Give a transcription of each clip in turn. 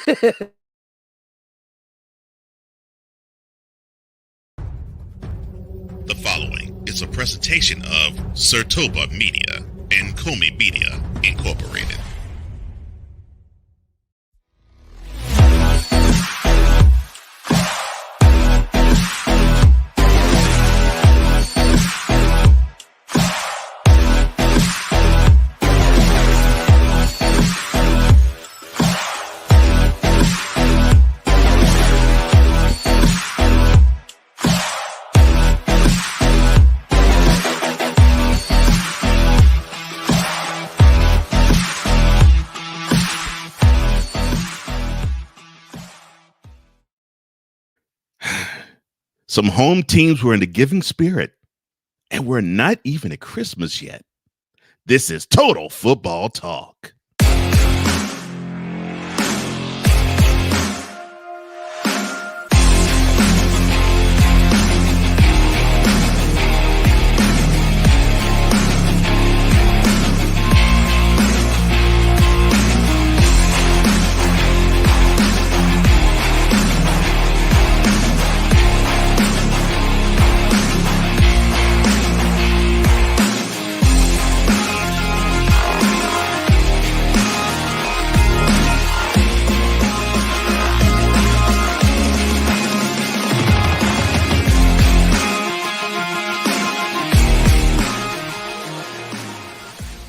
The following is a presentation of Sertoba Media and Comey Media Incorporated. Some home teams were in the giving spirit, and we're not even at Christmas yet. This is Total Football Talk.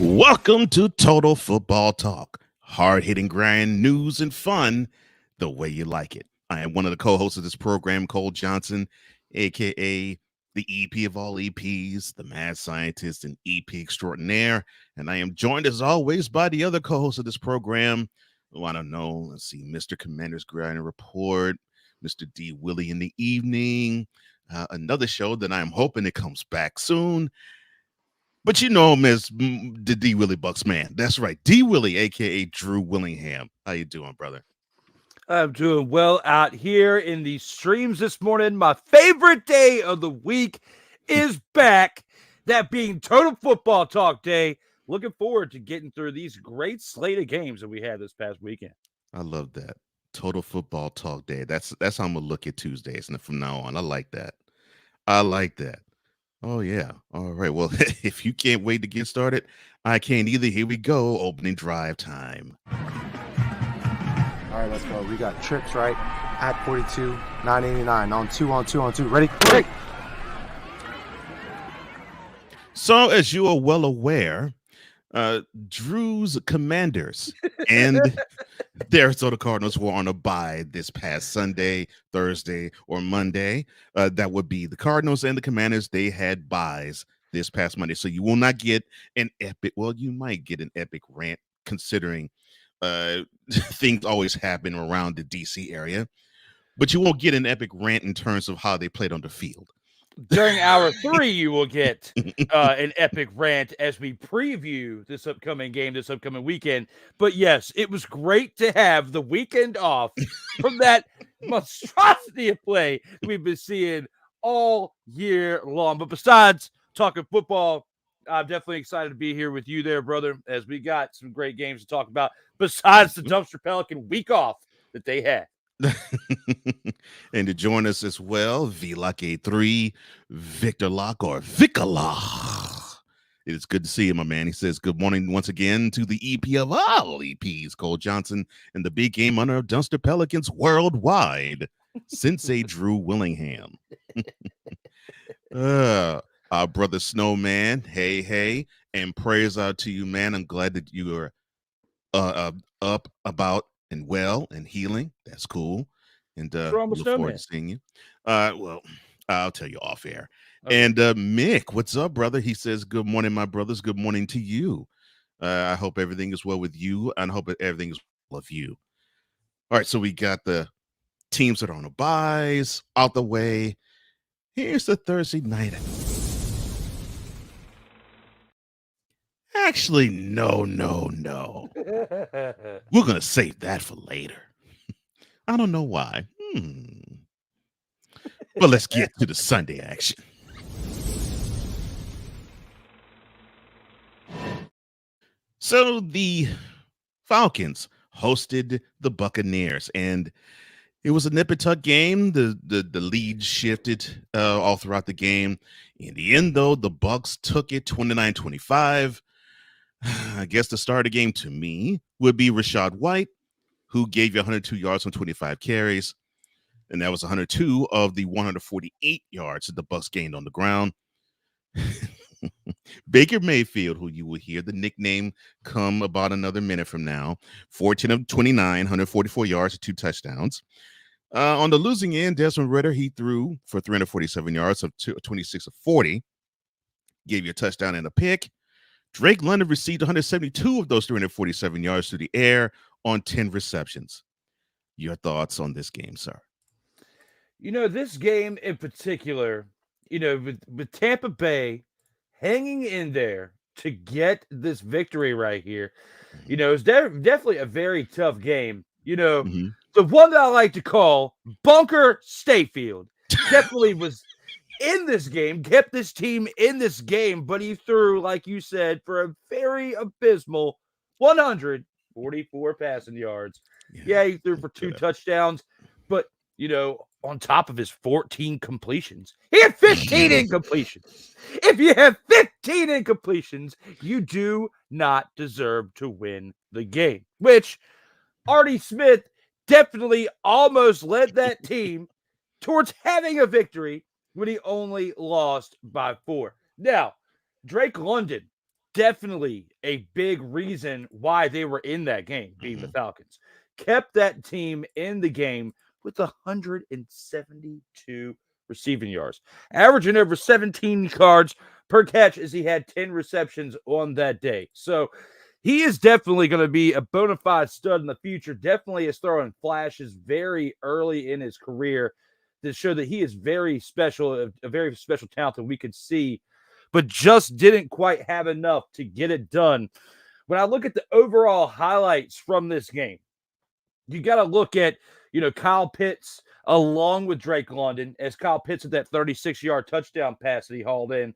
Welcome to Total Football Talk. Hard-hitting grind, news, and fun the way you like it. I am one of the co-hosts of this program, Cole Johnson, a.k.a. the EP of all EPs, the mad scientist and EP extraordinaire. And I am joined, as always, by the other co-host of this program, who I don't know, let's see, Mr. Commander's Grind Report, Mr. D. Willie in the evening, another show that I'm hoping it comes back soon. But you know him as the D. Willie Bucks man. That's right. D. Willie, a.k.a. Drew Willingham. How you doing, brother? I'm doing well out here in the streams this morning. My favorite day of the week is back, that being Total Football Talk Day. Looking forward to getting through these great slate of games that we had this past weekend. I love that. Total Football Talk Day. That's how I'm going to look at Tuesdays and from now on. I like that. Oh, yeah. All right. Well, if you can't wait to get started, I can't either. Here we go. Opening drive time. All right, let's go. We got trips, right? At 42, 989. On two. Ready? Quick. So, as you are well aware, Drew's Commanders and the Arizona Cardinals were on a bye this past Sunday, Thursday, or Monday. That would be the Cardinals and the Commanders. They had byes this past Monday. So you will not get an epic, well, you might get an epic rant considering things always happen around the DC area, but you won't get an epic rant in terms of how they played on the field. During hour 3, you will get an epic rant as we preview this upcoming game, this upcoming weekend. But yes, it was great to have the weekend off from that monstrosity of play we've been seeing all year long. But besides talking football, I'm definitely excited to be here with you there, brother, as we got some great games to talk about besides the Dumpster Pelican week off that they had. And to join us as well, VLock83, Victor Lock or Vicala. It is good to see you, my man. He says, good morning once again to the EP of all EPs, Cole Johnson, and the big game under Dumpster Pelicans worldwide, Sensei Drew Willingham. Our brother Snowman, hey, and prayers out to you, man. I'm glad that you are up, about, and well and healing. That's cool. And look forward to seeing you. Well, I'll tell you off air. Okay. And Mick, what's up, brother? He says, good morning, my brothers. Good morning to you. I hope everything is well with you, and I hope everything is well with you. All right, so we got the teams that are on the byes out the way. Here's the Thursday night. Actually, no. We're going to save that for later. I don't know why. But let's get to the Sunday action. So the Falcons hosted the Buccaneers, and it was a nip and tuck game. The lead shifted all throughout the game. In the end, though, the Bucs took it 29-25. I guess the star of the game to me would be Rachaad White, who gave you 102 yards on 25 carries, and that was 102 of the 148 yards that the Bucs gained on the ground. Baker Mayfield, who you will hear the nickname come about another minute from now, 14 of 29, 144 yards and 2 touchdowns. On the losing end, Desmond Ridder, he threw for 347 yards of 26 of 40, gave you a touchdown and a pick. Drake London received 172 of those 347 yards through the air on 10 receptions. Your thoughts on this game, sir? This game in particular, with Tampa Bay hanging in there to get this victory right here, it's definitely a very tough game. The one that I like to call Bunker Stayfield definitely was in this game, kept this team in this game, but he threw, like you said, for a very abysmal 144 passing yards. Yeah, he threw for 2 touchdowns, but, on top of his 14 completions, he had 15 incompletions. If you have 15 incompletions, you do not deserve to win the game, which Artie Smith definitely almost led that team towards having a victory when he only lost by 4. Now, Drake London, definitely a big reason why they were in that game, being the Falcons. Kept that team in the game with 172 receiving yards, averaging over 17 yards per catch as he had 10 receptions on that day. So he is definitely going to be a bona fide stud in the future. Definitely is throwing flashes very early in his career to show that he is very special, a very special talent that we could see, but just didn't quite have enough to get it done. When I look at the overall highlights from this game, you got to look at, Kyle Pitts along with Drake London, as Kyle Pitts at that 36-yard touchdown pass that he hauled in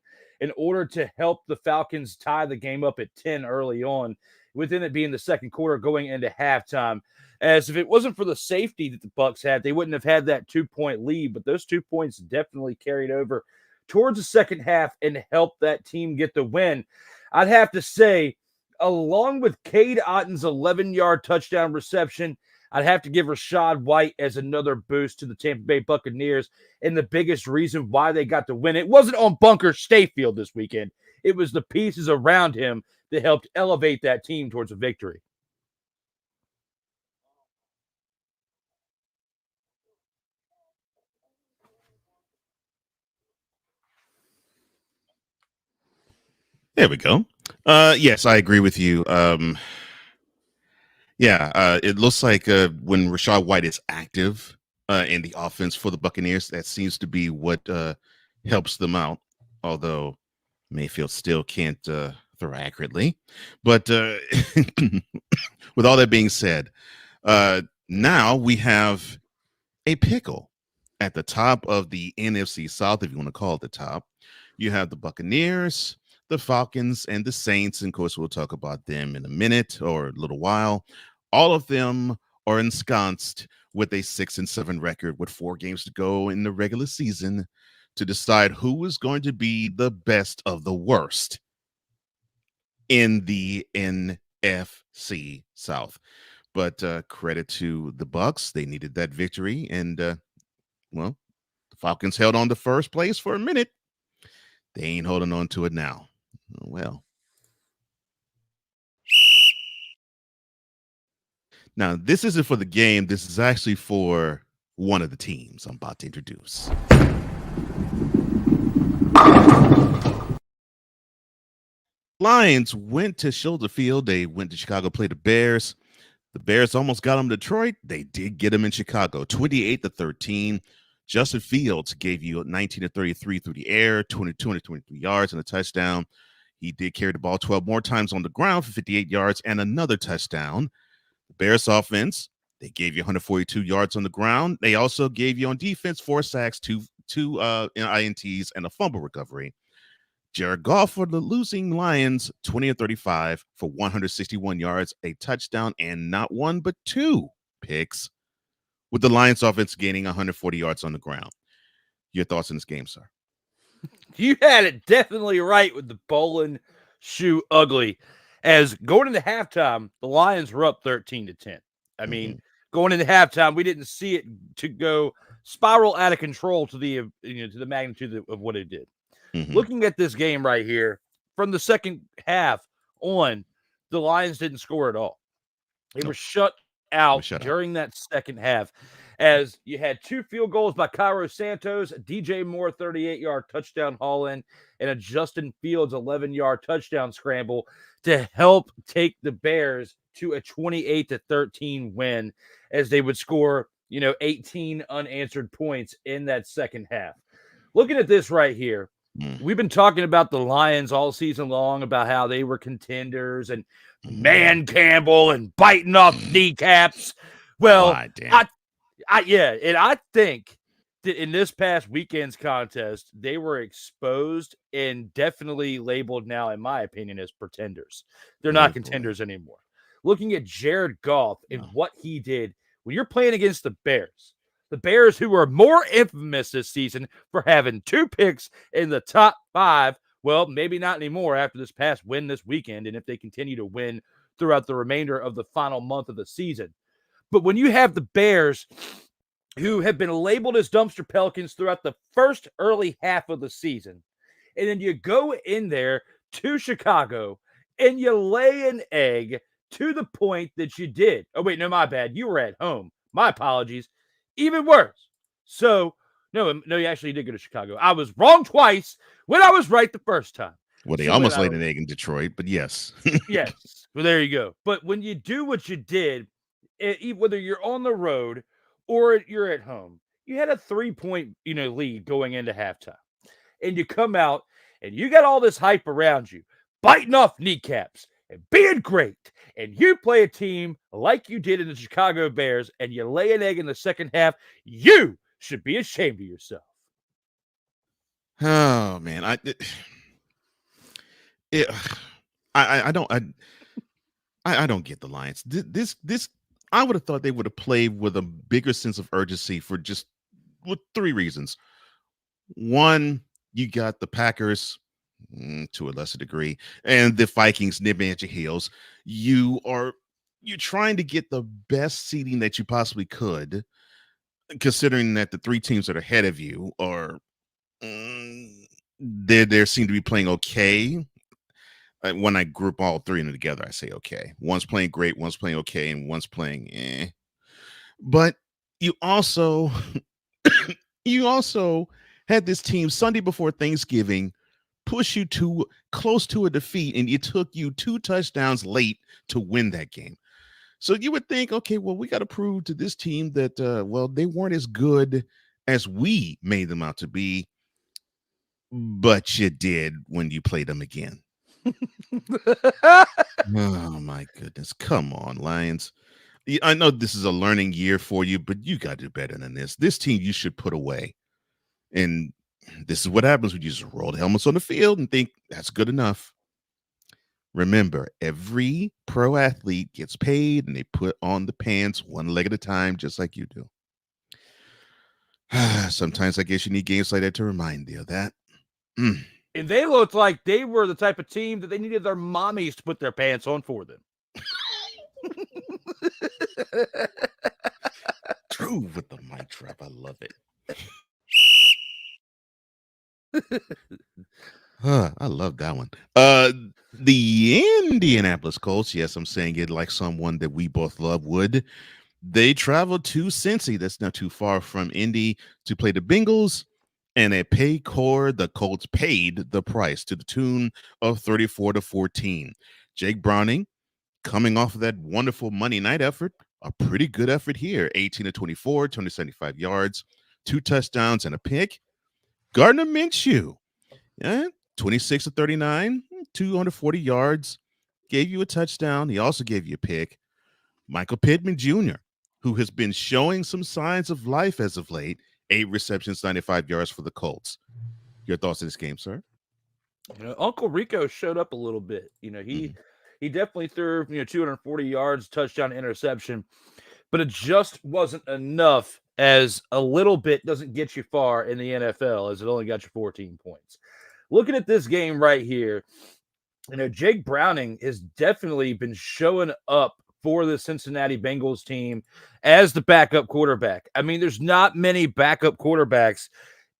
order to help the Falcons tie the game up at 10 early on, within it being the second quarter going into halftime. As if it wasn't for the safety that the Bucs had, they wouldn't have had that 2-point lead, but those 2 points definitely carried over towards the second half and helped that team get the win. I'd have to say, along with Cade Otton's 11-yard touchdown reception, I'd have to give Rachaad White as another boost to the Tampa Bay Buccaneers, and the biggest reason why they got the win. It wasn't on Bunker Stayfield this weekend. It was the pieces around him that helped elevate that team towards a victory. There we go. Yes, I agree with you. It looks like when Rachaad White is active in the offense for the Buccaneers, that seems to be what helps them out. Although Mayfield still can't throw accurately. But with all that being said, now we have a pickle at the top of the NFC South, if you want to call it the top. You have the Buccaneers, the Falcons, and the Saints. And of course, we'll talk about them in a minute or a little while. All of them are ensconced with a 6-7 record with 4 games to go in the regular season to decide who is going to be the best of the worst in the NFC South. But credit to the Bucs. They needed that victory. And, the Falcons held on to first place for a minute. They ain't holding on to it now. Well. Now, this isn't for the game. This is actually for one of the teams I'm about to introduce. Lions went to Shoulder Field. They went to Chicago, play the Bears. The Bears almost got them in Detroit. They did get them in Chicago, 28-13. Justin Fields gave you 19-33 through the air, 22-23 yards and a touchdown. He did carry the ball 12 more times on the ground for 58 yards and another touchdown. The Bears offense, they gave you 142 yards on the ground. They also gave you on defense 4 sacks, two INTs, and a fumble recovery. Jared Goff for the losing Lions, 20 of 35 for 161 yards, a touchdown, and not one but two picks, with the Lions offense gaining 140 yards on the ground. Your thoughts on this game, sir? You had it definitely right with the bowling shoe ugly. As going into halftime, the Lions were up 13-10. I mean, going into halftime, we didn't see it to go spiral out of control to the to the magnitude of what it did. Looking at this game right here, from the second half on, the Lions didn't score at all. They were shut out during that second half, as you had two field goals by Cairo Santos, DJ Moore 38-yard touchdown haul-in, and a Justin Fields 11-yard touchdown scramble to help take the Bears to a 28-13 win, as they would score 18 unanswered points in that second half. Looking at this right here, we've been talking about the Lions all season long, about how they were contenders and Man Campbell and biting off kneecaps. Well, I think that in this past weekend's contest, they were exposed and definitely labeled now, in my opinion, as pretenders. They're not contenders anymore. Looking at Jared Goff and what he did when you're playing against the Bears, who are more infamous this season for having two picks in the top 5. Well, maybe not anymore after this past win this weekend, and if they continue to win throughout the remainder of the final month of the season. But when you have the Bears, who have been labeled as dumpster Pelicans throughout the first early half of the season, and then you go in there to Chicago and you lay an egg to the point that you did. Oh, wait, no, my bad. You were at home. My apologies. Even worse. So, no, you actually did go to Chicago. I was wrong twice when I was right the first time. Well, they almost laid an egg in Detroit, but yes. Yes. Well, there you go. But when you do what you did, whether you're on the road or you're at home, you had a 3-point, lead going into halftime. And you come out and you got all this hype around you, biting off kneecaps and being great. And you play a team like you did in the Chicago Bears and you lay an egg in the second half. You should be ashamed of yourself. Oh, man. I don't get the Lions. This I would have thought they would have played with a bigger sense of urgency with 3 reasons. One, you got the Packers, to a lesser degree, and the Vikings nipping at your heels. You're trying to get the best seeding that you possibly could, considering that the 3 teams that are ahead of you are they seem to be playing okay. When I group all 3 of them together, I say okay. One's playing great, one's playing okay, and one's playing eh. But you also had this team Sunday before Thanksgiving push you to close to a defeat, and it took you 2 touchdowns late to win that game. So you would think, okay, well, we got to prove to this team that, they weren't as good as we made them out to be, but you did when you played them again. Oh, my goodness. Come on, Lions. I know this is a learning year for you, but you got to do better than this. This team you should put away. And this is what happens when you just roll the helmets on the field and think that's good enough. Remember, every pro athlete gets paid and they put on the pants one leg at a time, just like you do. Sometimes I guess you need games like that to remind you of that. And they looked like they were the type of team that they needed their mommies to put their pants on for them. True with the mic trap. I love it. I love that one. The Indianapolis Colts, yes, I'm saying it like someone that we both love would. They traveled to Cincy, that's not too far from Indy, to play the Bengals, and at Paycor, the Colts paid the price to the tune of 34-14. Jake Browning, coming off of that wonderful Monday night effort, a pretty good effort here, 18-24, 275 yards, 2 touchdowns, and a pick. Gardner Minshew, 26-39, 240 yards, gave you a touchdown. He also gave you a pick. Michael Pittman Jr., who has been showing some signs of life as of late, 8 receptions, 95 yards for the Colts. Your thoughts on this game, sir? Uncle Rico showed up a little bit. He definitely threw 240 yards, touchdown, interception, but it just wasn't enough. As a little bit doesn't get you far in the NFL, as it only got you 14 points. Looking at this game right here, Jake Browning has definitely been showing up for the Cincinnati Bengals team as the backup quarterback. I mean, there's not many backup quarterbacks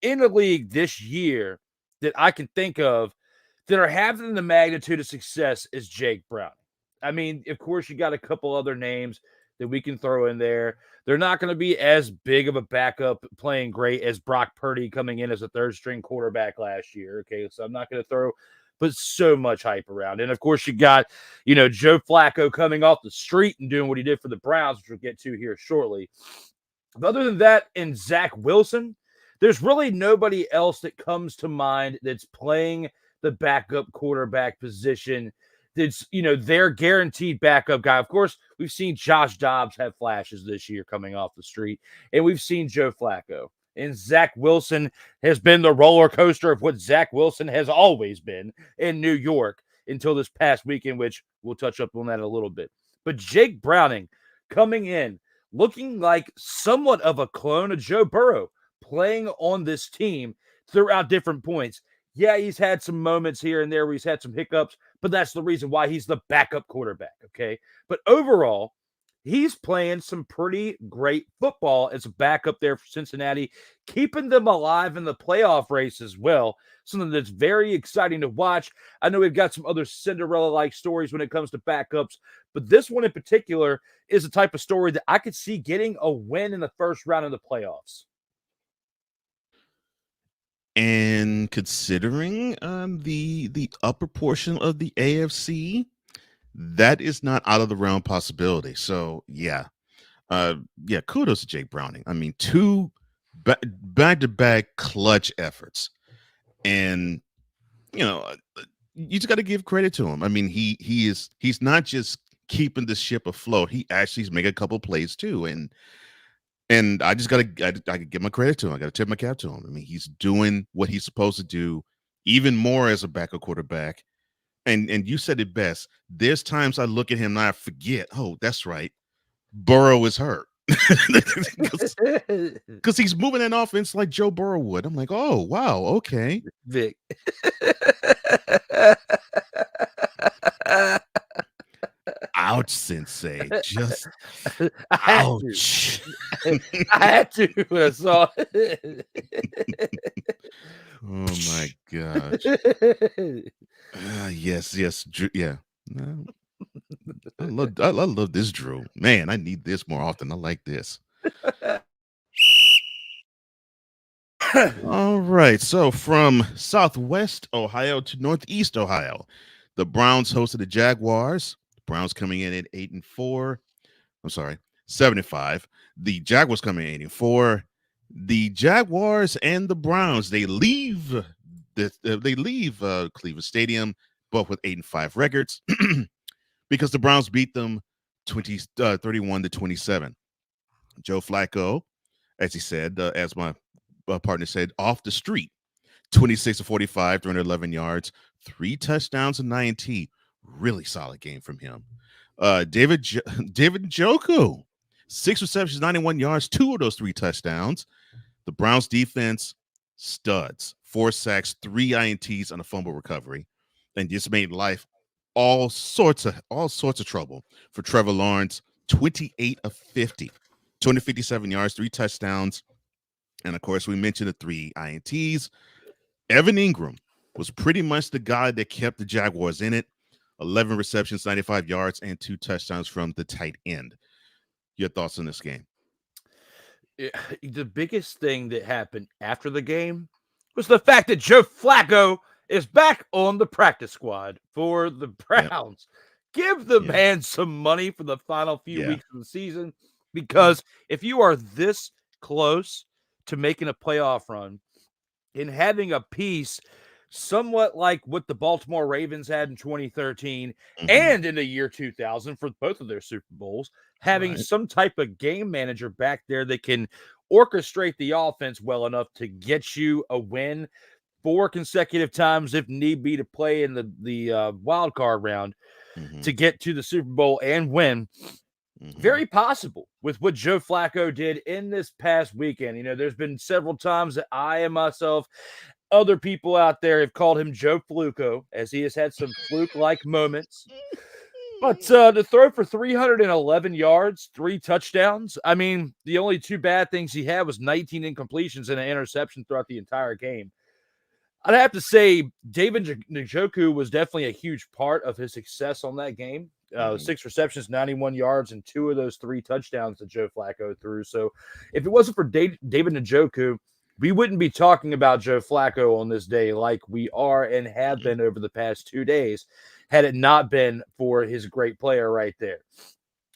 in the league this year that I can think of that are having the magnitude of success as Jake Browning. I mean, of course, you got a couple other names that we can throw in there. They're not going to be as big of a backup playing great as Brock Purdy coming in as a third string quarterback last year. Okay, so I'm not going to throw but so much hype around. And of course, you got, Joe Flacco coming off the street and doing what he did for the Browns, which we'll get to here shortly. But other than that, and Zach Wilson, there's really nobody else that comes to mind that's playing the backup quarterback position. That's, their guaranteed backup guy. Of course, we've seen Josh Dobbs have flashes this year coming off the street, and we've seen Joe Flacco. And Zach Wilson has been the roller coaster of what Zach Wilson has always been in New York until this past weekend, which we'll touch up on that a little bit. But Jake Browning coming in, looking like somewhat of a clone of Joe Burrow, playing on this team throughout different points. Yeah, he's had some moments here and there where he's had some hiccups, but that's the reason why he's the backup quarterback, okay? But overall, he's playing some pretty great football as a backup there for Cincinnati, keeping them alive in the playoff race as well. Something that's very exciting to watch. I know we've got some other Cinderella-like stories when it comes to backups, but this one in particular is the type of story that I could see getting a win in the first round of the playoffs. And considering the upper portion of the AFC, that is not out of the realm possibility. So yeah, kudos to Jake Browning. I mean, two back-to-back clutch efforts, and you just got to give credit to him. I mean, he's not just keeping the ship afloat; he actually is making a couple plays too, and I just I give my credit to him. I got to tip my cap to him. I mean, he's doing what he's supposed to do, even more as a backup quarterback. And you said it best. There's times I look at him and I forget, oh, that's right, Burrow is hurt. Because he's moving an offense like Joe Burrow would. I'm like, oh, wow, okay. Vic. Ouch, Sensei. Just ouch. I had to when I saw it. Oh my gosh. Yes, yeah. I love this, Drew. Man, I need this more often. I like this. All right. So from Southwest Ohio to Northeast Ohio, the Browns hosted the Jaguars. Browns coming in at 8-4. I'm sorry, 7-5. The Jaguars coming in 8-4. The Jaguars and the Browns, they leave Cleveland Stadium both with 8-5 records because the Browns beat them 31-27. Joe Flacco, as he said, as my partner said, off the street, 26-45, 311 yards, 3 touchdowns, and 9 INT. Really solid game from him. David Njoku, 6 receptions, 91 yards, 2 of those 3 touchdowns. The Browns defense, studs, 4 sacks, 3 INTs on a fumble recovery, and just made life all sorts of trouble for Trevor Lawrence. 28 of 50, 257 yards, 3 touchdowns, and of course we mentioned the 3 INTs. Evan Ingram was pretty much the guy that kept the Jaguars in it. 11 receptions, 95 yards, and 2 touchdowns from the tight end. Your thoughts on this game? The biggest thing that happened after the game was the fact that Joe Flacco is back on the practice squad for the Browns. Give the man some money for the final few weeks of the season, because if you are this close to making a playoff run and having a piece somewhat like what the Baltimore Ravens had in 2013 and in the year 2000 for both of their Super Bowls, having some type of game manager back there that can orchestrate the offense well enough to get you a win, 4 consecutive times, if need be, to play in the wild card round to get to the Super Bowl and win. Very possible with what Joe Flacco did in this past weekend. You know, there's been several times that I and myself, other people out there have called him Joe Fluco, as he has had some fluke-like moments. But to throw for 311 yards, 3 touchdowns, I mean, the only 2 bad things he had was 19 incompletions and an interception throughout the entire game. I'd have to say David Njoku was definitely a huge part of his success on that game. 6 receptions, 91 yards, and 2 of those 3 touchdowns that Joe Flacco threw. So if it wasn't for David Njoku, we wouldn't be talking about Joe Flacco on this day like we are and have been over the past 2 days, had it not been for his great player right there.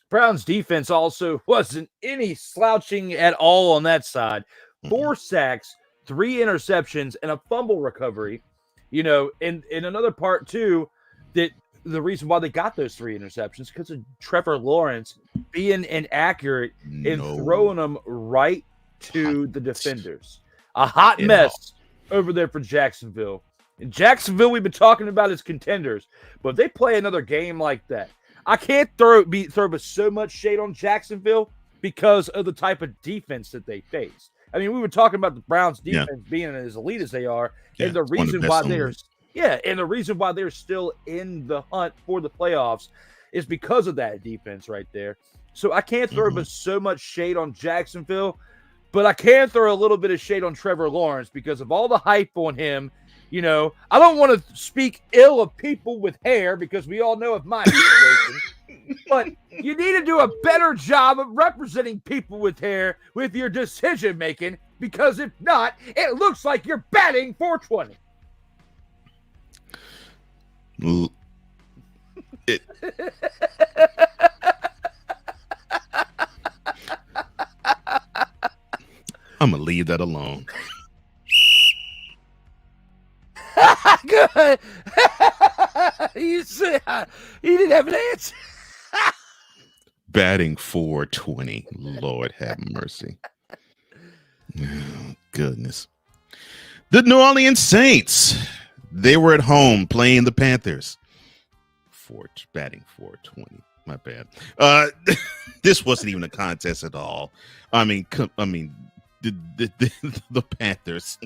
Browns defense also wasn't any slouching at all on that side. 4 sacks, 3 interceptions, and a fumble recovery. You know, in another part too, that the reason why they got those 3 interceptions because of Trevor Lawrence being inaccurate and throwing them right to the defenders. A hot mess over there for Jacksonville. In Jacksonville, we've been talking about as contenders, but if they play another game like that, I can't throw so much shade on Jacksonville because of the type of defense that they face. I mean, we were talking about the Browns defense being as elite as they are, and the reason why and the reason why they're still in the hunt for the playoffs is because of that defense right there. So I can't throw so much shade on Jacksonville, but I can throw a little bit of shade on Trevor Lawrence because of all the hype on him. You know, I don't want to speak ill of people with hair because we all know of my situation, but you need to do a better job of representing people with hair with your decision making because if not, it looks like you're batting 420. I'm gonna leave that alone. Good. You didn't have an answer. Batting 420. Lord have mercy. Oh, goodness. The New Orleans Saints. They were at home playing the Panthers. Batting 420. My bad. This wasn't even a contest at all. I mean, the Panthers.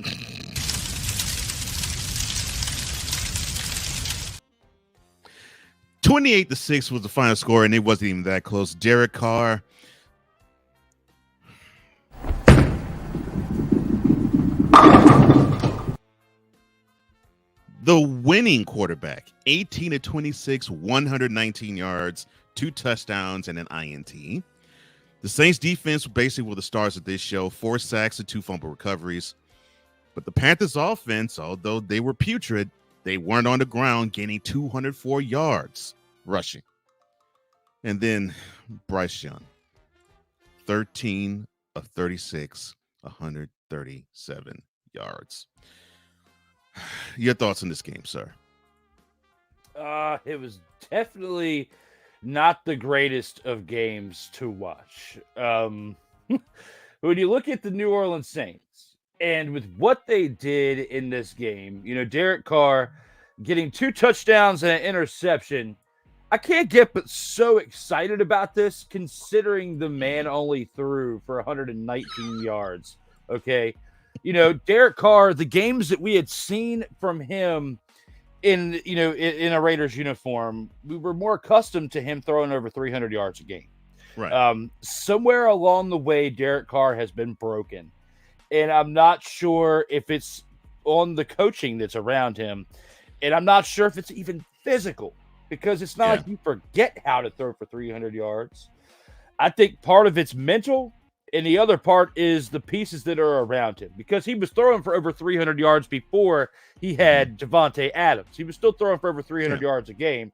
28-6 was the final score, and it wasn't even that close. Derek Carr. The winning quarterback, 18-26, 119 yards, 2 touchdowns, and an INT. The Saints defense basically were the stars of this show, 4 sacks and 2 fumble recoveries. But the Panthers offense, although they were putrid, they weren't on the ground, gaining 204 yards rushing. And then Bryce Young, 13 of 36, 137 yards. Your thoughts on this game, sir? It was definitely not the greatest of games to watch. When you look at the New Orleans Saints and with what they did in this game, you know, Derek Carr getting 2 touchdowns and an interception, I can't get but so excited about this considering the man only threw for 119 yards. Okay. You know, Derek Carr, the games that we had seen from him in a Raiders uniform, we were more accustomed to him throwing over 300 yards a game. Right. Somewhere along the way, Derek Carr has been broken. And I'm not sure if it's on the coaching that's around him. And I'm not sure if it's even physical because it's not like you forget how to throw for 300 yards. I think part of it's mental. And the other part is the pieces that are around him because he was throwing for over 300 yards before he had Devontae Adams. He was still throwing for over 300 yards a game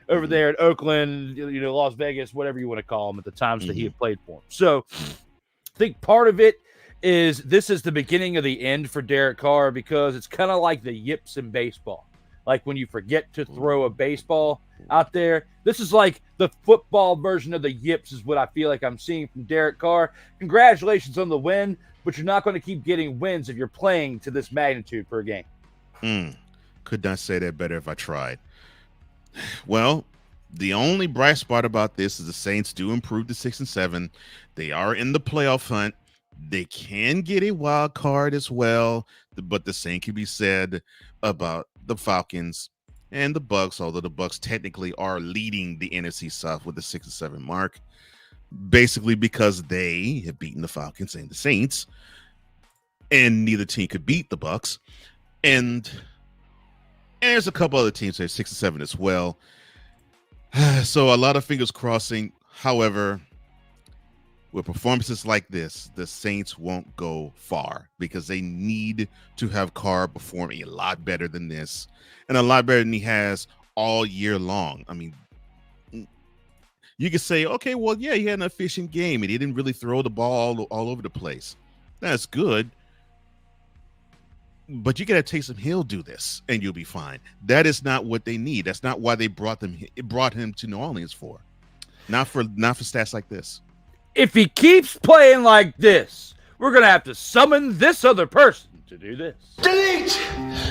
over there in Oakland, you know, Las Vegas, whatever you want to call them at the times that he had played for him. So I think part of it is this is the beginning of the end for Derek Carr because it's kind of like the yips in baseball. Like when you forget to throw a baseball out there, this is like the football version of the yips is what I feel like I'm seeing from Derek Carr. Congratulations on the win, but you're not going to keep getting wins if you're playing to this magnitude per game. Could not say that better if I tried. Well, the only bright spot about this is the Saints do improve to 6-7. They are in the playoff hunt. They can get a wild card as well, but the same can be said about the Falcons and the Bucks, although the Bucks technically are leading the NFC South with the 6-7 mark, basically because they have beaten the Falcons and the Saints, and neither team could beat the Bucks. And there's a couple other teams that are 6-7 as well. So a lot of fingers crossing. However, with performances like this, the Saints won't go far because they need to have Carr perform a lot better than this and a lot better than he has all year long. I mean, you could say, okay, well, yeah, he had an efficient game and he didn't really throw the ball all over the place. That's good. But you got to Taysom Hill do this and you'll be fine. That is not what they need. That's not why they brought him to New Orleans for. Not for stats like this. If he keeps playing like this, we're going to have to summon this other person to do this. Delete!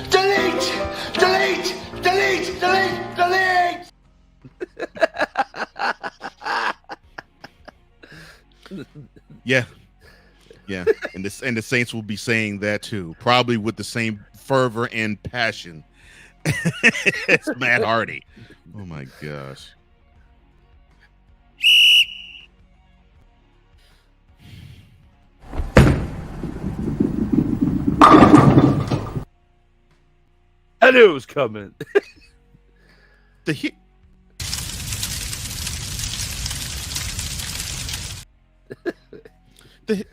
Delete! Delete! Delete! Delete! Delete! Yeah. Yeah. And the Saints will be saying that too, probably with the same fervor and passion as Matt Hardy. Oh my gosh. I knew it was coming. The hit. The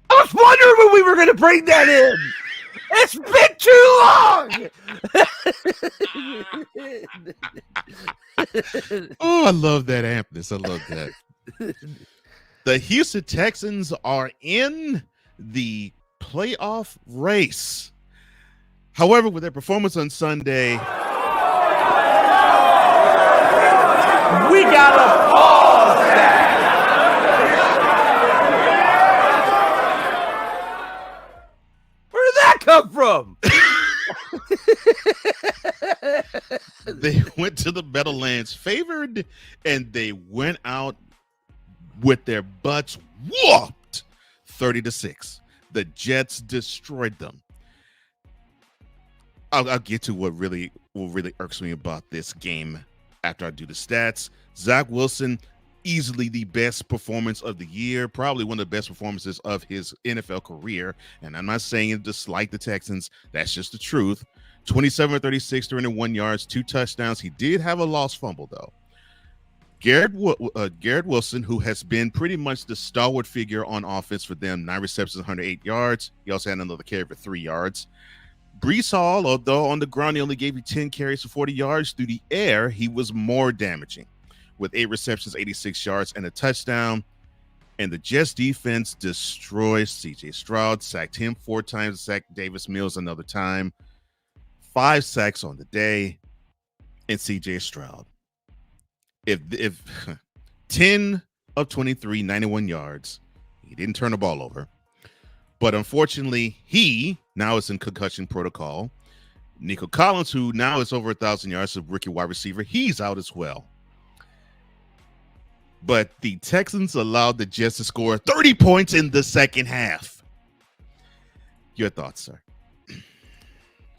I was wondering when we were going to bring that in. It's been too long. Oh, I love that ampness. I love that. The Houston Texans are in the playoff race. However, with their performance on Sunday, We got to pause that. Where did that come from? they went to the Meadowlands favored, and they went out with their butts whooped 30-6. The Jets destroyed them. I'll get to what really irks me about this game after I do the stats. Zach Wilson, easily the best performance of the year, probably one of the best performances of his NFL career. And I'm not saying it just like the Texans. That's just the truth. 27-36, 301 yards, 2 touchdowns. He did have a lost fumble, though. Garrett Wilson, who has been pretty much the stalwart figure on offense for them, 9 receptions, 108 yards. He also had another carry for 3 yards. Breece Hall, although on the ground he only gave you 10 carries for 40 yards, through the air he was more damaging with 8 receptions, 86 yards, and a touchdown. And the Jets defense destroys C.J. Stroud, sacked him 4 times, sacked Davis Mills another time. 5 sacks on the day, and C.J. Stroud. If 10 of 23, 91 yards, he didn't turn the ball over. But unfortunately, he now is in concussion protocol. Nico Collins, who now is over 1,000 yards, a rookie wide receiver, he's out as well. But the Texans allowed the Jets to score 30 points in the second half. Your thoughts, sir?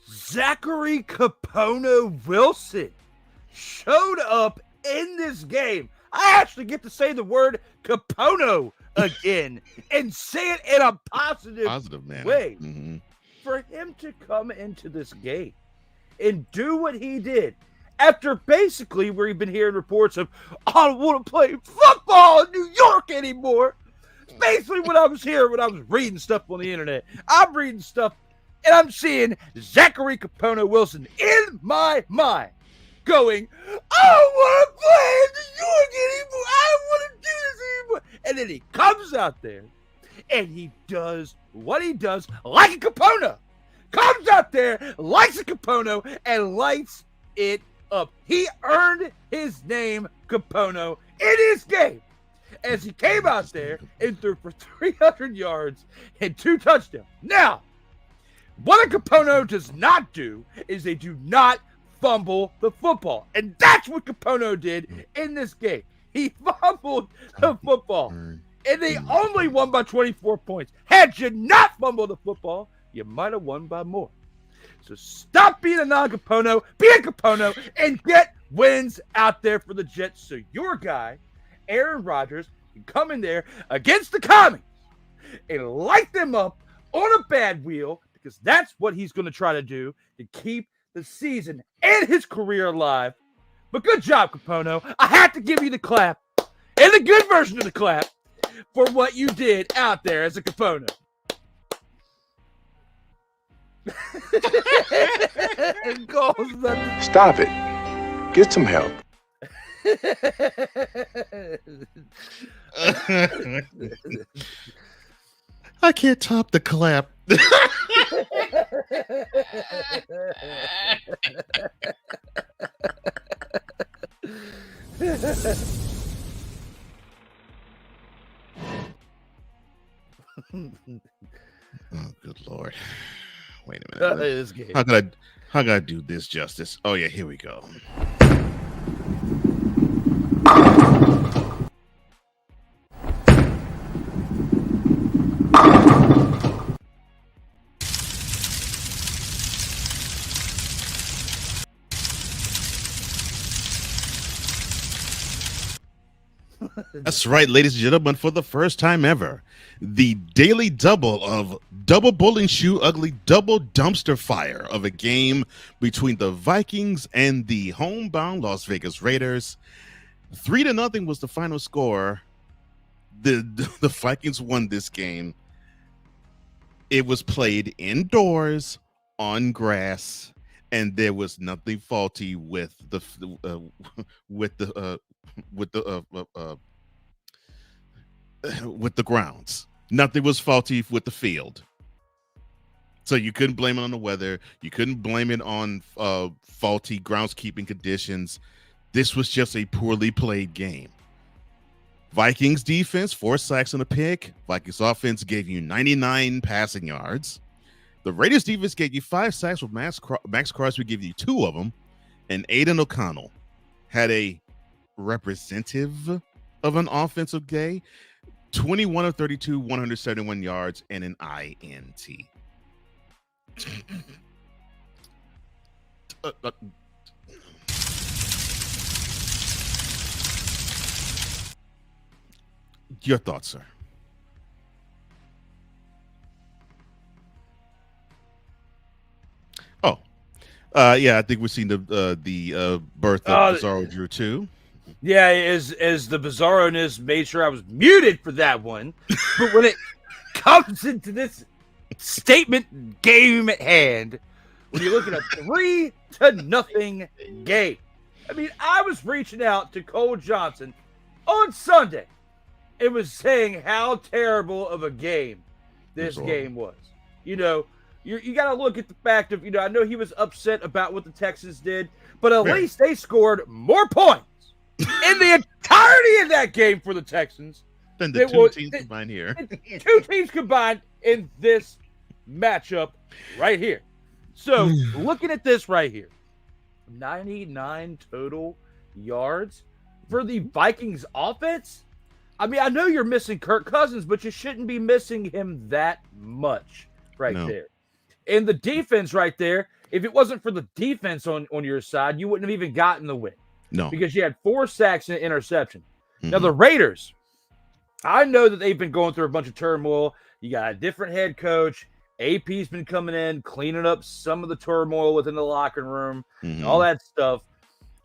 Zachary Capono-Wilson showed up in this game. I actually get to say the word Capono again and say it in a positive manner. way. Mm-hmm. For him to come into this game and do what he did after basically where you've been hearing reports of, I don't want to play football in New York anymore. It's basically what I was hearing when I was reading stuff on the internet. I'm reading stuff and I'm seeing Zachary Capono-Wilson in my mind going, I don't want to play in New York anymore. I don't want to do this anymore. And then he comes out there and he does what he does like a Capono. Comes out there, likes a Capono, and lights it up. He earned his name, Capono, in his game as he came out there and threw for 300 yards and 2 touchdowns. Now, what a Capono does not do is they do not fumble the football. And that's what Capono did in this game. He fumbled the football. And they only won by 24 points. Had you not fumbled the football, you might have won by more. So stop being a non-Capono, be a Capono, and get wins out there for the Jets so your guy, Aaron Rodgers, can come in there against the Commies and light them up on a bad wheel, because that's what he's going to try to do to keep the season and his career alive. But good job, Capono. I had to give you the clap, and the good version of the clap, for what you did out there as a Capono. Stop it. Get some help. I can't top the clap. Oh, good Lord. Wait a minute. How could I do this justice? Oh, yeah, here we go. That's right, ladies and gentlemen, for the first time ever, the daily double of double bowling shoe ugly double dumpster fire of a game between the Vikings and the homebound Las Vegas Raiders. 3-0 was the final score. The Vikings won this game. It was played indoors on grass, and there was nothing faulty with the grounds. Nothing was faulty with the field. So you couldn't blame it on the weather. You couldn't blame it on faulty groundskeeping conditions. This was just a poorly played game. Vikings defense, 4 sacks and a pick. Vikings offense gave you 99 passing yards. The Raiders defense gave you 5 sacks with Max Crosby gave you 2 of them. And Aiden O'Connell had a representative of an offensive day, 21 of 32, 171 yards, and an INT. Your thoughts, sir? Oh, yeah, I think we've seen the birth of Bizarro Drew too. Yeah, as the bizarroness made sure I was muted for that one. But when it comes into this statement game at hand, when you're looking at 3-0 game, I mean, I was reaching out to Cole Johnson on Sunday. It was saying how terrible of a game this game was. You know, you got to look at the fact of, I know he was upset about what the Texans did, but at least they scored more points in the entirety of that game for the Texans than the two teams combined here. 2 teams combined in this matchup right here. So looking at this right here, 99 total yards for the Vikings offense. I mean, I know you're missing Kirk Cousins, but you shouldn't be missing him that much there. And the defense right there, if it wasn't for the defense on your side, you wouldn't have even gotten the win. No. Because you had 4 sacks and an interception. Mm-hmm. Now, the Raiders, I know that they've been going through a bunch of turmoil. You got a different head coach. AP's been coming in, cleaning up some of the turmoil within the locker room, all that stuff.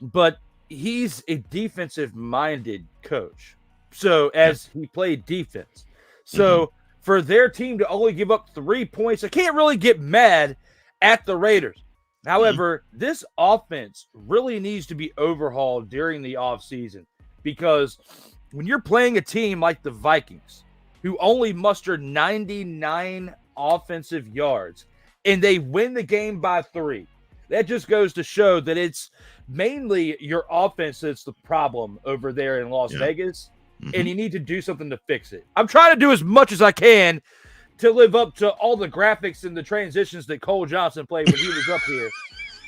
But he's a defensive-minded coach. So, as he played defense. So, for their team to only give up 3 points, I can't really get mad at the Raiders. However, this offense really needs to be overhauled during the offseason, because when you're playing a team like the Vikings, who only mustered 99 offensive yards, and they win the game by 3, that just goes to show that it's mainly your offense that's the problem over there in Las Vegas, and you need to do something to fix it. I'm trying to do as much as I can to live up to all the graphics and the transitions that Cole Johnson played when he was up here.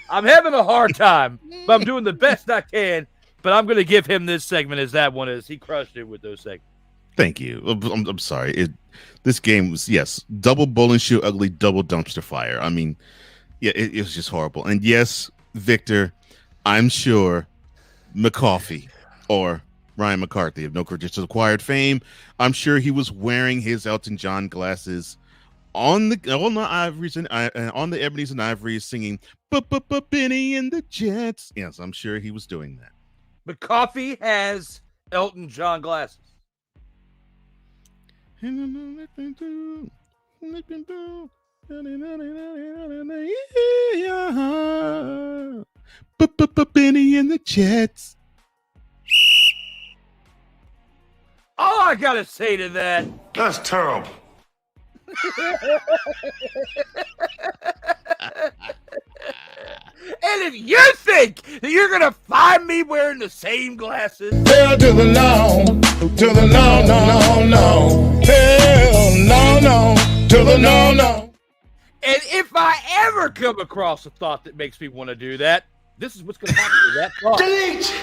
I'm having a hard time, but I'm doing the best I can. But I'm going to give him this segment as that one is. He crushed it with those segments. Thank you. I'm sorry. This game was, yes, double bowling shoe ugly, double dumpster fire. I mean, yeah, it was just horrible. And yes, Victor, I'm sure McCoffey or Ryan McCarthy of No Credentials Acquired fame, I'm sure he was wearing his Elton John glasses on the ivories and on the ebonies and ivories singing Benny and the Jets. Yes, I'm sure he was doing that. McCoffey has Elton John glasses. Benny and the Jets. All I got to say to that. That's terrible. And if you think that you're going to find me wearing the same glasses. Hell to the no, to the no, no, no, no. Hell no, to the no. And if I ever come across a thought that makes me want to do that, this is what's going to happen to that thought. Delete.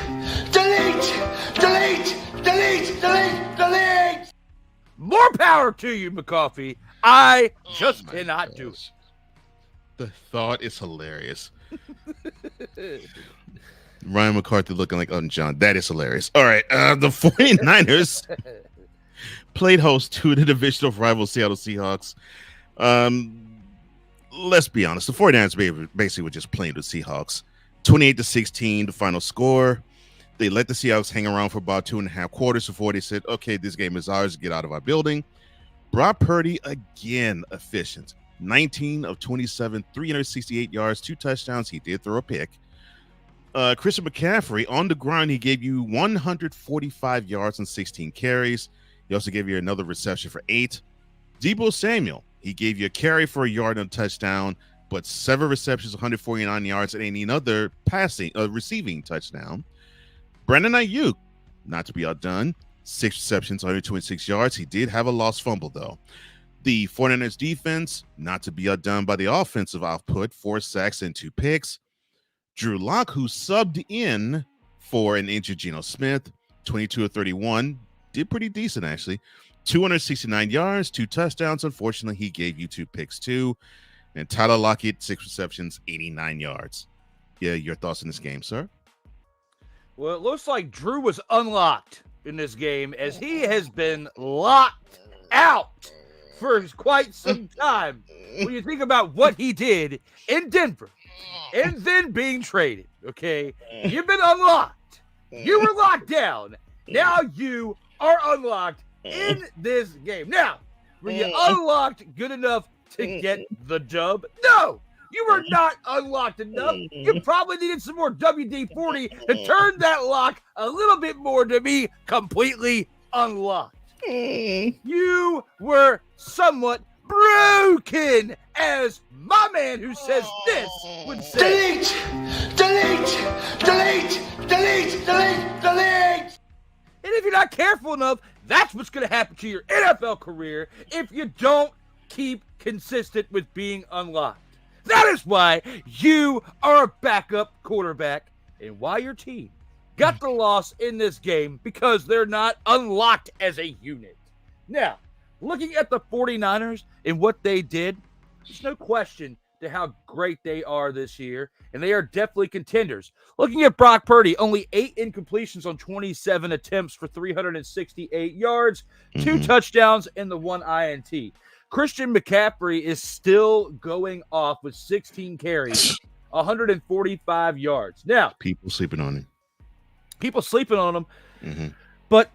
More power to you, McCoffey. I just cannot do it. The thought is hilarious. Ryan McCarthy looking like Elton John. That is hilarious. All right. The 49ers played host to the divisional rival Seattle Seahawks. Let's be honest. The 49ers basically were just playing the Seahawks. 28-16, the final score. They let the Seahawks hang around for about 2.5 quarters before they said, okay, this game is ours. Get out of our building. Brock Purdy, again, efficient. 19 of 27, 368 yards, 2 touchdowns. He did throw a pick. Christian McCaffrey, on the ground, he gave you 145 yards and 16 carries. He also gave you another reception for 8. Deebo Samuel, he gave you a carry for a yard and a touchdown, but 7 receptions, 149 yards, and another receiving touchdown. Brandon Ayuk, not to be outdone, 6 receptions, 126 yards. He did have a lost fumble, though. The 49ers defense, not to be outdone by the offensive output, 4 sacks and 2 picks. Drew Lock, who subbed in for an injured Geno Smith, 22 of 31, did pretty decent, actually. 269 yards, 2 touchdowns. Unfortunately, he gave you 2 picks, too. And Tyler Lockett, 6 receptions, 89 yards. Yeah, your thoughts on this game, sir? Well, it looks like Drew was unlocked in this game as he has been locked out for quite some time. When you think about what he did in Denver and then being traded, okay? You've been unlocked. You were locked down. Now you are unlocked in this game. Now, were you unlocked good enough to get the dub? No, you were not unlocked enough. You probably needed some more WD-40 to turn that lock a little bit more to be completely unlocked. You were somewhat broken, as my man who says this would say. Delete. And if you're not careful enough, that's what's going to happen to your NFL career if you don't keep consistent with being unlocked. That is why you are a backup quarterback and why your team got the loss in this game, because they're not unlocked as a unit. Now, looking at the 49ers and what they did, there's no question to how great they are this year, and they are definitely contenders. Looking at Brock Purdy, only 8 incompletions on 27 attempts for 368 yards, 2 touchdowns, and the 1 INT. Christian McCaffrey is still going off with 16 carries, 145 yards. Now, people sleeping on him. But,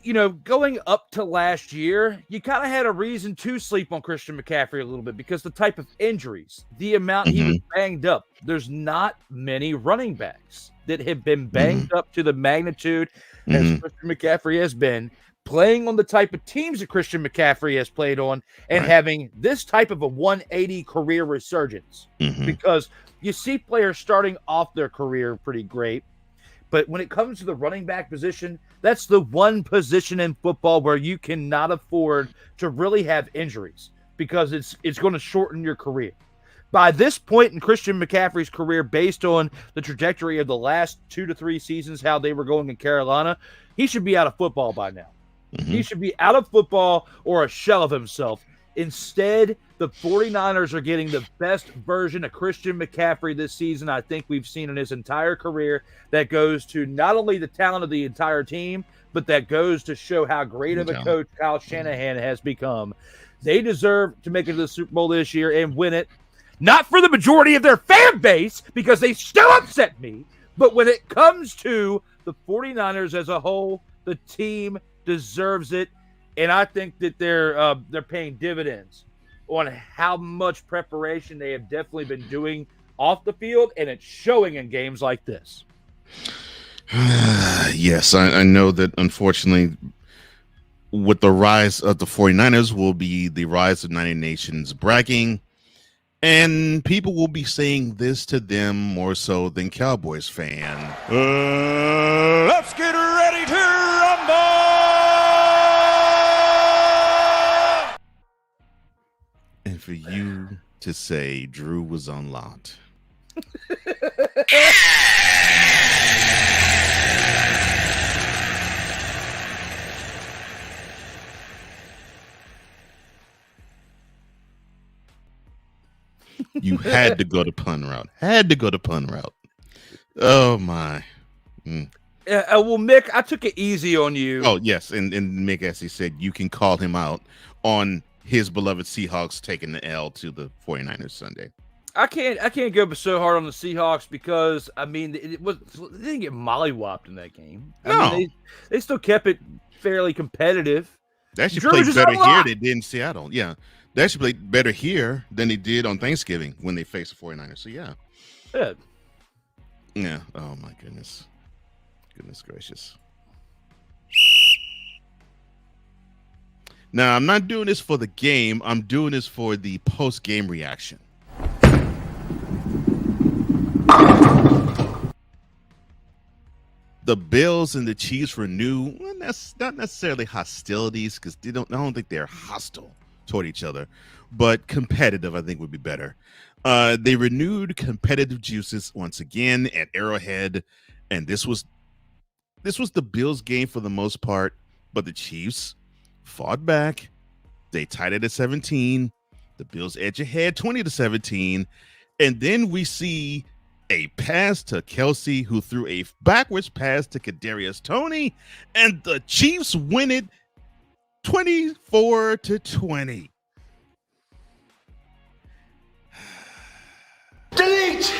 you know, going up to last year, you kind of had a reason to sleep on Christian McCaffrey a little bit because the type of injuries, the amount he was banged up. There's not many running backs that have been banged up to the magnitude as Christian McCaffrey has been. playing on the type of teams that Christian McCaffrey has played on and having this type of a 180 career resurgence. Because you see players starting off their career pretty great, but when it comes to the running back position, that's the one position in football where you cannot afford to really have injuries because it's going to shorten your career. By this point in Christian McCaffrey's career, based on the trajectory of the last 2 to 3 seasons, how they were going in Carolina, he should be out of football by now. He should be out of football or a shell of himself. Instead, the 49ers are getting the best version of Christian McCaffrey this season I think we've seen in his entire career. That goes to not only the talent of the entire team, but that goes to show how great of a coach Kyle Shanahan has become. They deserve to make it to the Super Bowl this year and win it. Not for the majority of their fan base, because they still upset me, but when it comes to the 49ers as a whole, the team deserves it. And I think that they're paying dividends on how much preparation they have definitely been doing off the field, and it's showing in games like this. Yes, I know that unfortunately with the rise of the 49ers will be the rise of 90 Nations bragging, and people will be saying this to them more so than Cowboys fan. Let's get ready to rumble! And for you to say Drew was on lot. You had to go to pun route. Oh my. Well, Mick, I took it easy on you. Oh yes, and Mick, as he said, you can call him out on his beloved Seahawks taking the L to the 49ers Sunday. I can't go so hard on the Seahawks because they didn't get mollywopped in that game. I mean, they still kept it fairly competitive. They actually played better here than they did in Seattle. Yeah, they actually played better here than they did on Thanksgiving when they faced the 49ers. So yeah. Yeah. Oh my goodness gracious. Now, I'm not doing this for the game. I'm doing this for the post-game reaction. The Bills and the Chiefs renew, well, that's not necessarily hostilities because I don't think they're hostile toward each other, but competitive, I think, would be better. They renewed competitive juices once again at Arrowhead, and this was the Bills' game for the most part, but the Chiefs fought back. They tied it at 17. The Bills edge ahead 20-17. And then we see a pass to Kelsey, who threw a backwards pass to Kadarius Toney, and the Chiefs win it 24-20. Delete!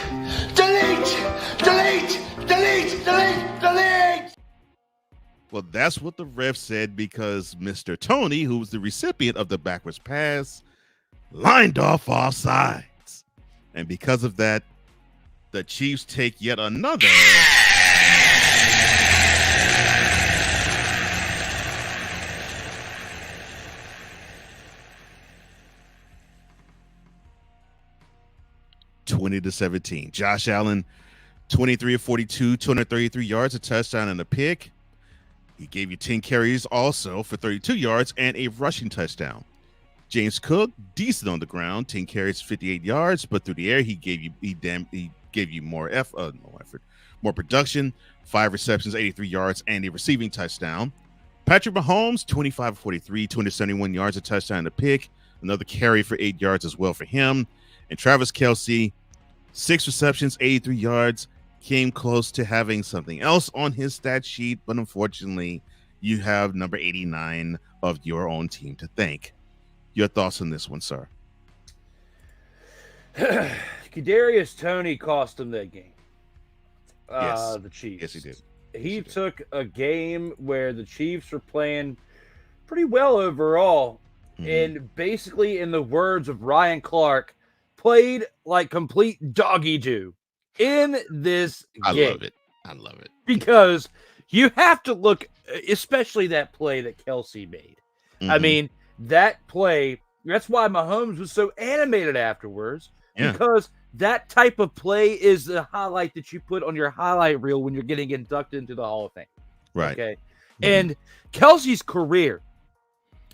Well, that's what the ref said because Mr. Toney, who was the recipient of the backwards pass, lined off all sides. And because of that, the Chiefs take yet another (20-17). Josh Allen, 23 of 42, 233 yards, a touchdown and a pick. He gave you 10 carries also for 32 yards and a rushing touchdown. James Cook, decent on the ground, 10 carries, 58 yards, but through the air he gave you more more production, 5 receptions, 83 yards, and a receiving touchdown. Patrick Mahomes, 25 of 43, 271 yards, a touchdown and a pick, another carry for 8 yards as well for him. And Travis Kelce, 6 receptions, 83 yards, came close to having something else on his stat sheet, but unfortunately, you have number 89 of your own team to thank. Your thoughts on this one, sir? Kadarius Toney cost him that game. Yes. The Chiefs. Yes, he did. He took a game where the Chiefs were playing pretty well overall, and basically, in the words of Ryan Clark, played like complete doggy-doo in this game. I love it. Because You have to look, especially that play that Kelsey made. I Mhm. mean, that play, that's why Mahomes was so animated afterwards, Yeah. because that type of play is the highlight that you put on your highlight reel when you're getting inducted into the Hall of Fame. Right. Okay. Mhm. And Kelsey's career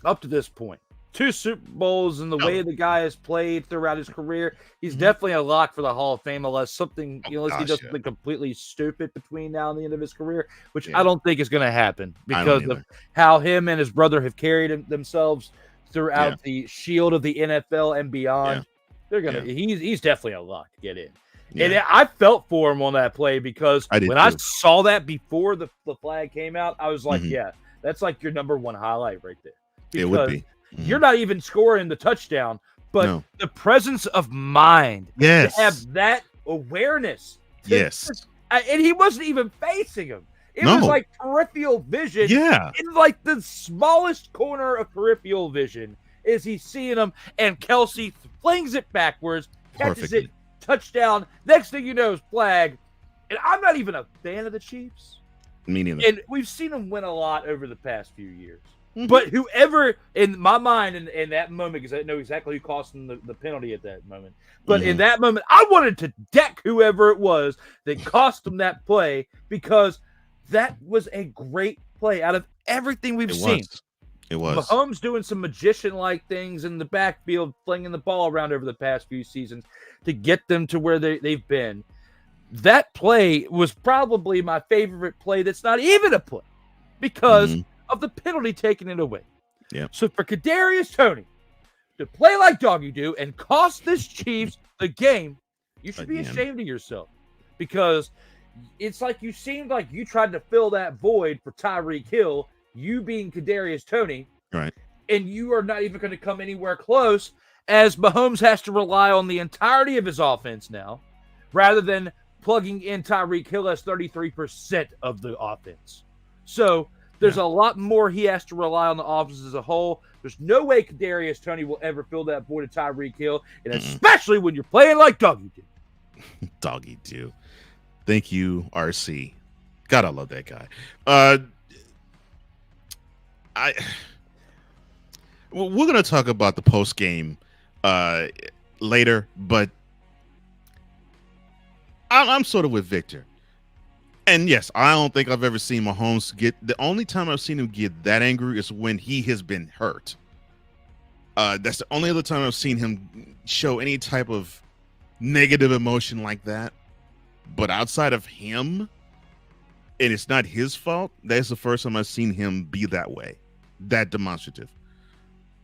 up to this point, 2 Super Bowls, and the way the guy has played throughout his career, he's definitely a lock for the Hall of Fame, unless something, unless he does something completely stupid between now and the end of his career, which I don't think is going to happen because of how him and his brother have carried themselves throughout the shield of the NFL and beyond. They're gonna. He's definitely a lock to get in. And I felt for him on that play, because when I saw that before the flag came out, I was like, yeah, that's like your number one highlight right there. Because it would be. You're not even scoring the touchdown, but the presence of mind to have that awareness. And he wasn't even facing him. It was like peripheral vision. In like the smallest corner of peripheral vision is he seeing him, and Kelsey flings it backwards, catches it, touchdown. Next thing you know is flag. And I'm not even a fan of the Chiefs. Me neither. And we've seen them win a lot over the past few years. But whoever, in my mind, in that moment, because I know exactly who cost them the penalty at that moment. But in that moment, I wanted to deck whoever it was that cost them that play, because that was a great play out of everything we've seen. It was. Mahomes doing some magician-like things in the backfield, flinging the ball around over the past few seasons to get them to where they've been. That play was probably my favorite play that's not even a play, because of the penalty taking it away. So for Kadarius Toney to play like doggy do and cost this Chiefs the game, you should be ashamed of yourself, because it's like you seemed like you tried to fill that void for Tyreek Hill, you being Kadarius Toney, right? And you are not even going to come anywhere close, as Mahomes has to rely on the entirety of his offense now, rather than plugging in Tyreek Hill as 33% of the offense. So there's a lot more he has to rely on the offense as a whole. There's no way Kadarius Toney will ever fill that void of Tyreek Hill, and especially when you're playing like doggy do. Doggy do. Thank you, RC. God, I love that guy. We're gonna talk about the post game later, but I'm sort of with Victor. And yes, I don't think I've ever seen Mahomes get. The only time I've seen him get that angry is when he has been hurt. That's the only other time I've seen him show any type of negative emotion like that. But outside of him, and it's not his fault, that's the first time I've seen him be that way, that demonstrative.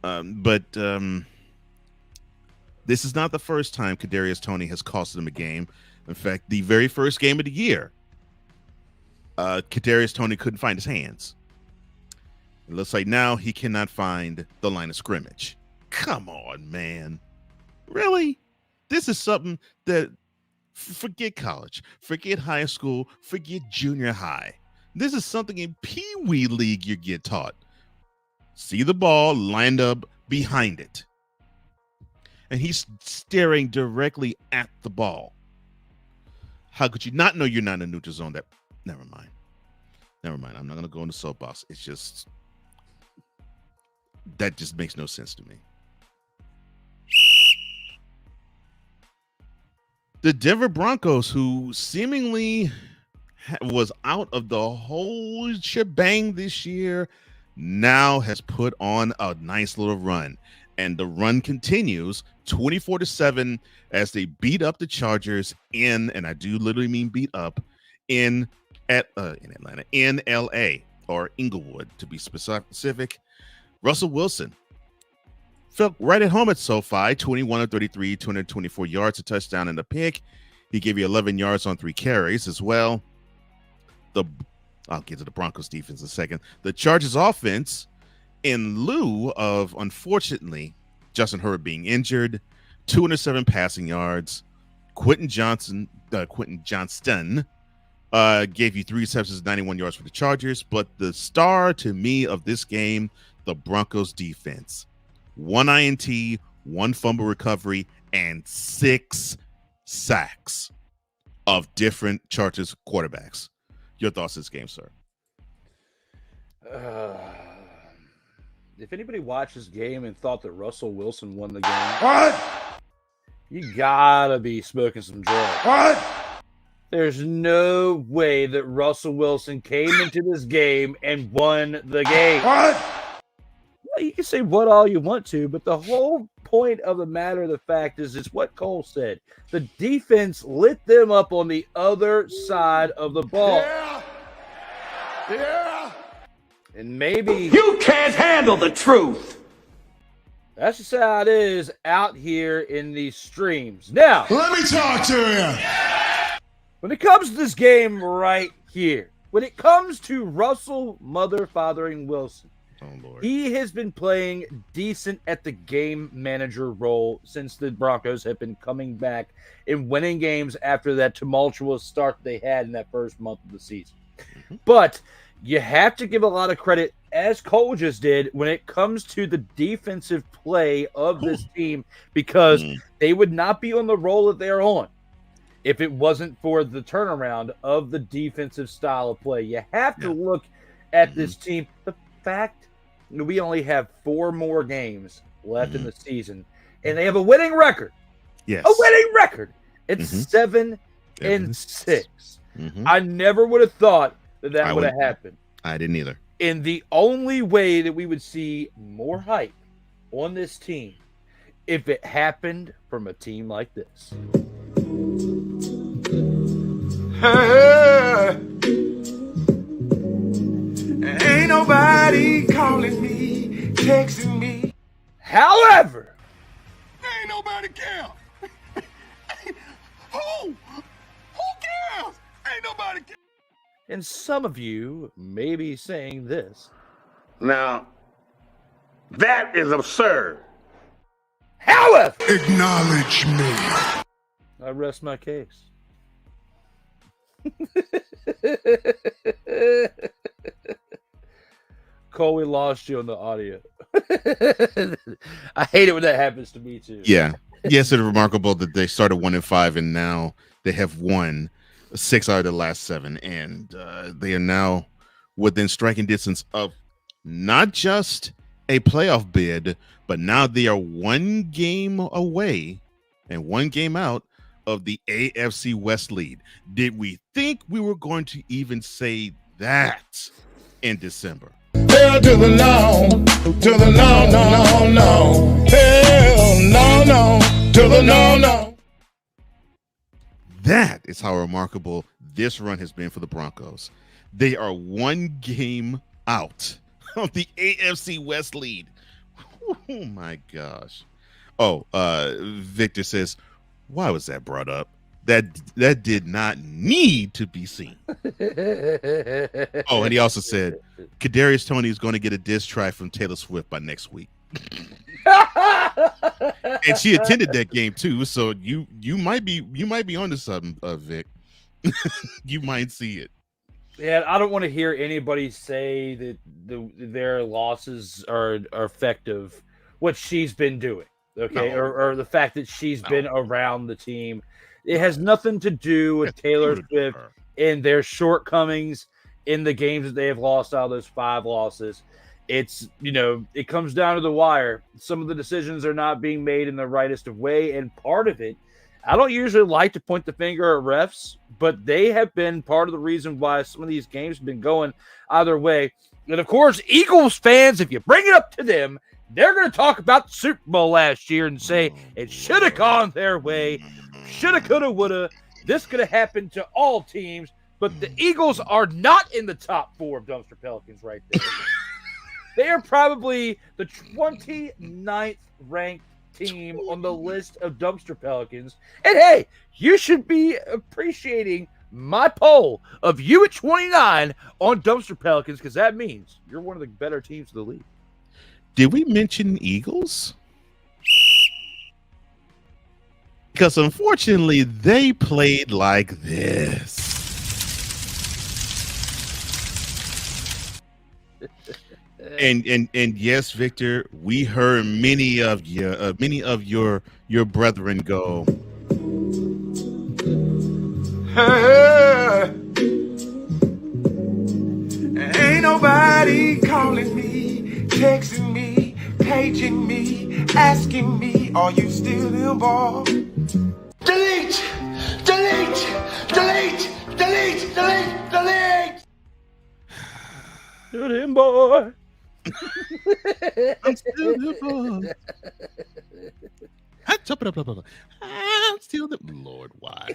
But this is not the first time Kadarius Toney has cost them a game. In fact, the very first game of the year, Kadarius Toney couldn't find his hands. It looks like now he cannot find the line of scrimmage. Come on, man. Really? This is something that, forget college, forget high school, forget junior high. This is something in Pee Wee League you get taught. See the ball lined up behind it. And he's staring directly at the ball. How could you not know you're not in a neutral zone? Never mind. I'm not going to go in the soapbox. It's just, that just makes no sense to me. The Denver Broncos, who seemingly was out of the whole shebang this year, now has put on a nice little run. And the run continues 24-7 as they beat up the Chargers and I do literally mean beat up, in Atlanta, in LA, or Inglewood to be specific. Russell Wilson felt right at home at SoFi, 21 of 33, 224 yards, a touchdown and a pick. He gave you 11 yards on 3 carries as well. I'll get to the Broncos defense in a second. The Chargers offense, in lieu of, unfortunately, Justin Herbert being injured, 207 passing yards. Quentin Johnston gave you 3 receptions, 91 yards for the Chargers. But the star to me of this game, the Broncos defense. 1 INT, 1 fumble recovery, and 6 sacks of different Chargers quarterbacks. Your thoughts on this game, sir? If anybody watched this game and thought that Russell Wilson won the game, What? you gotta be smoking some drugs. What? There's no way that Russell Wilson came into this game and won the game. What? Well, you can say what all you want to, but the whole point of the matter of the fact is it's what Cole said. The defense lit them up on the other side of the ball. Yeah. Yeah. And maybe You can't handle the truth. that's just how it is out here in these streams. Now, Let me talk to you. when it comes to this game right here, when it comes to Russell mother-fathering Wilson, Oh, Lord. he has been playing decent at the game manager role since the Broncos have been coming back and winning games after that tumultuous start they had in that first month of the season. But you have to give a lot of credit, as Cole just did, when it comes to the defensive play of this team, because they would not be on the roll that they're on if it wasn't for the turnaround of the defensive style of play. You have to look at this team. The fact that we only have 4 more games left in the season, and they have a winning record. Yes. A winning record. It's 7-6. I never would have thought that would have happened. I didn't either. And the only way that we would see more hype on this team if it happened from a team like this. Ain't nobody calling me, texting me. However, Ain't nobody care. Who? Who cares? Ain't nobody care. and some of you may be saying this. Now, that is absurd. However, Acknowledge me. I rest my case. Cole, we lost you on the audio. I hate it when that happens to me too. Yeah. Yes, it's remarkable that they started 1-5 and now they have won 6 out of the last 7, and they are now within striking distance of not just a playoff bid, but now they are 1 game away and 1 game out of the AFC West lead. Did we think we were going to even say that in December? Hell to the no, to the no, no, no, no. Hell no, no, to the no, no. That is how remarkable this run has been for the Broncos. They are 1 game out of the AFC West lead. Oh my gosh. Oh, Victor says, why was that brought up? That did not need to be seen. Oh, and he also said, Kadarius Toney is going to get a diss track from Taylor Swift by next week. And she attended that game too, so you might be onto something, Vic. You might see it. Yeah, I don't want to hear anybody say that their losses are effective. What she's been doing, okay, No. or the fact that she's been around the team. It has nothing to do with Taylor Swift and their shortcomings in the games that they have lost out of those 5 losses. It's, it comes down to the wire. Some of the decisions are not being made in the rightest of way, and part of it, I don't usually like to point the finger at refs, but they have been part of the reason why some of these games have been going either way. And of course, Eagles fans, if you bring it up to them, they're going to talk about the Super Bowl last year and say it should have gone their way, shoulda, coulda, woulda. This could have happened to all teams, but the Eagles are not in the top 4 of Dumpster Pelicans right there. They are probably the 29th ranked team on the list of Dumpster Pelicans. And hey, you should be appreciating my poll of you at 29 on Dumpster Pelicans, because that means you're one of the better teams of the league. Did we mention Eagles? Because unfortunately, they played like this. And yes, Victor, we heard many of your brethren go. Ain't nobody nobody calling me, texting me, paging me, asking me, are you still involved? Delete! Delete! Delete! Delete! Delete! Delete! Shoot him, boy. I'm still the boy. I'm still the Lord. Why?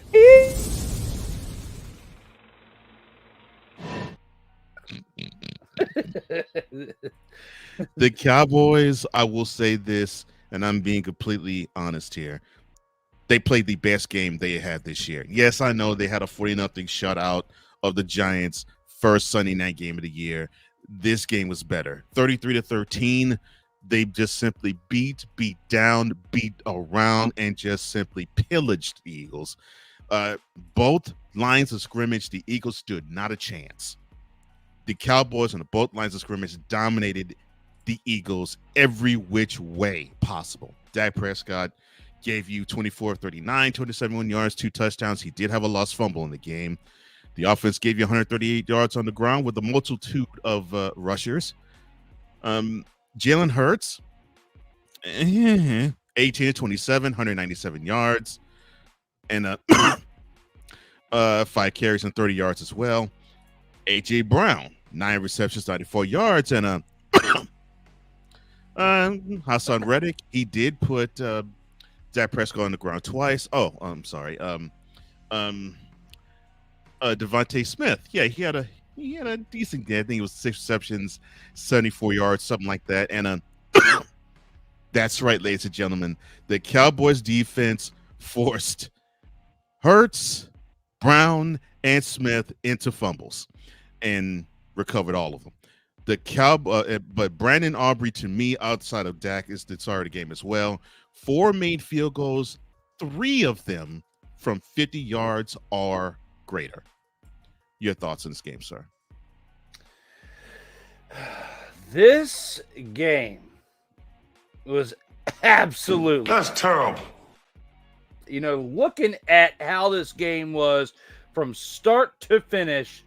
The Cowboys, I will say this, and I'm being completely honest here. They played the best game they had this year. Yes, I know they had a 40-0 shutout of the Giants first Sunday night game of the year. This game was better. 33-13. They just simply beat down, beat around, and just simply pillaged the Eagles. Both lines of scrimmage, the Eagles stood not a chance. The Cowboys on both lines of scrimmage dominated the Eagles every which way possible. Dak Prescott gave you 24 of 39, 271 yards, 2 touchdowns. He did have a lost fumble in the game. The offense gave you 138 yards on the ground with a multitude of rushers. Jalen Hurts, 18 to 27, 197 yards, and 5 carries and 30 yards as well. A.J. Brown, 9 receptions, 94 yards, and Hassan Reddick, he did put Dak Prescott on the ground twice. Oh, I'm sorry. Devontae Smith, yeah, he had a decent game. I think it was 6 receptions, 74 yards, something like that. And that's right, ladies and gentlemen, the Cowboys defense forced Hurts, Brown, and Smith into fumbles and recovered all of them. But Brandon Aubrey, to me, outside of Dak, is the star of the game as well. 4 made field goals, 3 of them from 50 yards or greater. Your thoughts on this game, sir? This game was absolutely... That's terrible. You know, looking at how this game was from start to finish,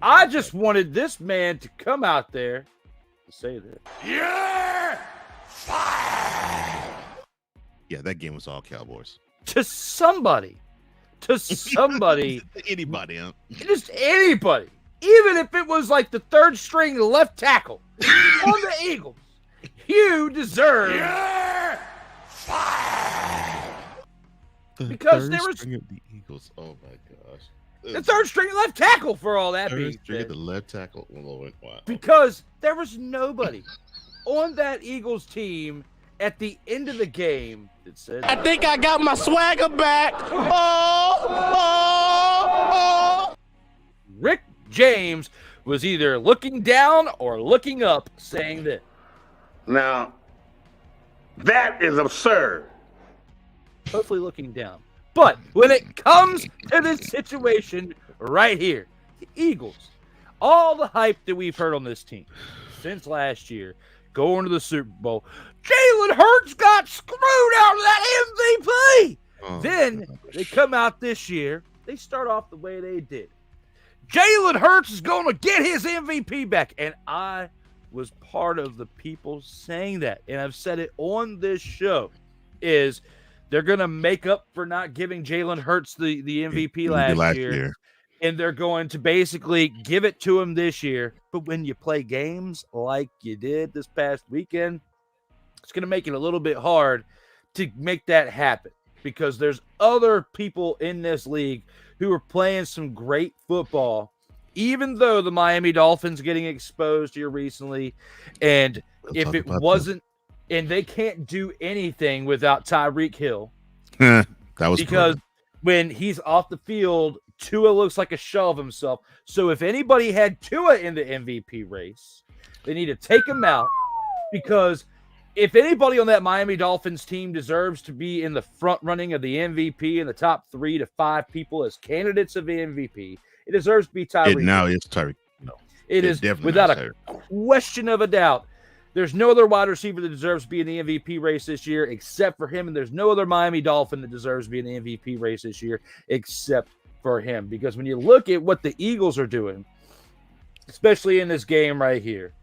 I just wanted this man to come out there and say that. You're fired! Yeah, that game was all Cowboys. To somebody. Anybody, huh? Just anybody. Even if it was like the 3rd string left tackle on the Eagles, you deserve. You're fired! Because there was the Eagles. Oh my gosh. the 3rd string left tackle for all that being said. The left tackle. Wow. Because there was nobody on that Eagles team at the end of the game that said, I think I got my swagger back. Oh. Rick James was either looking down or looking up saying this. Now, that is absurd. Hopefully looking down. But when it comes to this situation right here, the Eagles, all the hype that we've heard on this team since last year, going to the Super Bowl, Jalen Hurts got screwed out of that MVP. Then they come out this year, they start off the way they did. Jalen Hurts is going to get his MVP back. And I was part of the people saying that. And I've said it on this show, is they're going to make up for not giving Jalen Hurts the MVP last year. And they're going to basically give it to him this year. But when you play games like you did this past weekend, it's going to make it a little bit hard to make that happen. Because there's other people in this league who are playing some great football, even though the Miami Dolphins getting exposed here recently. And if it wasn't, and they can't do anything without Tyreek Hill. That was because when he's off the field, Tua looks like a shell of himself. So if anybody had Tua in the MVP race, they need to take him out, because if anybody on that Miami Dolphins team deserves to be in the front running of the MVP in the top 3 to 5 people as candidates of the MVP, it deserves to be Tyreek. Now it's Tyreek. No, it is without a question of a doubt. There's no other wide receiver that deserves to be in the MVP race this year except for him, and there's no other Miami Dolphin that deserves to be in the MVP race this year except for him. Because when you look at what the Eagles are doing, especially in this game right here.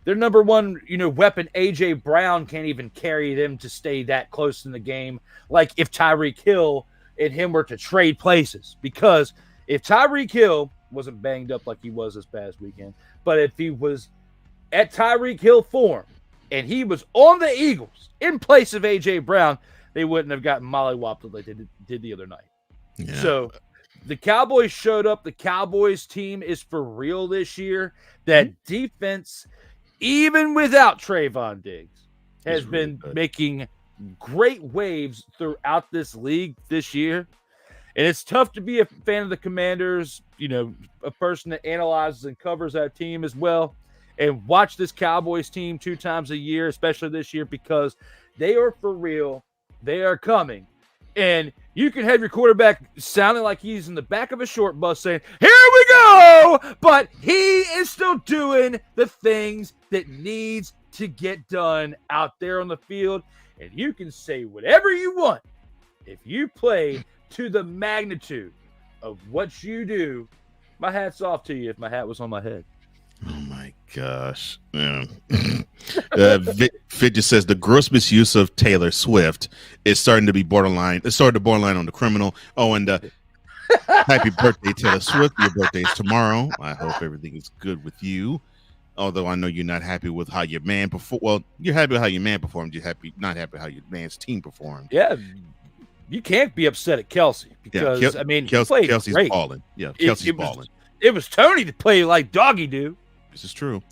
Their number one, weapon, A.J. Brown, can't even carry them to stay that close in the game. Like if Tyreek Hill and him were to trade places. Because if Tyreek Hill wasn't banged up like he was this past weekend, but if he was at Tyreek Hill form and he was on the Eagles in place of A.J. Brown, they wouldn't have gotten mollywopped like they did the other night. Yeah. So the Cowboys showed up. The Cowboys team is for real this year. That defense, even without Trayvon Diggs, has been making great waves throughout this league this year. And it's tough to be a fan of the Commanders, a person that analyzes and covers that team as well, and watch this Cowboys team 2 times a year, especially this year, because they are for real. They are coming. And you can have your quarterback sounding like he's in the back of a short bus saying, "Here we go!" But he is still doing the things that needs to get done out there on the field. And you can say whatever you want. If you play to the magnitude of what you do, my hat's off to you if my hat was on my head. Oh my gosh. Yeah. Fit just says the gross misuse of Taylor Swift is starting to be borderline. It's starting to borderline on the criminal. Oh, and happy birthday, Taylor Swift. Your birthday is tomorrow. I hope everything is good with you. Although I know you're not happy with how your man performed. Well, you're happy with how your man performed. You're not happy how your man's team performed. Yeah. You can't be upset at Kelsey because, Kelsey's great. balling. Yeah, Kelsey's balling. It was Tony to play like doggy do. This is true.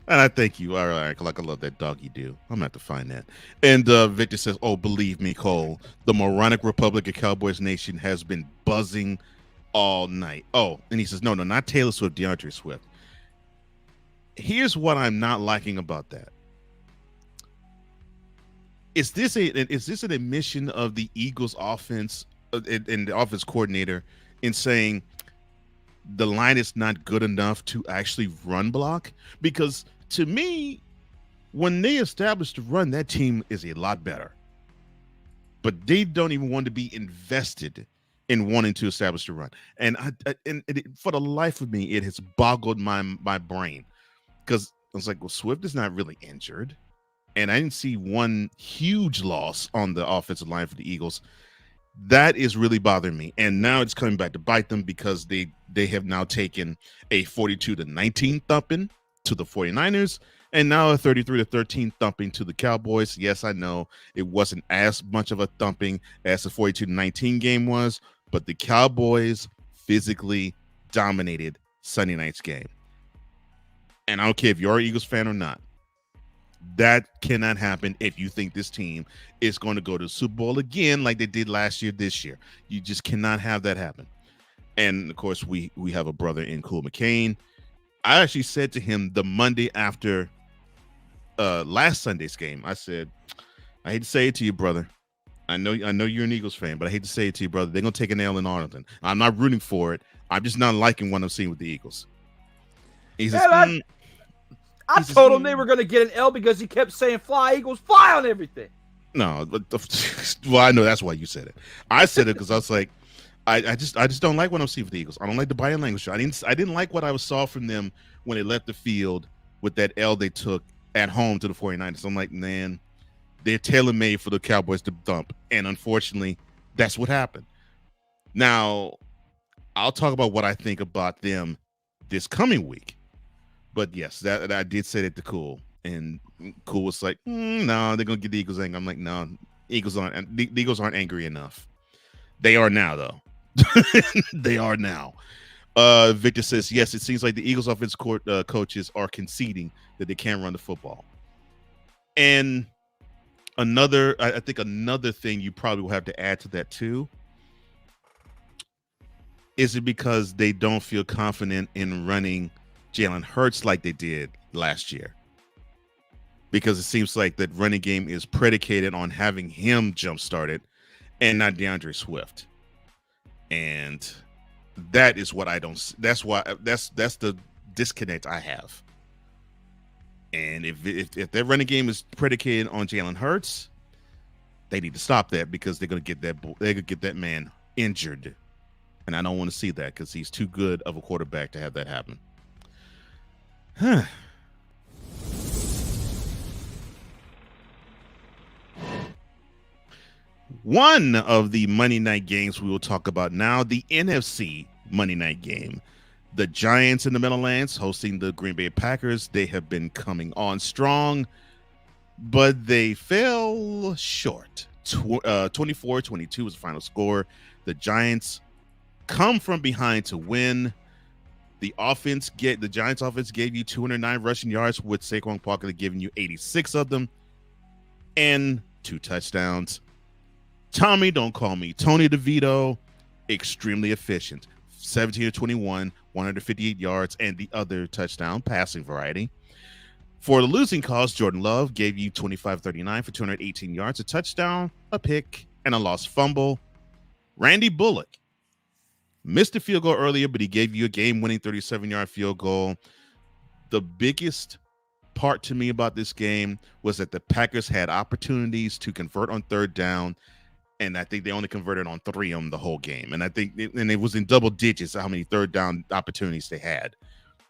And I thank you. All right, like I love that doggy do. I'm going to have to find that. And Victor says, "Oh, believe me, Cole, the moronic Republic of Cowboys Nation has been buzzing all night." Oh, and he says, no, not Taylor Swift, DeAndre Swift. Here's what I'm not liking about that. Is this an admission of the Eagles offense and the offense coordinator in saying the line is not good enough to actually run block? Because to me, when they established the run, that team is a lot better. But they don't even want to be invested in wanting to establish the run. And for the life of me, it has boggled my brain. Because I was like, well, Swift is not really injured. And I didn't see one huge loss on the offensive line for the Eagles. That is really bothering me. And now it's coming back to bite them because they have now taken a 42-19 thumping to the 49ers and now a 33-13 thumping to the Cowboys. Yes, I know it wasn't as much of a thumping as the 42-19 game was, but the Cowboys physically dominated Sunday night's game. And I don't care if you're an Eagles fan or not. That cannot happen if you think this team is going to go to the Super Bowl again like they did last year, this year. You just cannot have that happen. And, of course, we have a brother in Cool McCain. I actually said to him the Monday after last Sunday's game, I said, I hate to say it to you, brother. I know you're an Eagles fan, but I hate to say it to you, brother. They're going to take an L in Arlington. I'm not rooting for it. I'm just not liking what I'm seeing with the Eagles. He says, I told him they were going to get an L because he kept saying "Fly Eagles, fly" on everything. No, but well, I know that's why you said it. I said it because I was like, I just don't like what I'm seeing with the Eagles. I don't like the body language. I didn't like what I saw from them when they left the field with that L they took at home to the 49ers. I'm like, man, they're tailor-made for the Cowboys to dump, and unfortunately, that's what happened. Now, I'll talk about what I think about them this coming week. But yes, that I did say that to Cool, and Cool was like, "No, they're gonna get the Eagles angry." I'm like, "No, the Eagles aren't angry enough. They are now, though. They are now." Victor says, "Yes, it seems like the Eagles offense coaches are conceding that they can't run the football." And I think another thing you probably will have to add to that too. Is it because they don't feel confident in running Jalen Hurts like they did last year? Because it seems like that running game is predicated on having him jump started and not DeAndre Swift. And that is what I don't. That's the disconnect I have. And if their running game is predicated on Jalen Hurts, they need to stop that because they're gonna get that man injured. And I don't want to see that because he's too good of a quarterback to have that happen. Huh. One of the Monday night games we will talk about now, the NFC Monday night game. The Giants in the Meadowlands hosting the Green Bay Packers. They have been coming on strong, but they fell short. 24-22 was the final score. The Giants come from behind to win. The Giants offense gave you 209 rushing yards, with Saquon Barkley giving you 86 of them and 2 touchdowns. Tommy, don't call me Tony DeVito, extremely efficient. 17-21, 158 yards, and the other touchdown passing variety. For the losing cause, Jordan Love gave you 25-39 for 218 yards, a touchdown, a pick, and a lost fumble. Randy Bullock missed a field goal earlier, but he gave you a game-winning 37-yard field goal. The biggest part to me about this game was that the Packers had opportunities to convert on third down, and I think they only converted on 3 of them the whole game. And I think it was in double digits how many third down opportunities they had.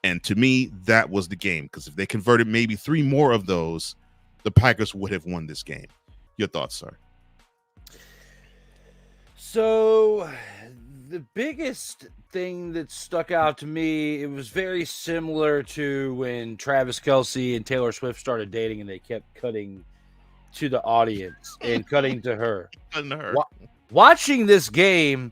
And to me, that was the game, because if they converted maybe 3 more of those, the Packers would have won this game. Your thoughts, sir? So the biggest thing that stuck out to me, it was very similar to when Travis Kelce and Taylor Swift started dating and they kept cutting to the audience and cutting to her. Watching this game,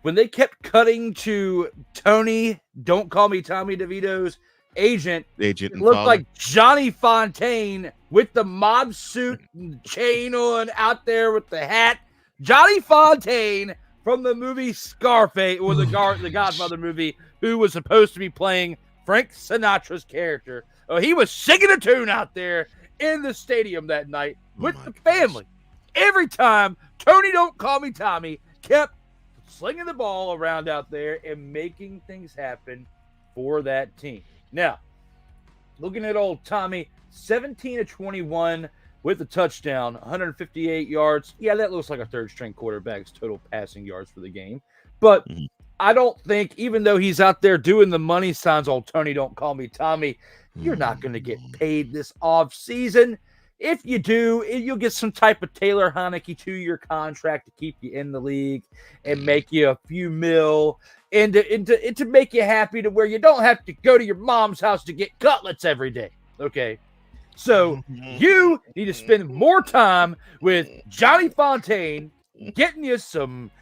when they kept cutting to Tony, don't call me Tommy DeVito's agent, it looked like Johnny Fontaine with the mob suit and chain on out there with the hat. Johnny Fontaine from the movie Scarface, or the Godfather movie, who was supposed to be playing Frank Sinatra's character. Oh, he was singing a tune out there in the stadium that night with the family. Every time Tony Don't Call Me Tommy kept slinging the ball around out there and making things happen for that team. Now, looking at old Tommy, 17-21 with a touchdown, 158 yards. Yeah, that looks like a third-string quarterback's total passing yards for the game. But I don't think, even though he's out there doing the money signs, old Tony Don't Call Me Tommy, you're not going to get paid this off-season. If you do, you'll get some type of Taylor Heineke 2-year contract to keep you in the league and make you a few mil and to make you happy to where you don't have to go to your mom's house to get cutlets every day. Okay. So you need to spend more time with Johnny Fontaine getting you some,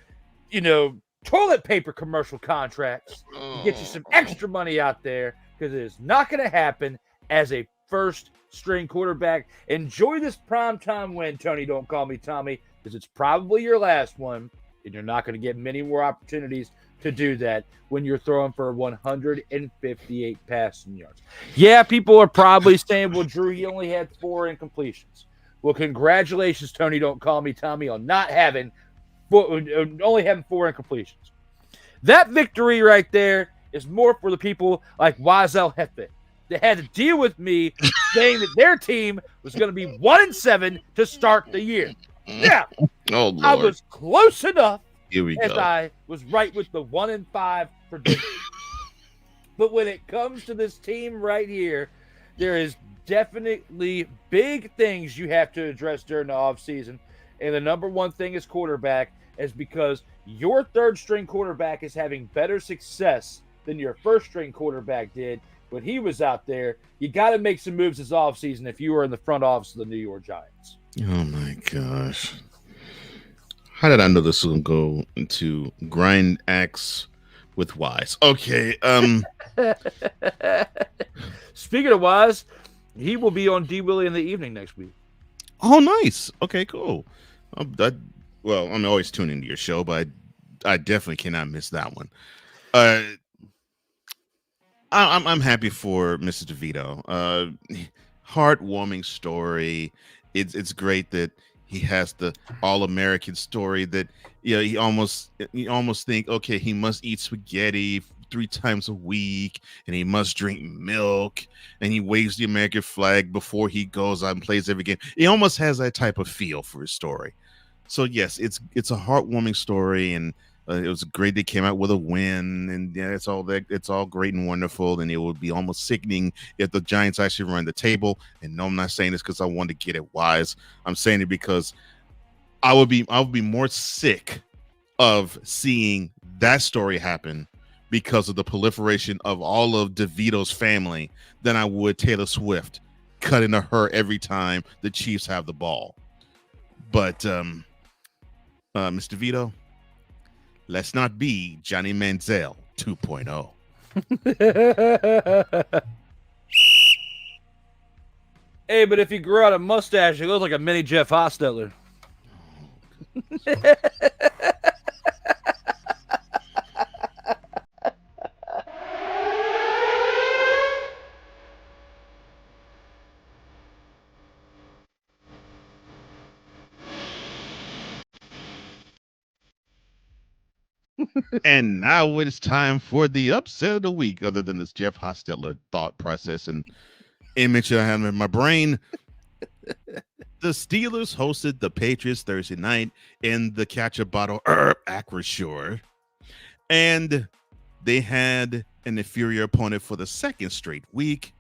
toilet paper commercial contracts to get you some extra money out there, because it is not going to happen as a first-string quarterback. Enjoy this primetime win, Tony Don't Call Me Tommy, because it's probably your last one, and you're not going to get many more opportunities to do that when you're throwing for 158 passing yards. Yeah, people are probably saying, well, Drew, he only had 4 incompletions. Well, congratulations, Tony Don't Call Me Tommy, on only having 4 incompletions. That victory right there is more for the people like Wazel Hefe. They had to deal with me saying that their team was going to be 1-7 to start the year. Yeah, I was close enough. Here we as go. I was right with the 1-5 prediction. But when it comes to this team right here, there is definitely big things you have to address during the offseason. And the number one thing is quarterback, is because your third-string quarterback is having better success than your first-string quarterback did when he was out there. You got to make some moves this offseason if you were in the front office of the New York Giants. Oh, my gosh. How did I know this was going to go into grind axe with Wise? Okay. Speaking of Wise, he will be on D. Willie in the evening next week. Oh, nice. Okay, cool. I'm always tuning into your show, but I definitely cannot miss that one. I'm happy for Mr. DeVito. Heartwarming story. It's great that he has the all-American story that you almost think, okay, he must eat spaghetti 3 times a week and he must drink milk and he waves the American flag before he goes out and plays every game. He almost has that type of feel for his story. So yes, it's a heartwarming story, and It was great they came out with a win, and yeah, it's all great and wonderful. And it would be almost sickening if the Giants actually run the table. And no, I'm not saying this because I want to get it wise. I'm saying it because I would be more sick of seeing that story happen because of the proliferation of all of DeVito's family than I would Taylor Swift cutting to her every time the Chiefs have the ball. But Mr. Vito, let's not be Johnny Manziel 2.0. Hey, but if you grew out a mustache, it looks like a mini Jeff Hostetler. And now it's time for the upset of the week, other than this Jeff Hostetler thought process and image I have in my brain. The Steelers hosted the Patriots Thursday night in the Catch a Bottle Acrisure, and they had an inferior opponent for the second straight week.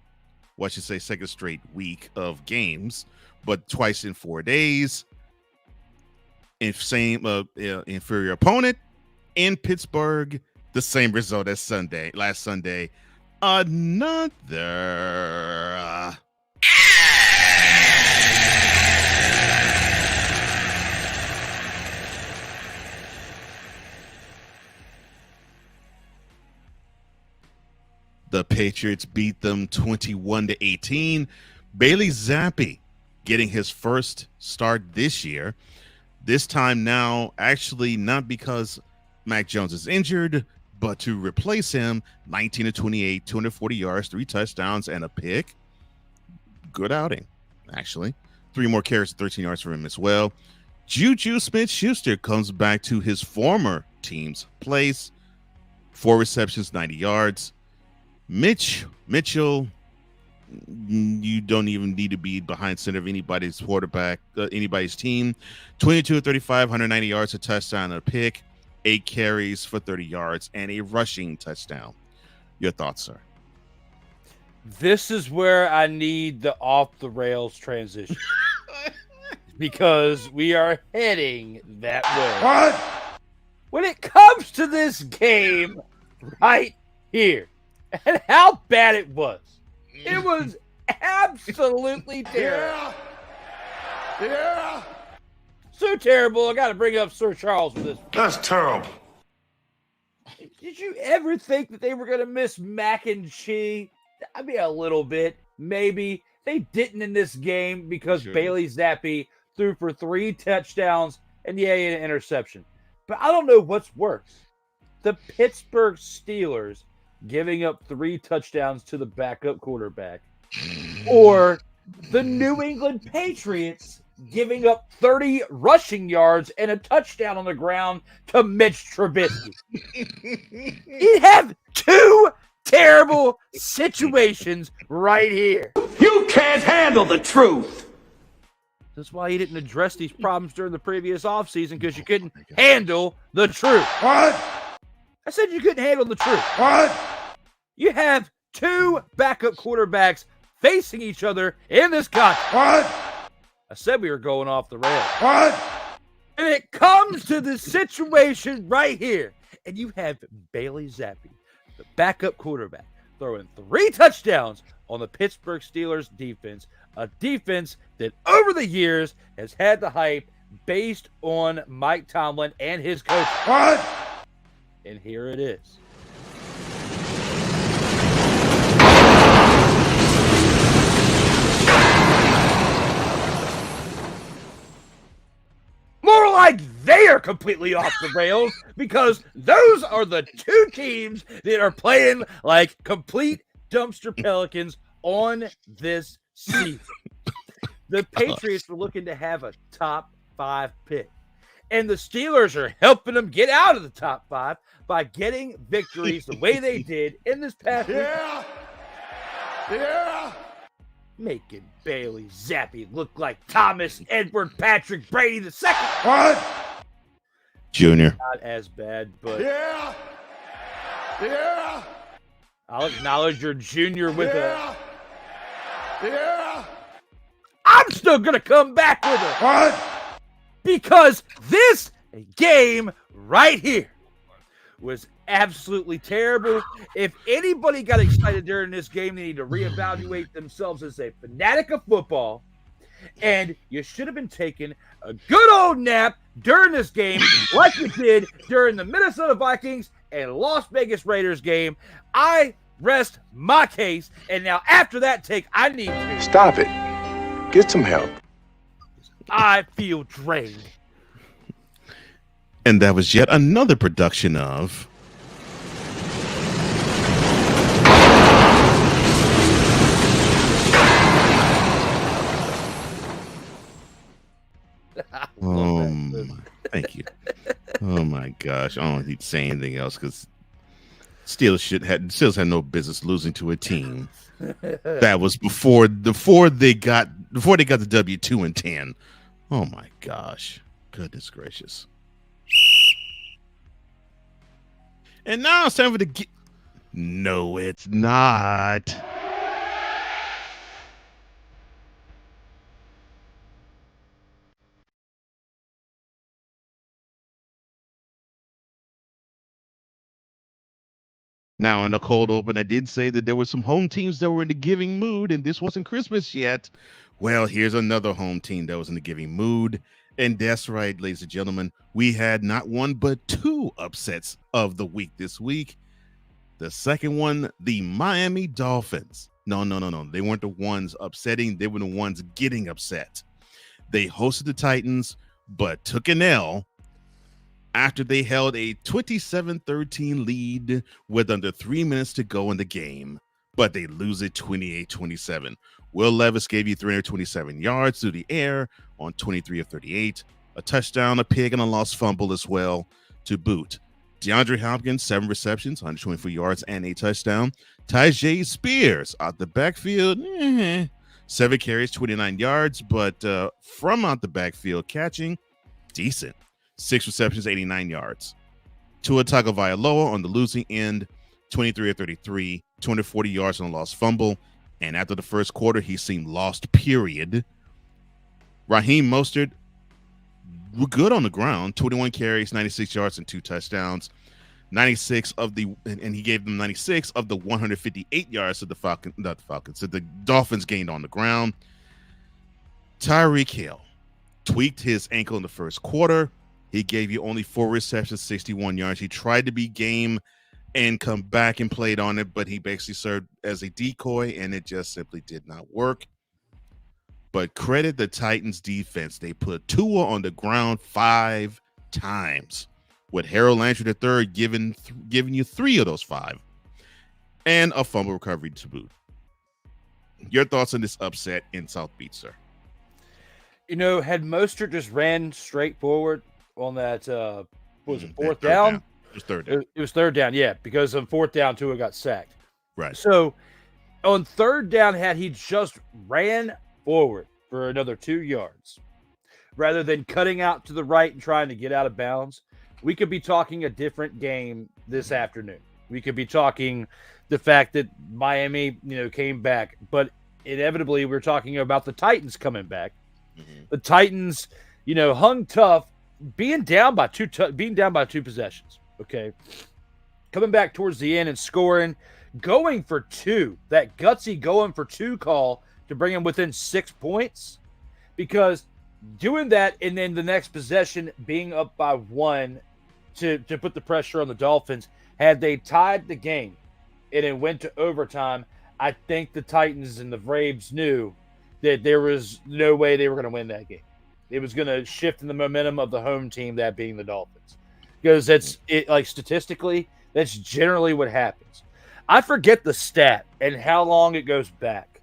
Well, I should say second straight week of games, but twice in 4 days. Inferior opponent in Pittsburgh, the same result as last Sunday. Another the Patriots beat them 21-18. Bailey Zappi getting his first start this year. This time now, actually not because Mac Jones is injured, but to replace him. 19-28, 240 yards, 3 touchdowns, and a pick. Good outing, actually. 3 more carries, 13 yards for him as well. Juju Smith-Schuster comes back to his former team's place. 4 receptions, 90 yards. Mitchell, you don't even need to be behind center of anybody's quarterback, anybody's team. 22-35, 190 yards, a touchdown, and a pick. 8 carries for 30 yards and a rushing touchdown. Your thoughts, sir? This is where I need the off the rails transition because we are heading that way. What? When it comes to this game right here and how bad it was absolutely terrible. Yeah. So terrible, I got to bring up Sir Charles for this. That's terrible. Did you ever think that they were going to miss Mac and Chi? I mean, a little bit, maybe. They didn't in this game because Bailey Zappi threw for 3 touchdowns and an interception. But I don't know what's worse. The Pittsburgh Steelers giving up 3 touchdowns to the backup quarterback, or the New England Patriots giving up 30 rushing yards and a touchdown on the ground to Mitch Trubisky. You have 2 terrible situations right here. You can't handle the truth. That's why you didn't address these problems during the previous offseason, because you couldn't handle the truth. What? I said you couldn't handle the truth. What? You have 2 backup quarterbacks facing each other in this contest. What? I said we were going off the rails. What? And it comes to the situation right here, and you have Bailey Zappi, the backup quarterback, throwing 3 touchdowns on the Pittsburgh Steelers defense, a defense that over the years has had the hype based on Mike Tomlin and his coach. What? And here it is. More like they are completely off the rails, because those are the 2 teams that are playing like complete dumpster pelicans on this season. The Patriots were looking to have a top 5 pick, and the Steelers are helping them get out of the top 5 by getting victories the way they did in this past week. Yeah. Making Bailey Zappi look like Thomas Edward Patrick Brady II. What? Junior. Not as bad, but Yeah. Yeah. I'll acknowledge your junior with Yeah. I'm still going to come back with it. What? Because this game right here was absolutely terrible. If anybody got excited during this game, they need to reevaluate themselves as a fanatic of football. And you should have been taking a good old nap during this game like you did during the Minnesota Vikings and Las Vegas Raiders game. I rest my case. And now after that take, I need to. Stop it. Get some help. I feel drained. And that was yet another production of thank you. Oh my gosh. I don't need to say anything else because Steelers had no business losing to a team that was before they got the W2-10. Oh my gosh. Goodness gracious. And now it's time for the No, it's not. Now, in the cold open, I did say that there were some home teams that were in the giving mood, and this wasn't Christmas yet. Well, here's another home team that was in the giving mood. And that's right, ladies and gentlemen, we had not one but two upsets of the week this week. The second one, the Miami Dolphins. No. They weren't the ones upsetting. They were the ones getting upset. They hosted the Titans, but took an L after they held a 27-13 lead with under 3 minutes to go in the game, but they lose it 28-27. Will Levis gave you 327 yards through the air on 23 of 38, a touchdown, a pick, and a lost fumble as well to boot. DeAndre Hopkins, 7 receptions, 124 yards, and a touchdown. Tyjae Spears out the backfield, 7 carries, 29 yards, but from out the backfield catching, decent. 6 receptions, 89 yards. Tua Tagovailoa on the losing end, 23 of 33, 240 yards and a lost fumble. And after the first quarter, he seemed lost, period. Raheem Mostert, good on the ground, 21 carries, 96 yards, and 2 touchdowns. 96 of the, and he gave them 96 of the 158 yards that the Dolphins gained on the ground. Tyreek Hill tweaked his ankle in the first quarter. He gave you only 4 receptions, 61 yards. He tried to be game and come back and played on it, but he basically served as a decoy, and it just simply did not work. But credit the Titans defense. They put Tua on the ground 5 times, with Harold Landry III giving you 3 of those 5, and a fumble recovery to boot. Your thoughts on this upset in South Beach, sir? You know, had Mostert just ran straight forward on that, was it fourth down? It was third down. It was third down, yeah, because on fourth down, Tua got sacked. Right. So on third down, had he just ran forward for another 2 yards, rather than cutting out to the right and trying to get out of bounds, we could be talking a different game this afternoon. We could be talking the fact that Miami, came back, but inevitably we're talking about the Titans coming back. Mm-hmm. The Titans, hung tough, being down by two possessions. Okay, coming back towards the end and scoring, going for 2. That gutsy going for 2 call to bring him within 6 points, because doing that and then the next possession being up by 1 to put the pressure on the Dolphins. Had they tied the game and it went to overtime, I think the Titans and the Braves knew that there was no way they were going to win that game. It was going to shift in the momentum of the home team, that being the Dolphins, because statistically, that's generally what happens. I forget the stat and how long it goes back,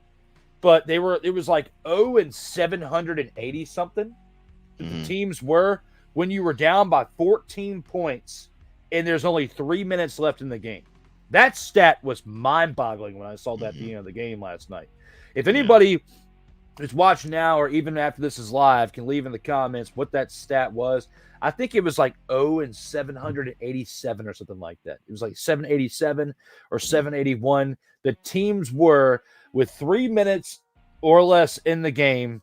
but it was like 0-780 something. The teams were when you were down by 14 points and there's only 3 minutes left in the game. That stat was mind-boggling when I saw that at the end of the game last night. If anybody is watching now or even after this is live can leave in the comments what that stat was. I think it was like 787 or something like that. It was like 787 or 781. The teams were with 3 minutes or less in the game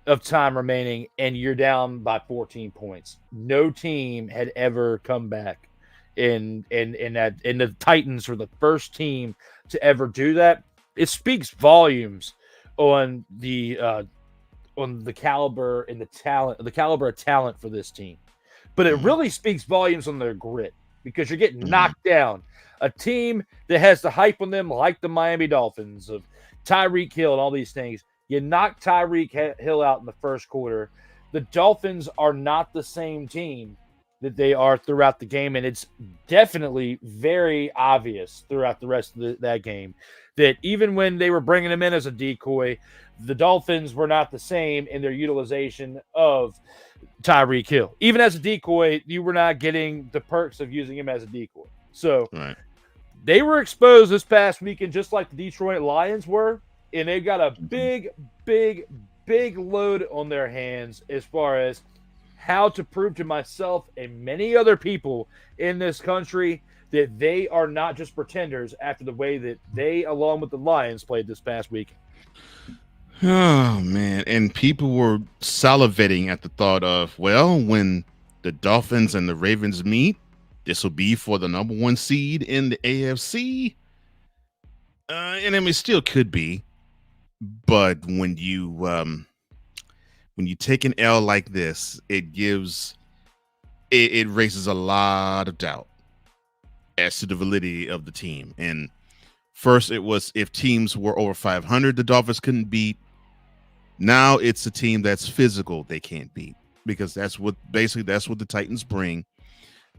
of time remaining, and you're down by 14 points. No team had ever come back in the Titans were the first team to ever do that. It speaks volumes on the caliber and the caliber of talent for this team. But it really speaks volumes on their grit because you're getting knocked down. A team that has the hype on them, like the Miami Dolphins of Tyreek Hill and all these things. You knock Tyreek Hill out in the first quarter. The Dolphins are not the same team that they are throughout the game, and it's definitely very obvious throughout the rest of that game that even when they were bringing him in as a decoy, the Dolphins were not the same in their utilization of Tyreek Hill. Even as a decoy, you were not getting the perks of using him as a decoy. So they were exposed this past weekend just like the Detroit Lions were, and they've got a big load on their hands as far as how to prove to myself and many other people in this country that they are not just pretenders after the way that they, along with the Lions, played this past weekend. Oh, man. And people were salivating at the thought of, well, when the Dolphins and the Ravens meet, this will be for the number 1 seed in the AFC. And I mean, it still could be. But when you take an L like this, it raises a lot of doubt as to the validity of the team. And first it was if teams were over 500, the Dolphins couldn't beat. Now it's a team that's physical they can't beat because that's what the Titans bring.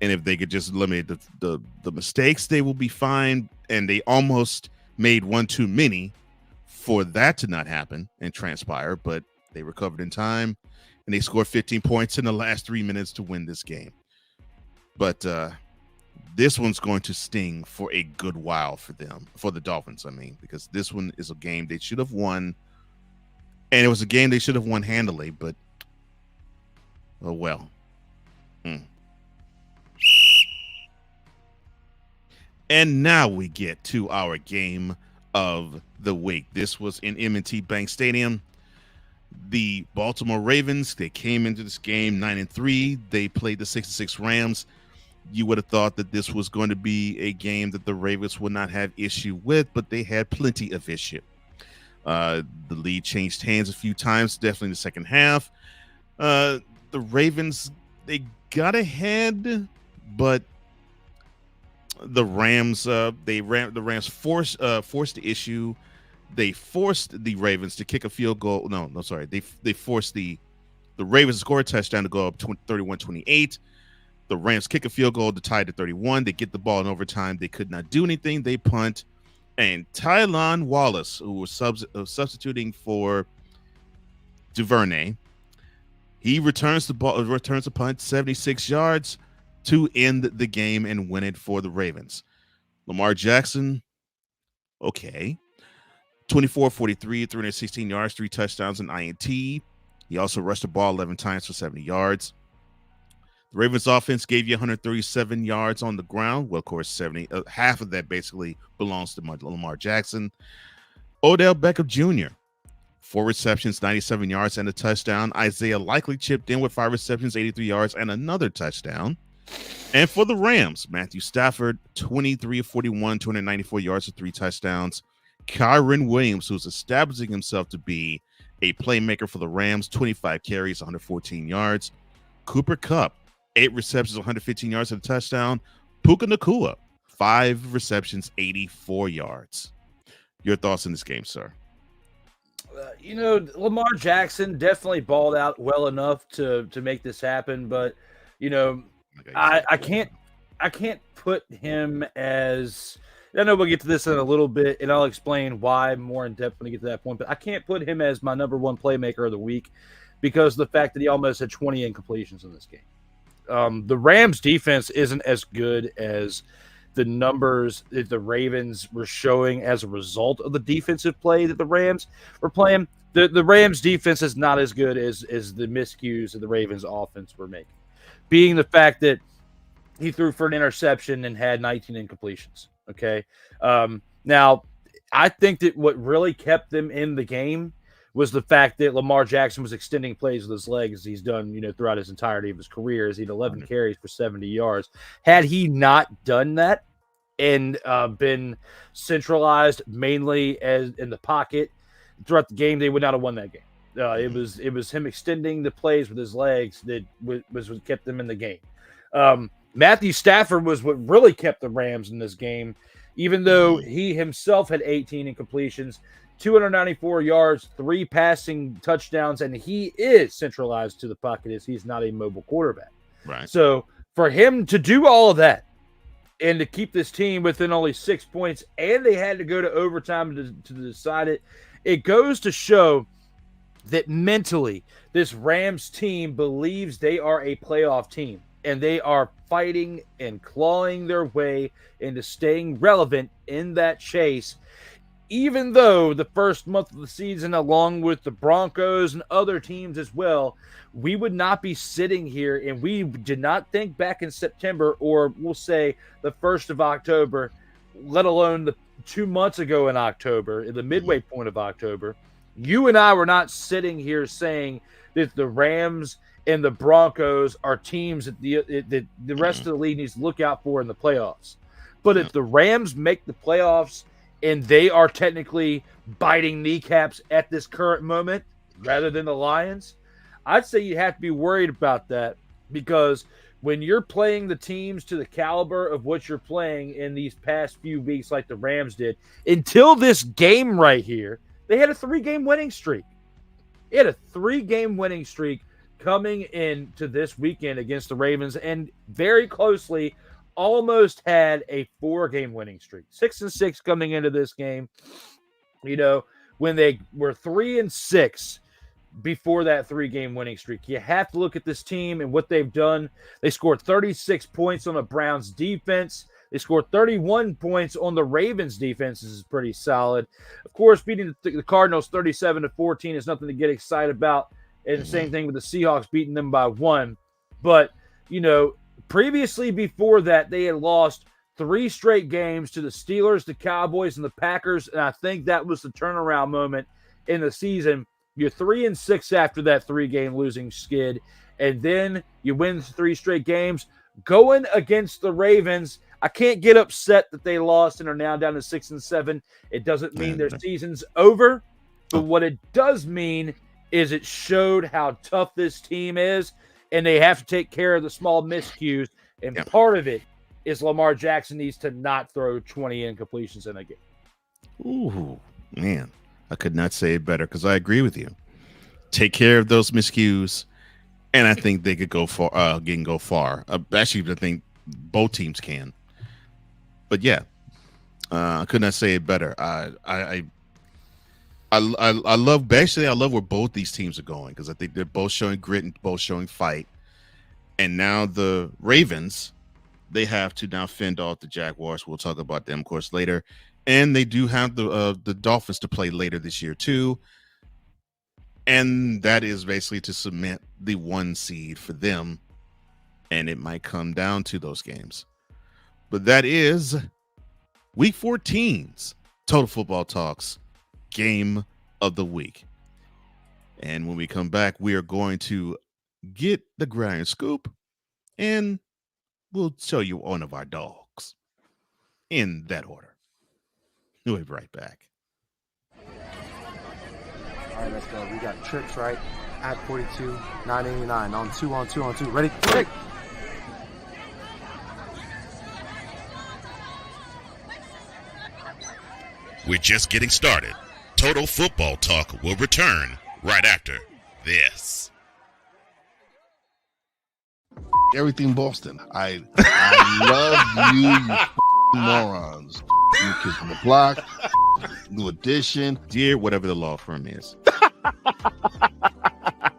And if they could just eliminate the mistakes, they will be fine. And they almost made one too many for that to not happen and transpire, but they recovered in time and they scored 15 points in the last 3 minutes to win this game. But this one's going to sting for a good while for the Dolphins, I mean, because this one is a game they should have won. And it was a game they should have won handily, but oh well. And now we get to our game of the week. This was in M&T Bank Stadium. The Baltimore Ravens, they came into this game 9-3. They played the 6-6 Rams. You would have thought that this was going to be a game that the Ravens would not have issue with, but they had plenty of issue. The lead changed hands a few times, definitely in the second half. The Ravens, they got ahead, but the Rams, the Rams forced the issue. They forced the Ravens to kick a field goal. No, sorry. They forced the Ravens to score a touchdown to go up 31-28. The Rams kick a field goal to tie it to 31. They get the ball in overtime. They could not do anything. They punt. And Tylan Wallace, who was substituting for Duvernay, he returns the punt 76 yards to end the game and win it for the Ravens. Lamar Jackson, okay. 24-43, 316 yards, 3 touchdowns, and INT. He also rushed the ball 11 times for 70 yards. The Ravens offense gave you 137 yards on the ground. Well, of course, half of that basically belongs to Lamar Jackson. Odell Beckham Jr., 4 receptions, 97 yards, and a touchdown. Isaiah Likely chipped in with 5 receptions, 83 yards, and another touchdown. And for the Rams, Matthew Stafford, 23-41, 294 yards with 3 touchdowns. Kyren Williams, who's establishing himself to be a playmaker for the Rams, 25 carries, 114 yards. Cooper Kupp, 8 receptions, 115 yards and a touchdown. Puka Nacua, 5 receptions, 84 yards. Your thoughts on this game, sir? Lamar Jackson definitely balled out well enough to make this happen, but I can't put him as. I know we'll get to this in a little bit, and I'll explain why more in depth when we get to that point. But I can't put him as my number 1 playmaker of the week because of the fact that he almost had 20 incompletions in this game. The Rams defense isn't as good as the numbers that the Ravens were showing as a result of the defensive play that the Rams were playing. The Rams defense is not as good as the miscues that the Ravens offense were making. Being the fact that he threw for an interception and had 19 incompletions. Okay. Now, I think that what really kept them in the game was the fact that Lamar Jackson was extending plays with his legs as he's done, throughout his entirety of his career, as he had 11 carries for 70 yards. Had he not done that and been centralized mainly as in the pocket throughout the game, they would not have won that game. It was him extending the plays with his legs that was what kept them in the game. Matthew Stafford was what really kept the Rams in this game, even though he himself had 18 incompletions, 294 yards, 3 passing touchdowns, and he is centralized to the pocket as he's not a mobile quarterback. Right. So for him to do all of that and to keep this team within only 6 points, and they had to go to overtime to decide it, it goes to show that mentally this Rams team believes they are a playoff team, and they are fighting and clawing their way into staying relevant in that chase, even though the first month of the season, along with the Broncos and other teams as well, we would not be sitting here, and we did not think back in September, or we'll say the 1st of October, let alone the 2 months ago in October, in the midway point of October, you and I were not sitting here saying that the Rams and the Broncos are teams that the rest of the league needs to look out for in the playoffs. But if the Rams make the playoffs and they are technically biting kneecaps at this current moment rather than the Lions, I'd say you have to be worried about that, because when you're playing the teams to the caliber of what you're playing in these past few weeks like the Rams did, until this game right here, they had a 3-game winning streak. They had a 3-game winning streak coming into this weekend against the Ravens, and very closely almost had a 4-game winning streak. 6-6 coming into this game. When they were 3-6 before that 3-game winning streak. You have to look at this team and what they've done. They scored 36 points on the Browns defense. They scored 31 points on the Ravens defense. This is pretty solid. Of course, beating the Cardinals 37-14 is nothing to get excited about. And the same thing with the Seahawks beating them by 1. But, previously before that, they had lost 3 straight games to the Steelers, the Cowboys, and the Packers. And I think that was the turnaround moment in the season. You're 3-6 after that 3-game losing skid. And then you win 3 straight games. Going against the Ravens, I can't get upset that they lost and are now down to 6-7. It doesn't mean their season's over. But what it does mean is it showed how tough this team is, and they have to take care of the small miscues. And part of it is Lamar Jackson needs to not throw 20 incompletions in a game. Ooh, man. I could not say it better, because I agree with you. Take care of those miscues, and I think they could go far. Actually, I think both teams can. But yeah, I could not say it better. I love where both these teams are going, because I think they're both showing grit and both showing fight. And now the Ravens, they have to now fend off the Jaguars. We'll talk about them, of course, later. And they do have the Dolphins to play later this year too. And that is basically to cement the 1 seed for them. And it might come down to those games. But that is Week 14's Total Football Talks Game of the Week. And when we come back, we are going to get the Gridiron Scoop, and we'll show you one of our dogs in that order. We'll be right back. All right, let's go. We got trips, right? At 42, 989 on 2. Ready? Ready. We're just getting started. Total Football Talk will return right after this. Everything Boston. I love you morons. You kids from the block. New Edition. Dear whatever the law firm is.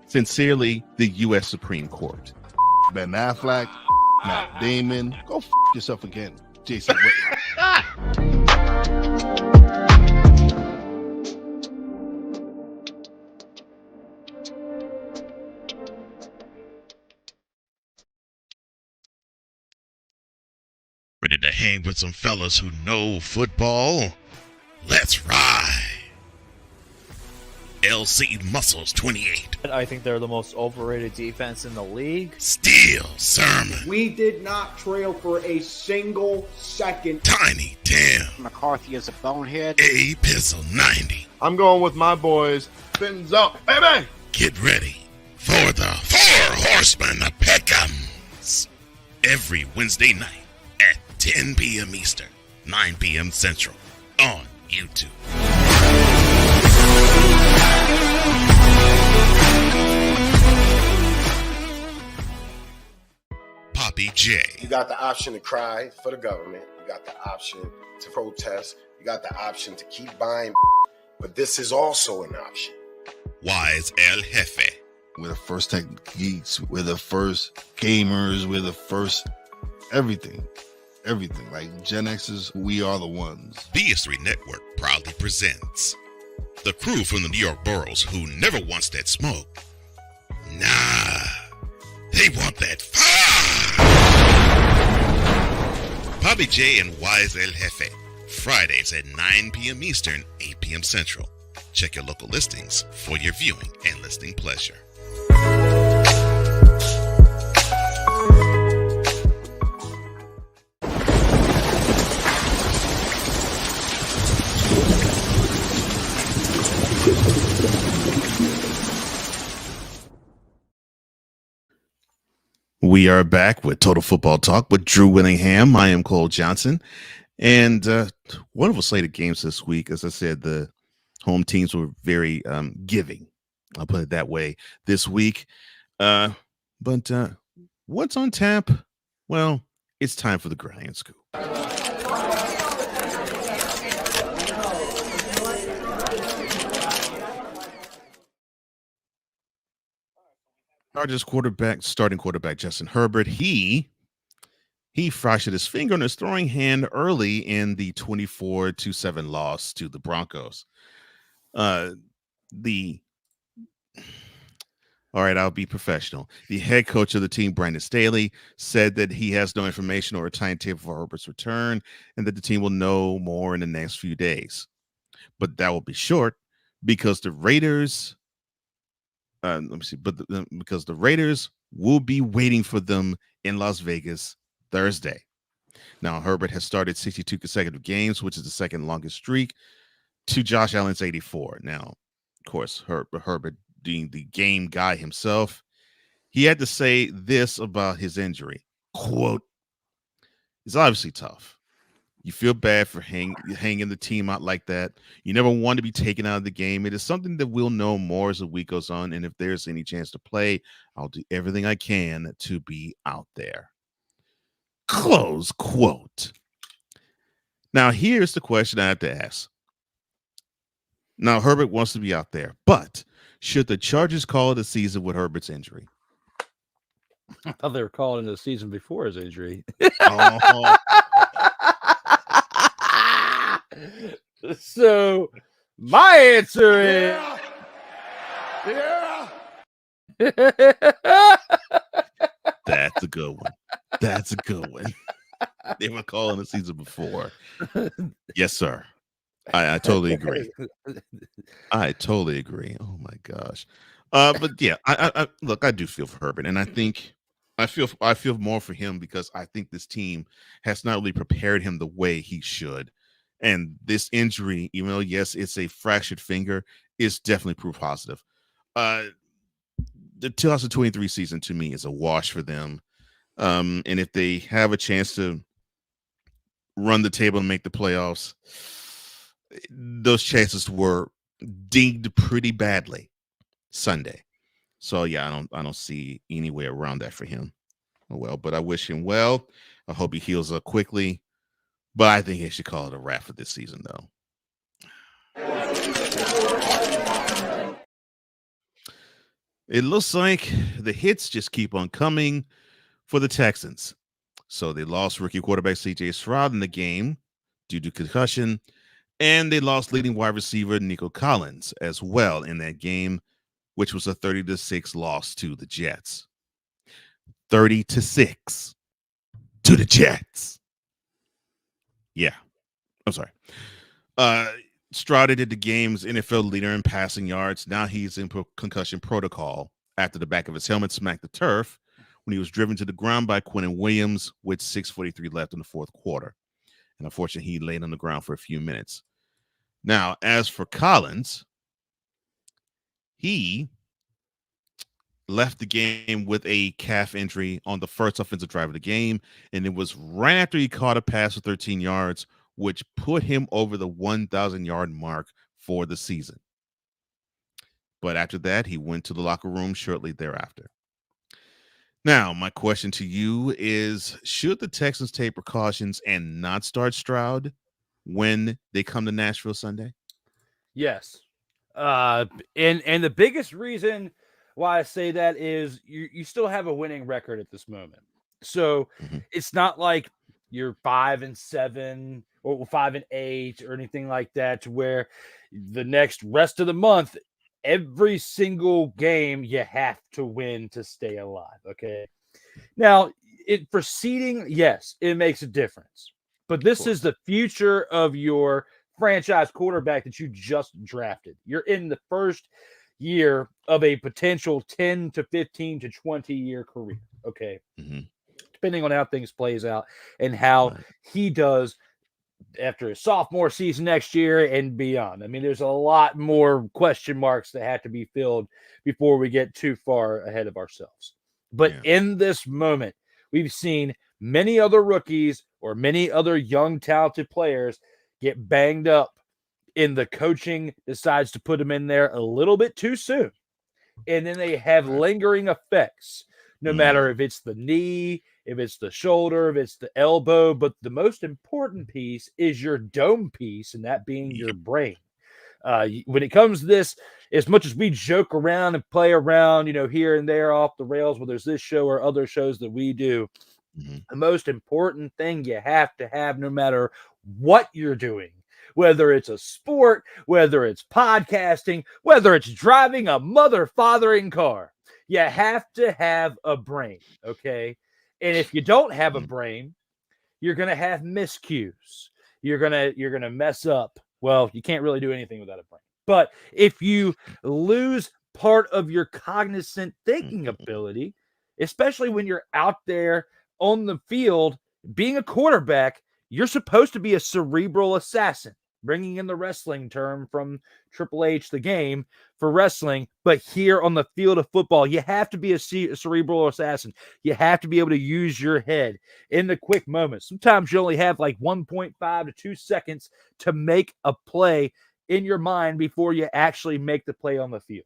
Sincerely, the U.S. Supreme Court. Ben Affleck. Matt Damon. Go yourself again. Jason Whitlock. Ready to hang with some fellas who know football? Let's ride. LC Muscles 28. I think they're the most overrated defense in the league. Steel Sermon. We did not trail for a single second. Tiny Tim. McCarthy is a bonehead. A Pistol 90. I'm going with my boys. Fins up, baby! Get ready for the Four Horsemen of Pick'ems. Every Wednesday night at 10 p.m. Eastern, 9 p.m. Central on YouTube. Poppy J. You got the option to cry for the government. You got the option to protest. You got the option to keep buying. But this is also an option. Wise El Jefe. We're the first tech geeks. We're the first gamers. We're the first everything. Everything. Like Gen X's, we are the ones. BS3 Network proudly presents the crew from the New York boroughs who never wants that smoke. Nah, they want that fire. Poppy J and Wise El Jefe. Fridays at 9 p.m. Eastern, 8 p.m. Central. Check your local listings for your viewing and listening pleasure. We are back with Total Football Talk with Drew Willingham. I am Cole Johnson. And wonderful slate of games this week. As I said, the home teams were very giving. I'll put it that way this week. But what's on tap? Well, it's time for the GRIDIRON Scoop. Chargers starting quarterback Justin Herbert, he fractured his finger on his throwing hand early in the 24-7 loss to the Broncos. All right, I'll be professional. The head coach of the team, Brandon Staley, said that he has no information or a timetable for Herbert's return and that the team will know more in the next few days. But that will be short because the Raiders because the Raiders will be waiting for them in Las Vegas Thursday. Now, Herbert has started 62 consecutive games, which is the second longest streak to Josh Allen's 84. Now, of course, Herbert being the game guy himself, he had to say this about his injury. Quote, it's obviously tough. You feel bad for hanging the team out like that. You never want to be taken out of the game. It is something that we'll know more as the week goes on. And if there's any chance to play, I'll do everything I can to be out there. Close quote. Now, here's the question I have to ask. Now, Herbert wants to be out there, but should the Chargers call it a season with Herbert's injury? I thought they were calling it a season before his injury. So my answer is That's a good one. That's a good one. They were calling the season before. Yes, sir. I totally agree. I totally agree. Oh my gosh. But yeah, I look, I do feel for Herbert, and I think I feel more for him because I think this team has not really prepared him the way he should. And this injury, even though, yes, it's a fractured finger, is definitely proof positive. The 2023 season, to me, is a wash for them. And if they have a chance to run the table and make the playoffs, those chances were dinged pretty badly Sunday. So, yeah, I don't see any way around that for him. Oh, well, but I wish him well. I hope he heals up quickly. But I think he should call it a wrap for this season, though. It looks like the hits just keep on coming for the Texans. So they lost rookie quarterback C.J. Stroud in the game due to concussion, and they lost leading wide receiver Nico Collins as well in that game, which was a 30-6 loss to the Jets. 30-6 to the Jets. Yeah, I'm sorry. Stroud did the game's NFL leader in passing yards. Now he's in concussion protocol after the back of his helmet smacked the turf when he was driven to the ground by Quinnen Williams with 6:43 left in the fourth quarter. And unfortunately, he laid on the ground for a few minutes. Now, as for Collins, he left the game with a calf injury on the first offensive drive of the game, and it was right after he caught a pass for 13 yards, which put him over the 1,000-yard mark for the season. But after that, he went to the locker room shortly thereafter. Now, my question to you is, should the Texans take precautions and not start Stroud when they come to Nashville Sunday? Yes. And the biggest reason why I say that is you still have a winning record at this moment. So it's not like you're 5-7 or 5-8 or anything like that, to where the next rest of the month, every single game you have to win to stay alive. Okay. Now, for seeding, yes, it makes a difference. But this is the future of your franchise quarterback that you just drafted. You're in the first year of a potential 10 to 15 to 20-year career. Okay. Depending on how things plays out and how he does after his sophomore season next year and beyond. I mean, there's a lot more question marks that have to be filled before we get too far ahead of ourselves. But in this moment, we've seen many other rookies or many other young, talented players get banged up, and the coaching decides to put them in there a little bit too soon. And then they have lingering effects, no matter if it's the knee, if it's the shoulder, if it's the elbow. But the most important piece is your dome piece, and that being your brain. When it comes to this, as much as we joke around and play around, here and there off the rails, whether it's this show or other shows that we do, the most important thing you have to have, no matter what you're doing, whether it's a sport, whether it's podcasting, whether it's driving a mother-fathering car, you have to have a brain, okay? And if you don't have a brain, you're going to have miscues. You're going to mess up. Well, you can't really do anything without a brain. But if you lose part of your cognizant thinking ability, especially when you're out there on the field being a quarterback, you're supposed to be a cerebral assassin, bringing in the wrestling term from Triple H, the game for wrestling. But here on the field of football, you have to be a cerebral assassin. You have to be able to use your head in the quick moments. Sometimes you only have like 1.5 to 2 seconds to make a play in your mind before you actually make the play on the field.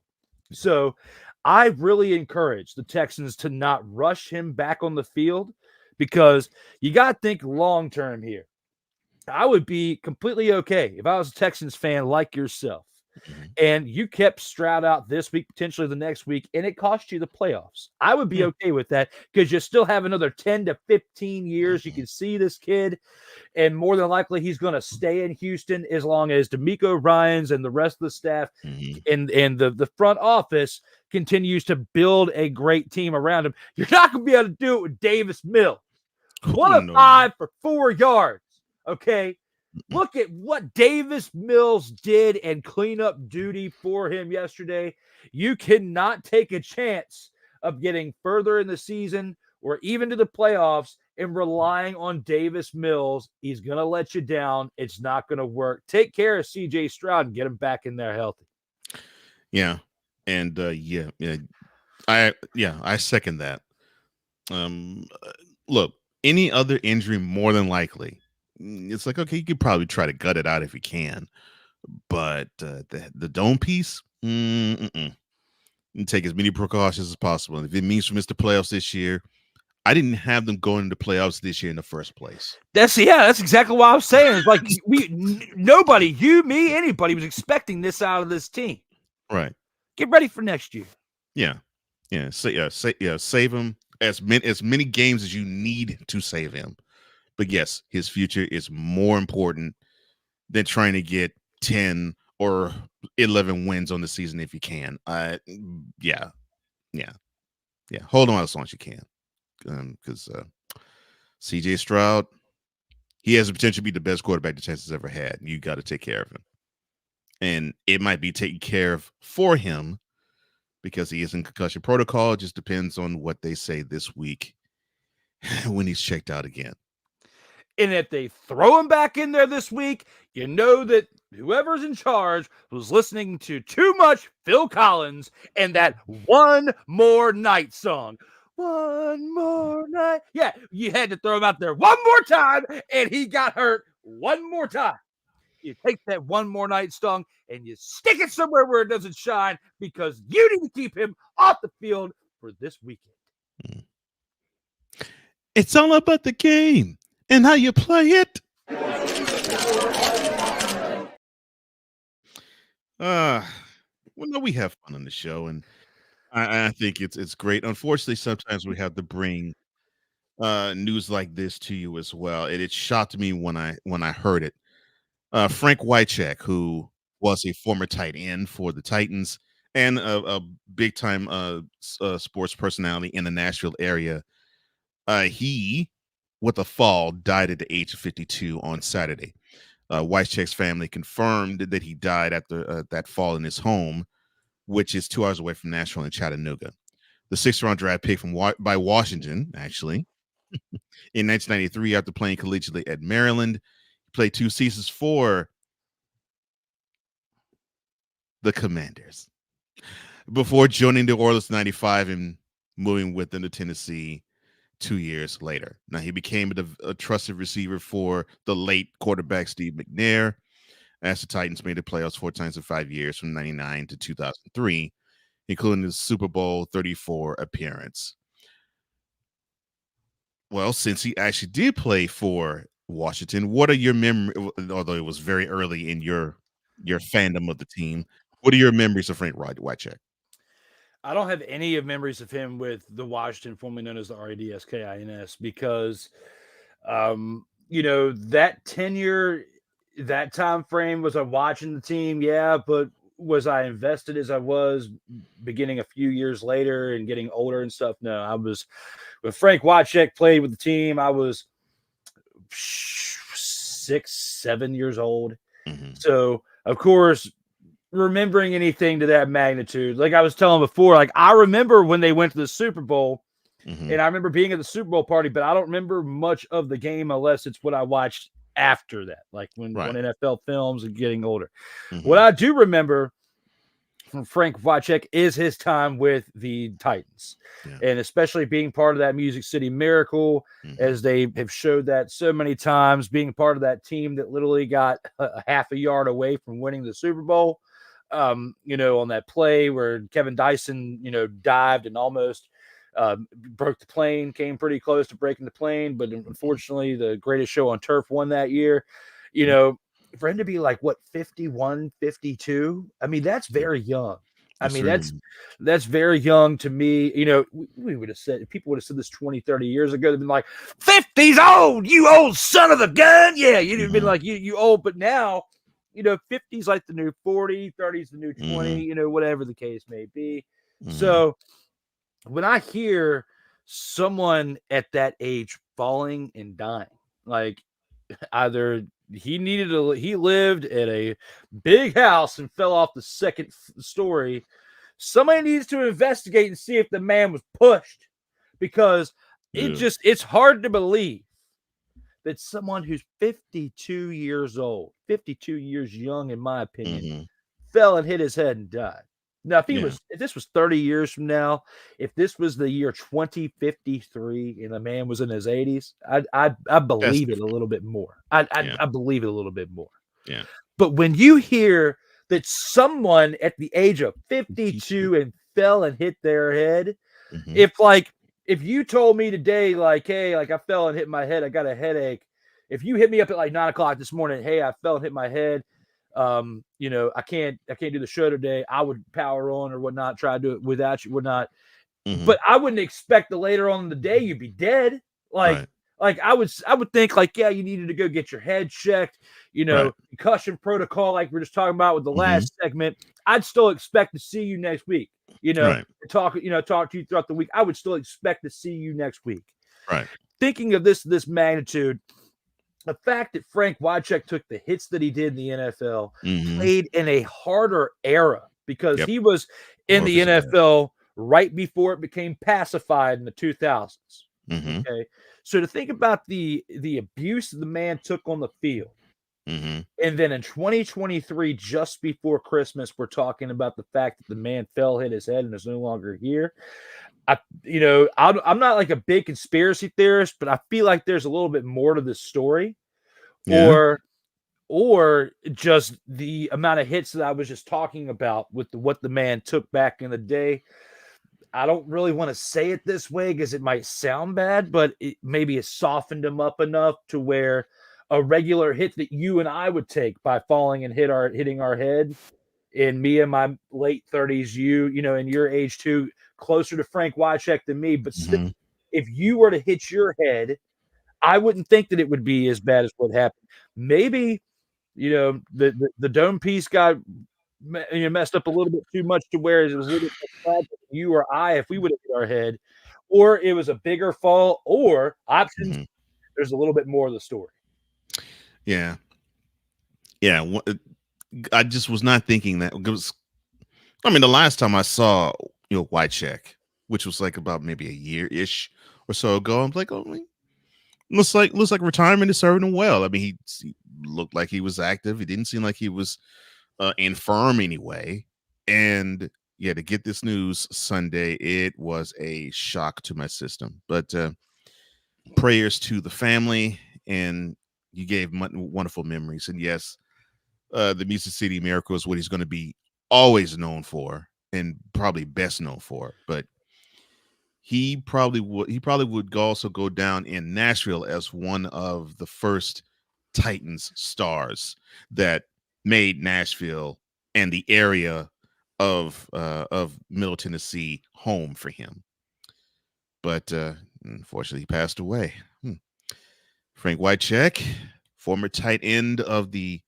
So I really encourage the Texans to not rush him back on the field, because you got to think long-term here. I would be completely okay if I was a Texans fan like yourself and you kept Stroud out this week, potentially the next week, and it cost you the playoffs. I would be okay with that, because you still have another 10 to 15 years. You can see this kid, and more than likely he's going to stay in Houston as long as DeMeco Ryans and the rest of the staff and the front office continues to build a great team around him. You're not going to be able to do it with Davis Mills. 1 of 5 for 4 yards. Okay. Look at what Davis Mills did and cleanup duty for him yesterday. You cannot take a chance of getting further in the season or even to the playoffs and relying on Davis Mills. He's going to let you down. It's not going to work. Take care of C.J. Stroud and get him back in there healthy. Yeah. And I second that. Look, any other injury, more than likely, it's like, okay, you could probably try to gut it out if you can, but the dome piece, you take as many precautions as possible. And if it means to miss the playoffs this year, I didn't have them going into playoffs this year in the first place. That's exactly what I was saying. It's like nobody, you, me, anybody was expecting this out of this team. Right. Get ready for next year. Yeah. Save them. as many games as you need to save him. But yes, his future is more important than trying to get 10 or 11 wins on the season if you can. Yeah. Hold on as long as you can, because CJ Stroud, he has the potential to be the best quarterback the Texans ever had. You got to take care of him, and it might be taken care of for him because he is in concussion protocol. It just depends on what they say this week when he's checked out again. And if they throw him back in there this week, you know that whoever's in charge was listening to too much Phil Collins and that One More Night song. One more night. Yeah, you had to throw him out there one more time, and he got hurt one more time. You take that One More Night song and you stick it somewhere where it doesn't shine because you need to keep him off the field for this weekend. It's all about the game and how you play it. Well, no, we have fun on the show, and I think it's great. Unfortunately, sometimes we have to bring news like this to you as well. It shocked me when I heard it. Frank Wycheck, who was a former tight end for the Titans and a big time sports personality in the Nashville area, he, with a fall, died at the age of 52 on Saturday. Wycheck's family confirmed that he died after that fall in his home, which is 2 hours away from Nashville and Chattanooga. The 6th-round draft pick by Washington, actually, in 1993, after playing collegiately at Maryland, he played 2 seasons for the Commanders before joining the Oilers in 95 and moving with them to Tennessee 2 years later. Now, he became a trusted receiver for the late quarterback Steve McNair as the Titans made the playoffs 4 times in 5 years from 99 to 2003, including the Super Bowl 34 appearance. Well, since he actually did play for Washington, what are your memories, although it was very early in your fandom of the team, what are your memories of Frank Wycheck? I don't have any of memories of him with the Washington, formerly known as the RADSKINS, because, that tenure, that time frame, was I watching the team? Yeah, but was I invested as I was beginning a few years later and getting older and stuff? No, I was, when Frank Wycheck played with the team, I was 6, 7 years old. Mm-hmm. So, of course, remembering anything to that magnitude, like I was telling before, like I remember when they went to the Super Bowl, mm-hmm. and I remember being at the Super Bowl party, but I don't remember much of the game unless it's what I watched after that, like when NFL films and getting older. Mm-hmm. What I do remember from Frank Wycheck is his time with the Titans, and especially being part of that Music City Miracle, as they have showed that so many times, being part of that team that literally got a half a yard away from winning the Super Bowl. On that play where Kevin Dyson, dived and almost broke the plane, came pretty close to breaking the plane, but unfortunately the Greatest Show on Turf won that year. For him to be like, 51, 52, I mean, that's very young. That's very young to me. We would have said, people would have said this 20, 30 years ago, they'd been like, 50's old, you old son of a gun. Yeah, you'd have been like, you old, but now, 50's like the new 40, 30's the new 20, whatever the case may be. So when I hear someone at that age falling and dying, like either he lived at a big house and fell off the second story, somebody needs to investigate and see if the man was pushed, because it's hard to believe that someone who's 52 years old, 52 years young, in my opinion, fell and hit his head and died. Now, if this was 30 years from now, if this was the year 2053 and the man was in his 80s, I believe it a little bit more. I believe it a little bit more. Yeah. But when you hear that someone at the age of 52 and fell and hit their head, if you told me today, like, hey, like I fell and hit my head, I got a headache. If you hit me up at like 9 o'clock this morning, hey, I fell and hit my head. I can't do the show today. I would power on or whatnot, try to do it without you, whatnot. but I wouldn't expect that later on in the day you'd be dead. Like I would think like, yeah, you needed to go get your head checked, concussion protocol, like we are just talking about with the last segment. I'd still expect to see you next week. Talk to you throughout the week. I would still expect to see you next week. Right. Thinking of this magnitude, the fact that Frank Wycheck took the hits that he did in the NFL, played in a harder era because he was in the NFL right before it became pacified in the 2000s. Okay. So to think about the abuse the man took on the field, and then in 2023, just before Christmas, we're talking about the fact that the man hit his head and is no longer here. I'm not like a big conspiracy theorist, but I feel like there's a little bit more to this story, or just the amount of hits that I was just talking about with what the man took back in the day. I don't really want to say it this way because it might sound bad, but maybe it softened him up enough to where a regular hit that you and I would take by falling and hitting our head, in me in my late 30s, in your age too, closer to Frank Wycheck than me, but still, if you were to hit your head, I wouldn't think that it would be as bad as what happened. Maybe, the dome piece got messed up a little bit too much to where it was a little bit more you or I, if we would have hit our head, or it was a bigger fall, or options. There's a little bit more of the story. Yeah. I just was not thinking that. The last time I saw Wycheck, which was like about maybe a year-ish or so ago, I'm like, looks like retirement is serving him well. I mean, he looked like he was active. He didn't seem like he was infirm anyway. And yeah, to get this news Sunday, it was a shock to my system. But prayers to the family, and you gave wonderful memories. And yes, the Music City Miracle is what he's going to be always known for, and probably best known for. But he probably would also go down in Nashville as one of the first Titans stars that made Nashville and the area of Middle Tennessee home for him. But unfortunately, he passed away. Frank Wycheck, former tight end of the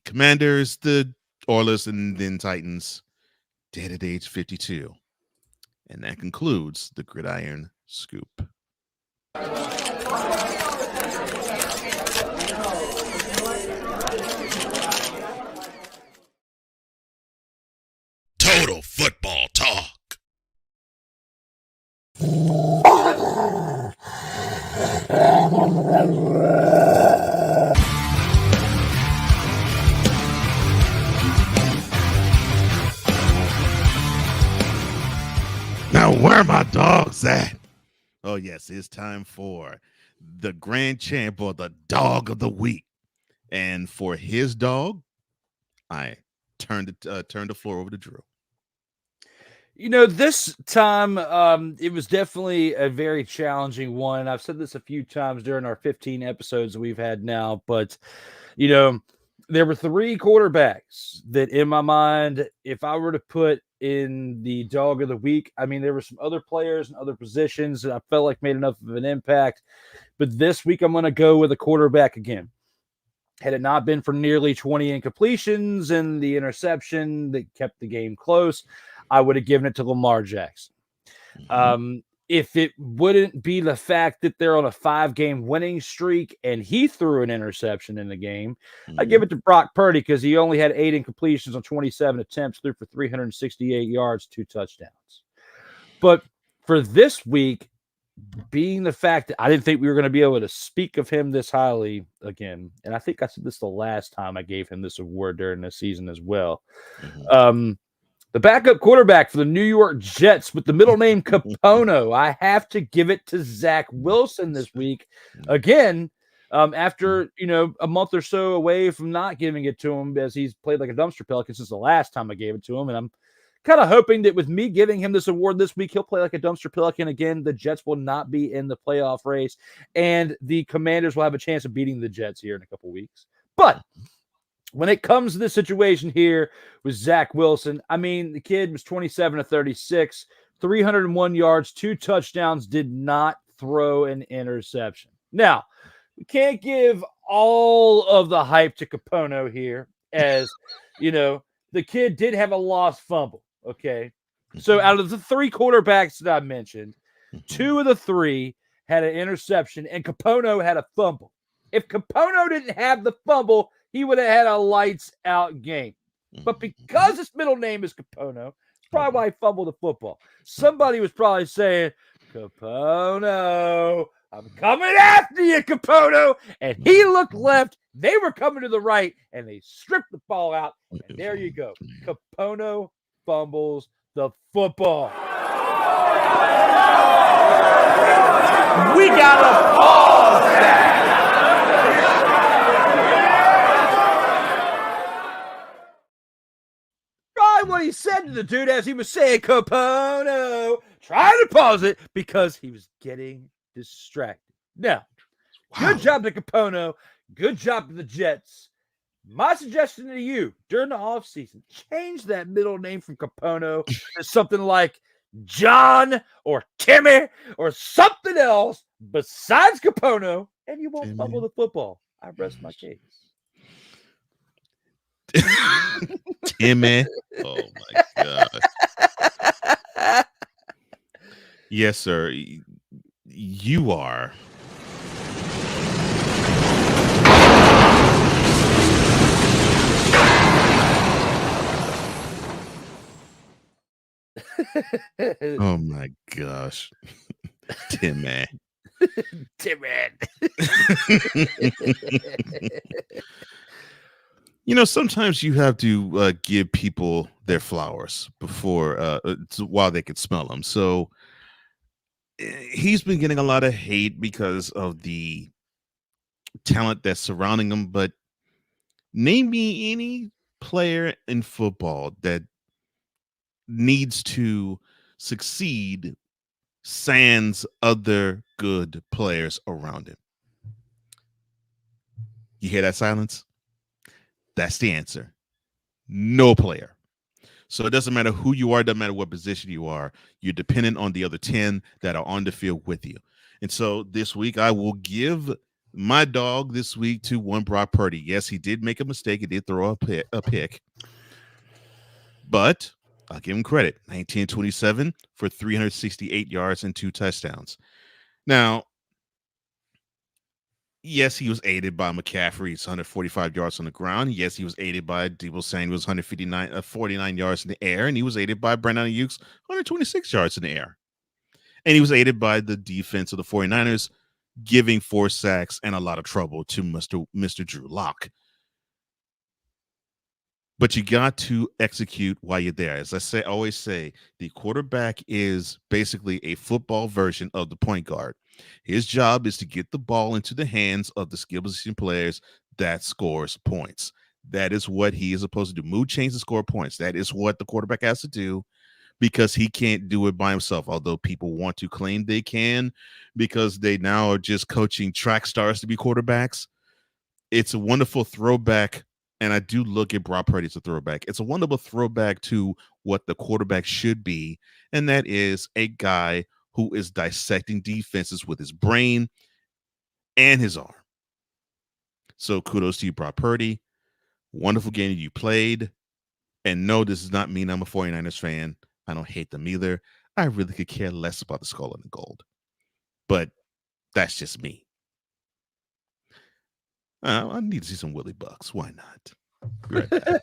Commanders, the Oilers, and then Titans, dead at age 52. And that concludes the Gridiron Scoop. Total Football Talk. Now, where are my dogs at? Oh, yes, it's time for the grand champ, or the dog of the week. And for his dog, I turned the floor over to Drew. This time, it was definitely a very challenging one. I've said this a few times during our 15 episodes that we've had now, but, there were 3 quarterbacks that, in my mind, if I were to put in the dog of the week, there were some other players and other positions that I felt like made enough of an impact. But this week, I'm going to go with a quarterback again. Had it not been for nearly 20 incompletions and the interception that kept the game close, I would have given it to Lamar Jackson. If it wouldn't be the fact that they're on a 5-game winning streak and he threw an interception in the game, I give it to Brock Purdy because he only had 8 incompletions on 27 attempts, threw for 368 yards, 2 touchdowns. But for this week, being the fact that I didn't think we were going to be able to speak of him this highly again, and I think I said this the last time I gave him this award during the season as well. The backup quarterback for the New York Jets with the middle name Capono, I have to give it to Zach Wilson this week. Again, after, a month or so away from not giving it to him, as he's played like a dumpster pelican since the last time I gave it to him. And I'm kind of hoping that with me giving him this award this week, he'll play like a dumpster pelican again. The Jets will not be in the playoff race, and the Commanders will have a chance of beating the Jets here in a couple weeks. But when it comes to this situation here with Zach Wilson, I mean, the kid was 27 of 36, 301 yards, 2 touchdowns, did not throw an interception. Now, we can't give all of the hype to Capono here, as, you know, the kid did have a lost fumble, okay? So out of the 3 quarterbacks that I mentioned, 2 of the 3 had an interception, and Capono had a fumble. If Capono didn't have the fumble, he would have had a lights-out game. But because his middle name is Capono, it's probably why he fumbled the football. Somebody was probably saying, Capono, I'm coming after you, Capono. And he looked left. They were coming to the right, and they stripped the ball out. And there you go. Capono fumbles the football. We got to pause that. Try what he said to the dude as he was saying, Capono. Try to pause it because he was getting distracted. Now, good job to Capono. Good job to the Jets. My suggestion to you during the offseason, change that middle name from Capono to something like John or Timmy or something else besides Capono, and you won't fumble the football. I rest my case. Timmy. Oh my God. Yes, sir. You are. Oh my gosh. Timmy. Timmy. You know, sometimes you have to give people their flowers before while they can smell them. So he's been getting a lot of hate because of the talent that's surrounding him. But name me any player in football that needs to succeed sans other good players around him. You hear that silence? That's the answer. No player. So it doesn't matter who you are, it doesn't matter what position you are. You're dependent on the other 10 that are on the field with you. And so this week, I will give my dog this week to one Brock Purdy. Yes, he did make a mistake. He did throw a pick. But I'll give him credit. 19-27 for 368 yards and 2 touchdowns. Now, yes, he was aided by McCaffrey's 145 yards on the ground. Yes, he was aided by Deebo Samuel's 49 yards in the air. And he was aided by Brandon Ayuk's 126 yards in the air. And he was aided by the defense of the 49ers, giving 4 sacks and a lot of trouble to Mr. Drew Lock. But you got to execute while you're there. As I always say, the quarterback is basically a football version of the point guard. His job is to get the ball into the hands of the skill position players that scores points. That is what he is supposed to do. Move chains to score points. That is what the quarterback has to do because he can't do it by himself, although people want to claim they can because they now are just coaching track stars to be quarterbacks. It's a wonderful throwback. And I do look at Brock Purdy as a throwback. It's a wonderful throwback to what the quarterback should be, and that is a guy who is dissecting defenses with his brain and his arm. So kudos to you, Brock Purdy. Wonderful game you played. And no, this does not mean I'm a 49ers fan. I don't hate them either. I really could care less about the skull and the gold. But that's just me. I need to see some Willie Bucks. Why not? Right back.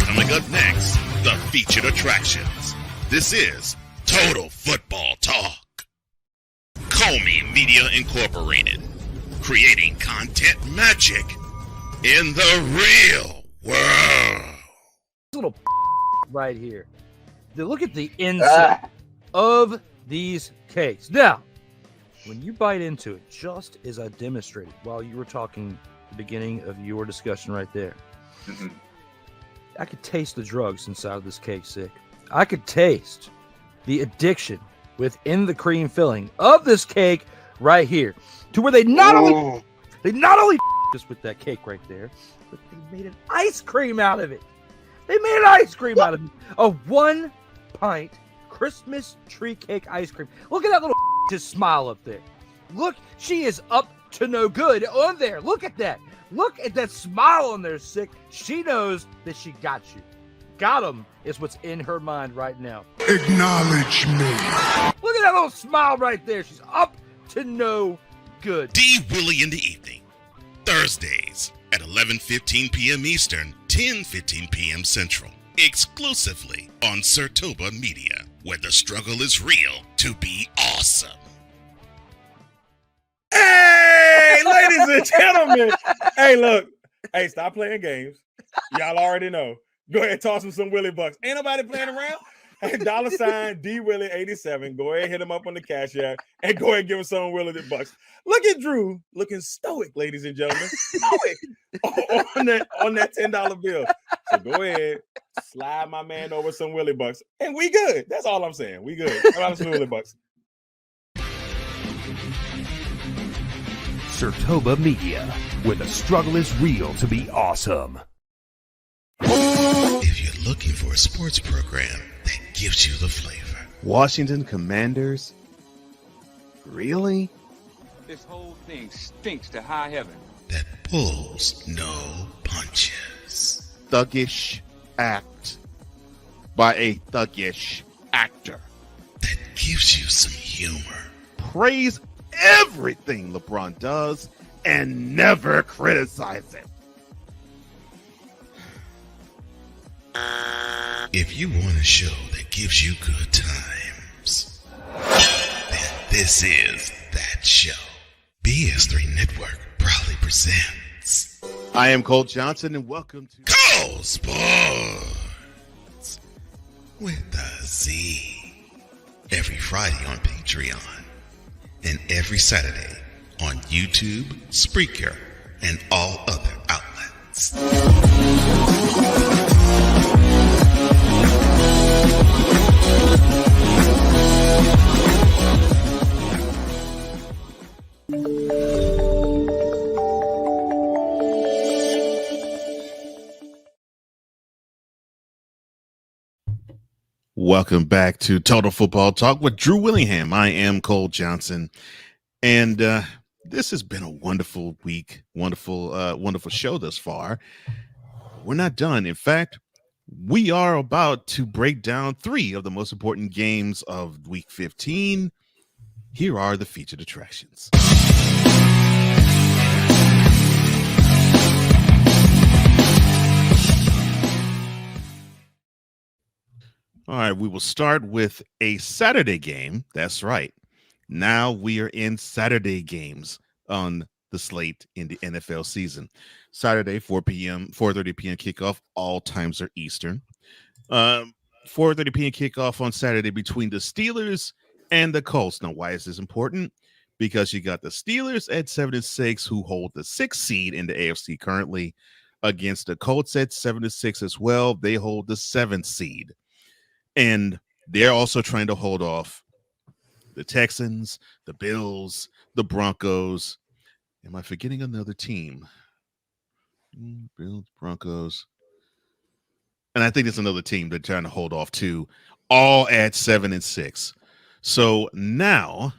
Coming up next, the featured attractions. This is Total Football Talk. Comey Media Incorporated. Creating content magic in the real world. Little right here. Look at the inside of these cakes. Now, when you bite into it, just as I demonstrated while you were talking at the beginning of your discussion right there, I could taste the drugs inside of this cake, Sick. I could taste the addiction within the cream filling of this cake right here, to where they not only They not only us with that cake right there, but they made an ice cream out of it. They made an ice cream out of it. A 1-pint Christmas tree cake ice cream. Look at that little just smile up there. Look, she is up to no good on there. Look at that. Look at that smile on there, Sick. She knows that she got you. Got him is what's in her mind right now. Acknowledge me. Look at that little smile right there. She's up to no good. D. Willie in the evening. Thursdays at 11:15 p.m. Eastern, 10:15 p.m. Central. Exclusively on Sertoba Media, where the struggle is real to be awesome. Hey, ladies and gentlemen. Hey, look. Hey, stop playing games. Y'all already know. Go ahead and toss him some Willie bucks. Ain't nobody playing around. Hey, $ D Willie 87. Go ahead and hit him up on the Cash App and go ahead and give him some Willie bucks. Look at Drew looking stoic, ladies and gentlemen. Stoic on that $10 bill. So go ahead, slide my man over some Willie bucks, and we good. That's all I'm saying. We good. How some Willie bucks? Sertoba Media, where the struggle is real to be awesome. If you're looking for a sports program that gives you the flavor. Washington Commanders? Really? This whole thing stinks to high heaven. That pulls no punches. Thuggish act by a thuggish actor. That gives you some humor. Praise everything LeBron does and never criticize it. If you want a show that gives you good times, then this is that show. BS3 Network proudly presents. I am Cole Johnson, and welcome to Cole Sports with a Z. Every Friday on Patreon, and every Saturday on YouTube, Spreaker, and all other outlets. Welcome back to Total Football Talk with Drew Willingham. I am Cole Johnson, and this has been a wonderful week, wonderful show thus far. We're not done. In fact, we are about to break down 3 of the most important games of Week 15. Here are the featured attractions. All right, we will start with a Saturday game. That's right. Now we are in Saturday games on the slate in the NFL season. Saturday, 4:30 p.m. kickoff. All times are Eastern. 4:30 p.m. kickoff on Saturday between the Steelers and the Colts. Now, why is this important? Because you got the Steelers at 7-6, who hold the 6th seed in the AFC currently, against the Colts at 7-6 as well. They hold the 7th seed. And they're also trying to hold off the Texans, the Bills, the Broncos. Am I forgetting another team? Bills, Broncos. And I think it's another team they're trying to hold off to, all at 7-6. So now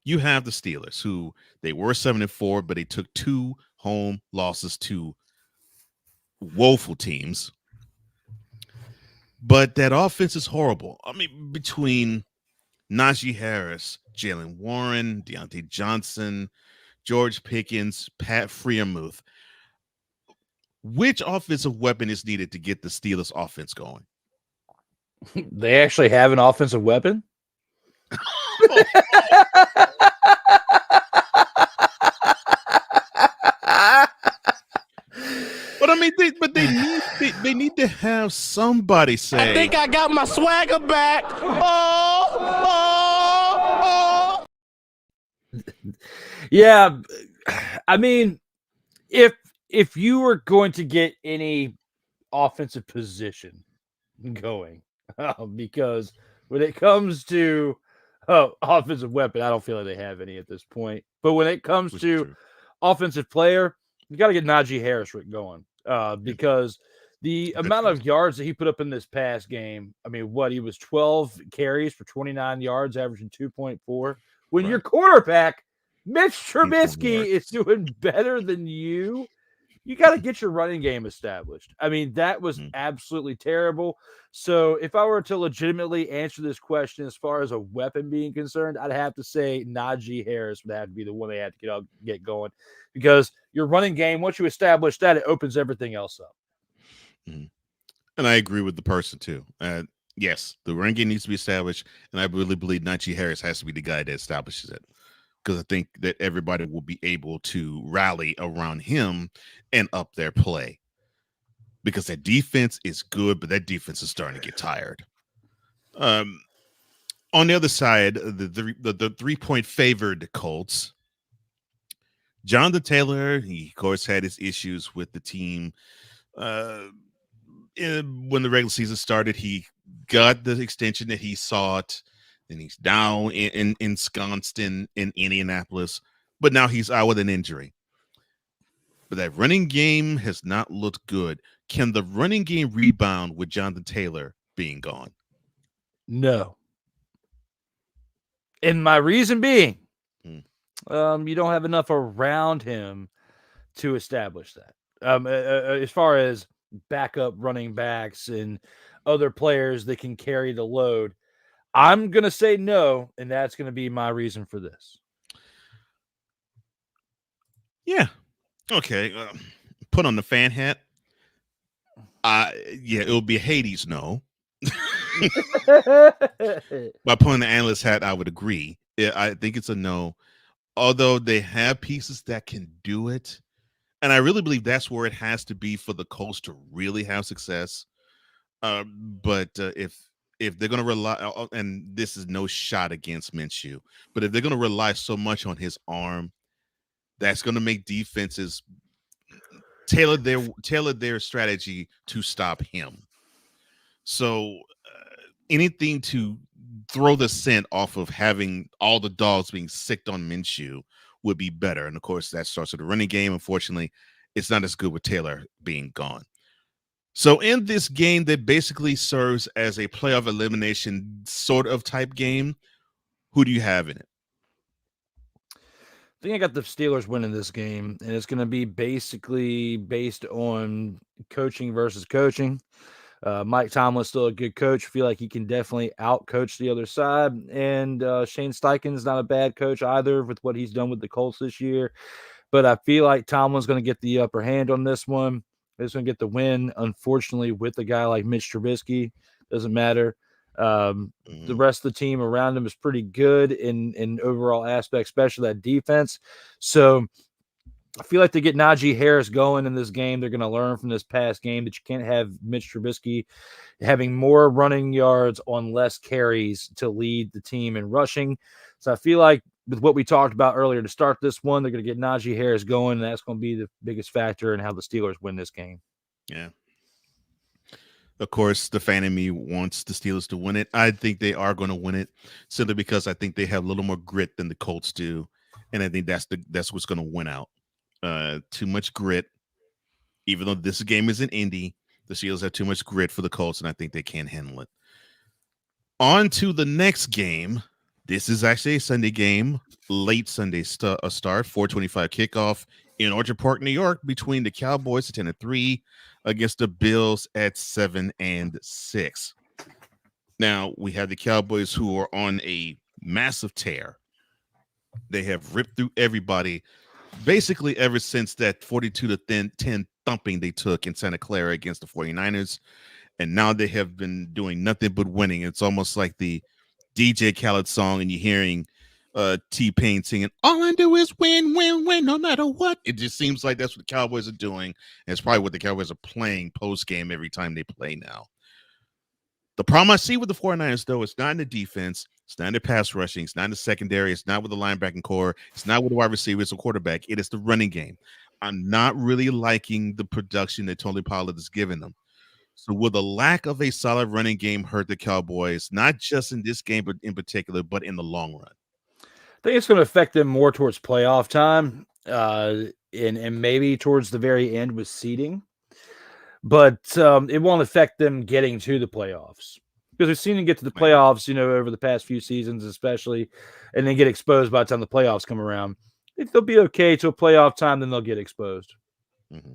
you have the Steelers, who they were 7-4, but they took 2 home losses to woeful teams. But that offense is horrible. I mean, between Najee Harris, Jalen Warren, Deontay Johnson, George Pickens, Pat Freiermuth, which offensive weapon is needed to get the Steelers offense going? They actually have an offensive weapon? But I mean, they need to have somebody say, I think I got my swagger back. Oh. Yeah, I mean, if you were going to get any offensive position going, because when it comes to offensive weapon, I don't feel like they have any at this point. But when it comes to offensive player, you got to get Najee Harris going because the amount of yards that he put up in this past game, I mean, he was 12 carries for 29 yards, averaging 2.4. When your quarterback, Mitch Trubisky, is doing better than you got to get your running game established. I mean, that was absolutely terrible. So if I were to legitimately answer this question as far as a weapon being concerned, I'd have to say Najee Harris would have to be the one they had to get going, because your running game, once you establish that, it opens everything else up. And I agree with the person too. Yes, the running game needs to be established, and I really believe Najee Harris has to be the guy that establishes it, because I think that everybody will be able to rally around him and up their play, because that defense is good, but that defense is starting to get tired. On the other side, the 3-point favored Colts, Jonathan Taylor, he of course had his issues with the team. When the regular season started, he got the extension that he sought, and he's down ensconced in Indianapolis, but now he's out with an injury. But that running game has not looked good. Can the running game rebound with Jonathan Taylor being gone? No. And my reason being, you don't have enough around him to establish that. As far as backup running backs and other players that can carry the load, I'm going to say no, and that's going to be my reason for this. Yeah. Okay. Put on the fan hat. It'll be Hades no. By putting the analyst hat, I would agree. I think it's a no, although they have pieces that can do it. And I really believe that's where it has to be for the Colts to really have success. But if they're going to rely, and this is no shot against Minshew, but if they're going to rely so much on his arm, that's going to make defenses tailor their strategy to stop him. So anything to throw the scent off of having all the dogs being sicked on Minshew would be better. And of course, that starts with the running game. Unfortunately, it's not as good with Taylor being gone. So in this game that basically serves as a playoff elimination sort of type game, who do you have in it? I think I got the Steelers winning this game, and it's going to be basically based on coaching versus coaching. Mike Tomlin's still a good coach. I feel like he can definitely out-coach the other side. And Shane Steichen's not a bad coach either with what he's done with the Colts this year. But I feel like Tomlin's going to get the upper hand on this one. He's going to get the win, unfortunately, with a guy like Mitch Trubisky. Doesn't matter. The rest of the team around him is pretty good in overall aspects, especially that defense. So I feel like to get Najee Harris going in this game, they're going to learn from this past game that you can't have Mitch Trubisky having more running yards on less carries to lead the team in rushing. So I feel like with what we talked about earlier to start this one, they're going to get Najee Harris going, and that's going to be the biggest factor in how the Steelers win this game. Yeah. Of course, the fan in me wants the Steelers to win it. I think they are going to win it simply because I think they have a little more grit than the Colts do, and I think that's what's going to win out. Too much grit. Even though this game is in Indy, the Steelers have too much grit for the Colts, and I think they can handle it. On to the next game. This is actually a Sunday game, late Sunday start, 4:25 kickoff in Orchard Park, New York, between the Cowboys at 10-3 against the Bills at 7-6. Now we have the Cowboys who are on a massive tear. They have ripped through everybody basically ever since that 42-10 thumping they took in Santa Clara against the 49ers. And now they have been doing nothing but winning. It's almost like the DJ Khaled song, and you're hearing T-Pain singing, all I do is win, win, win, no matter what. It just seems like that's what the Cowboys are doing. And it's probably what the Cowboys are playing post-game every time they play now. The problem I see with the 49ers, though, it's not in the defense. It's not in the pass rushing. It's not in the secondary. It's not with the linebacking core. It's not with the wide receivers or quarterback. It is the running game. I'm not really liking the production that Tony Pollard is giving them. So will the lack of a solid running game hurt the Cowboys, not just in this game, but in particular, but in the long run? I think it's going to affect them more towards playoff time. and maybe towards the very end with seeding. But it won't affect them getting to the playoffs because we've seen them get to the playoffs, over the past few seasons, especially, and then get exposed by the time the playoffs come around. If they'll be okay till playoff time, then they'll get exposed. Mm-hmm.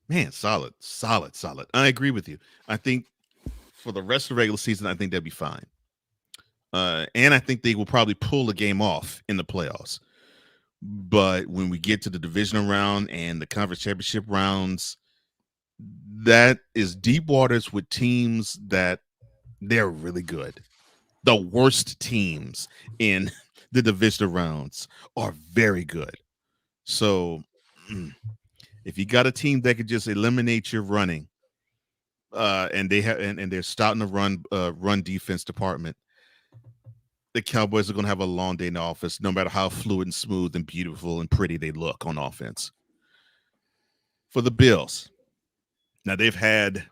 Man, solid. I agree with you. I think for the rest of the regular season, I think they'll be fine. And I think they will probably pull a game off in the playoffs. But when we get to the divisional round and the conference championship rounds, that is deep waters with teams that they're really good. The worst teams in the divisional rounds are very good. So if you got a team that could just eliminate your running, and they have and they're starting to run defense department, the Cowboys are going to have a long day in the office, no matter how fluid and smooth and beautiful and pretty they look on offense. For the Bills, now they've had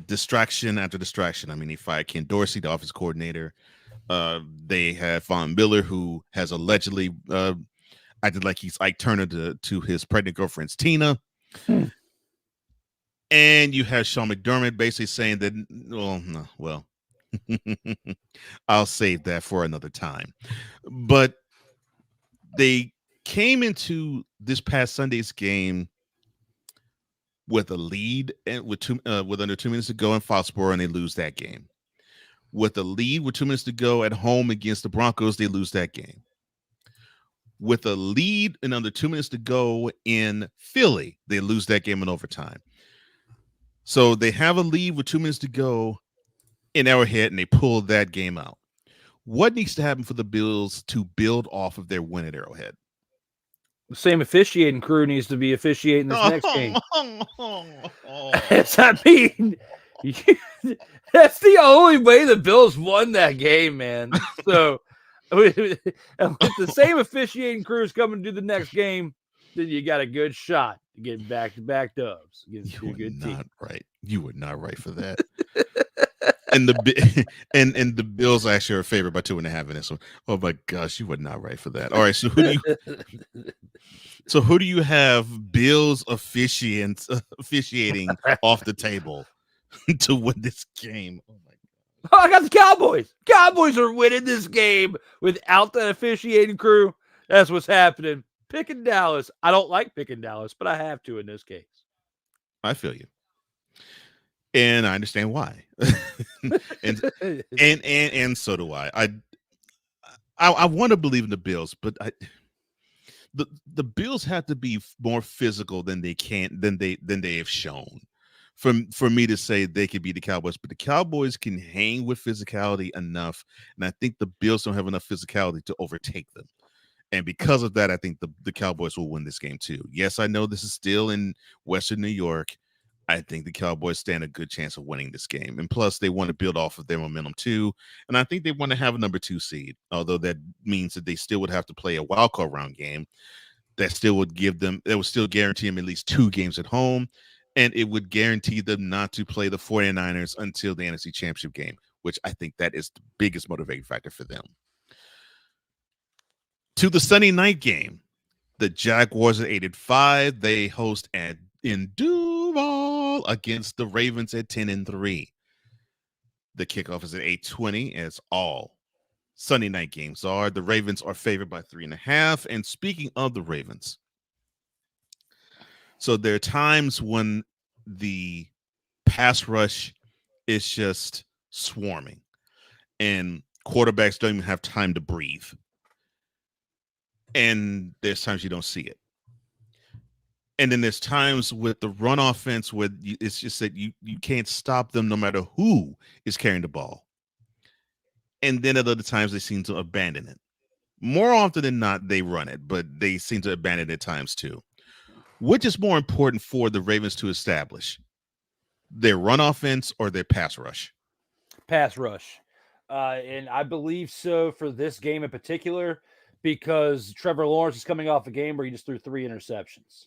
distraction after distraction. I mean, they fired Ken Dorsey, the offense coordinator. They have Von Miller, who has allegedly acted like he's Ike Turner to his pregnant girlfriend's Tina. And you have Sean McDermott basically saying that, I'll save that for another time. But they came into this past Sunday's game with a lead and with under 2 minutes to go in Foxborough, and they lose that game. With a lead with 2 minutes to go at home against the Broncos, they lose that game. With a lead and under 2 minutes to go in Philly, they lose that game in overtime. So they have a lead with 2 minutes to go in Arrowhead, and they pull that game out. What needs to happen for the Bills to build off of their win at Arrowhead? The same officiating crew needs to be officiating this next game. I mean, that's the only way the Bills won that game, man. So if the same officiating crew is coming to the next game, then you got a good shot to get back-to-back dubs. You were not right for that. And the Bills actually are favored by 2.5 in this one. Oh my gosh, you were not right for that. All right, so who do you have Bills officiating off the table to win this game? Oh my god! Oh, I got the Cowboys. Cowboys are winning this game without that officiating crew. That's what's happening. Picking Dallas. I don't like picking Dallas, but I have to in this case. I feel you. And I understand why. and so do I. I want to believe in the Bills, but the Bills have to be more physical than they have shown. For me to say they could be the Cowboys, but the Cowboys can hang with physicality enough, and I think the Bills don't have enough physicality to overtake them. And because of that, I think the Cowboys will win this game too. Yes, I know this is still in Western New York. I think the Cowboys stand a good chance of winning this game. And plus, they want to build off of their momentum too. And I think they want to have a number 2 seed, although that means that they still would have to play a wildcard round game. That still would still guarantee them at least 2 games at home. And it would guarantee them not to play the 49ers until the NFC Championship game, which I think that is the biggest motivating factor for them. To the Sunday night game, the Jaguars at 8-5. They host in Duval against the Ravens at 10-3. The kickoff is at 8:20, as all Sunday night games are. The Ravens are favored by 3.5. And speaking of the Ravens, so there are times when the pass rush is just swarming and quarterbacks don't even have time to breathe. And there's times you don't see it. And then there's times with the run offense where it's just that you can't stop them no matter who is carrying the ball. And then at other times they seem to abandon it. More often than not, they run it, but they seem to abandon it at times too. Which is more important for the Ravens to establish? Their run offense or their pass rush? Pass rush. And I believe so for this game in particular, because Trevor Lawrence is coming off a game where he just threw 3 interceptions.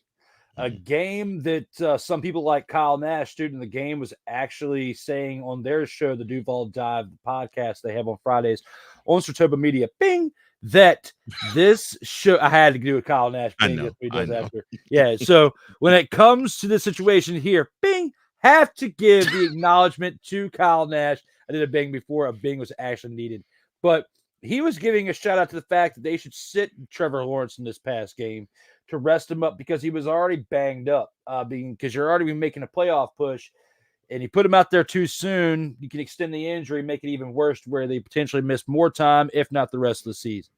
A game that some people like Kyle Nash, student of the game, was actually saying on their show, the Duval Dive, the podcast they have on Fridays on Sartoga Media, bing, that this show. I had to do a Kyle Nash. I Bing, know, that's what he I does know. after. Yeah. So when it comes to the situation here, Bing, have to give the acknowledgement to Kyle Nash. I did a Bing before a Bing was actually needed, but he was giving a shout out to the fact that they should sit Trevor Lawrence in this past game to rest him up because he was already banged up. Because you're already making a playoff push, and you put him out there too soon, you can extend the injury, make it even worse, where they potentially miss more time, if not the rest of the season.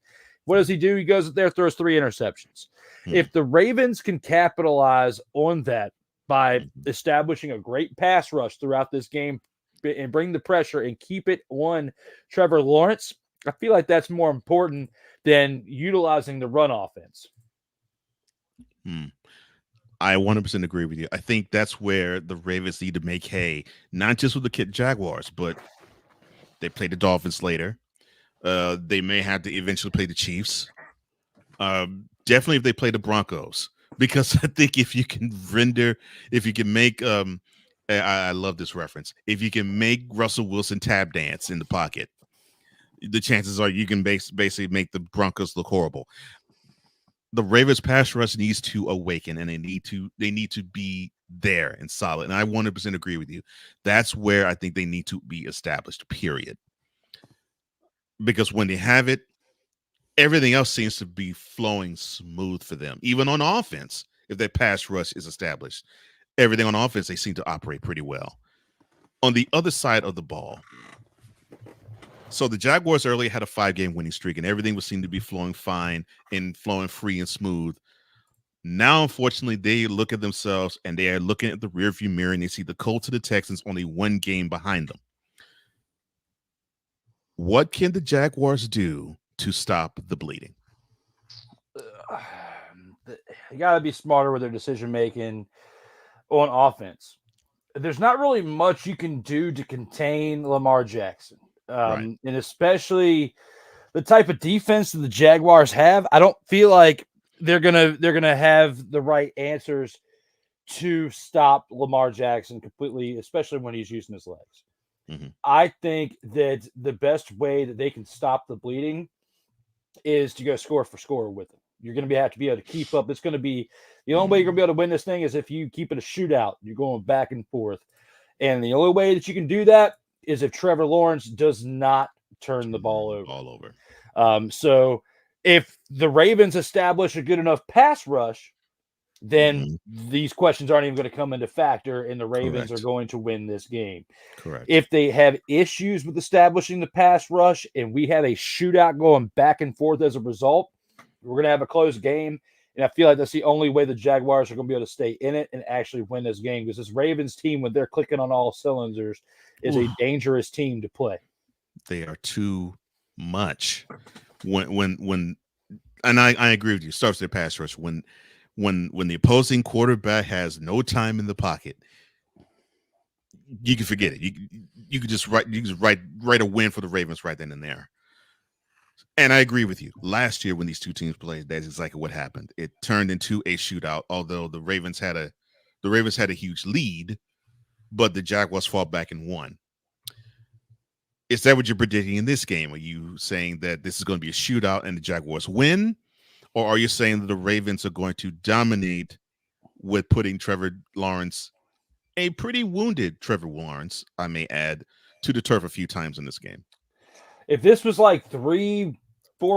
What does he do? He goes up there, throws 3 interceptions. If the Ravens can capitalize on that by establishing a great pass rush throughout this game and bring the pressure and keep it on Trevor Lawrence, I feel like that's more important than utilizing the run offense. I 100% agree with you. I think that's where the Ravens need to make hay, not just with the Jaguars, but they play the Dolphins later. They may have to eventually play the Chiefs. Definitely if they play the Broncos, because I think if you can make, I love this reference. If you can make Russell Wilson tap dance in the pocket, the chances are you can basically make the Broncos look horrible. The Ravens pass rush needs to awaken, and they need to be there and solid. And I 100% agree with you. That's where I think they need to be established, period. Because when they have it, everything else seems to be flowing smooth for them. Even on offense, if their pass rush is established, everything on offense, they seem to operate pretty well. On the other side of the ball, so the Jaguars earlier had a 5-game winning streak, and everything would seem to be flowing fine and flowing free and smooth. Now, unfortunately, they look at themselves and they are looking at the rearview mirror, and they see the Colts and the Texans only 1 game behind them. What can the Jaguars do to stop the bleeding? You got to be smarter with their decision making on offense. There's not really much you can do to contain Lamar Jackson. And especially the type of defense that the Jaguars have, I don't feel like they're gonna have the right answers to stop Lamar Jackson completely, especially when he's using his legs. I think that the best way that they can stop the bleeding is to go score for score with him. You're going to have to be able to keep up. It's going to be the only way you're going to be able to win this thing is if you keep it a shootout. You're going back and forth, and the only way that you can do that is if Trevor Lawrence does not turn the ball over. So if the Ravens establish a good enough pass rush, then these questions aren't even going to come into factor, and the Ravens are going to win this game. Correct. If they have issues with establishing the pass rush and we have a shootout going back and forth as a result, we're going to have a close game. And I feel like that's the only way the Jaguars are going to be able to stay in it and actually win this game, because this Ravens team, when they're clicking on all cylinders, is a dangerous team to play. They are too much. When and I agree with you. Starts their pass rush when the opposing quarterback has no time in the pocket, you can forget it. You could just write a win for the Ravens right then and there. And I agree with you. Last year when these two teams played, that's exactly what happened. It turned into a shootout, although the Ravens had a huge lead, but the Jaguars fought back and won. Is that what you're predicting in this game? Are you saying that this is going to be a shootout and the Jaguars win? Or are you saying that the Ravens are going to dominate with putting Trevor Lawrence, a pretty wounded Trevor Lawrence, I may add, to the turf a few times in this game? If this was like 3-4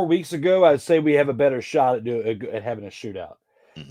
weeks ago, I'd say we have a better shot at having a shootout.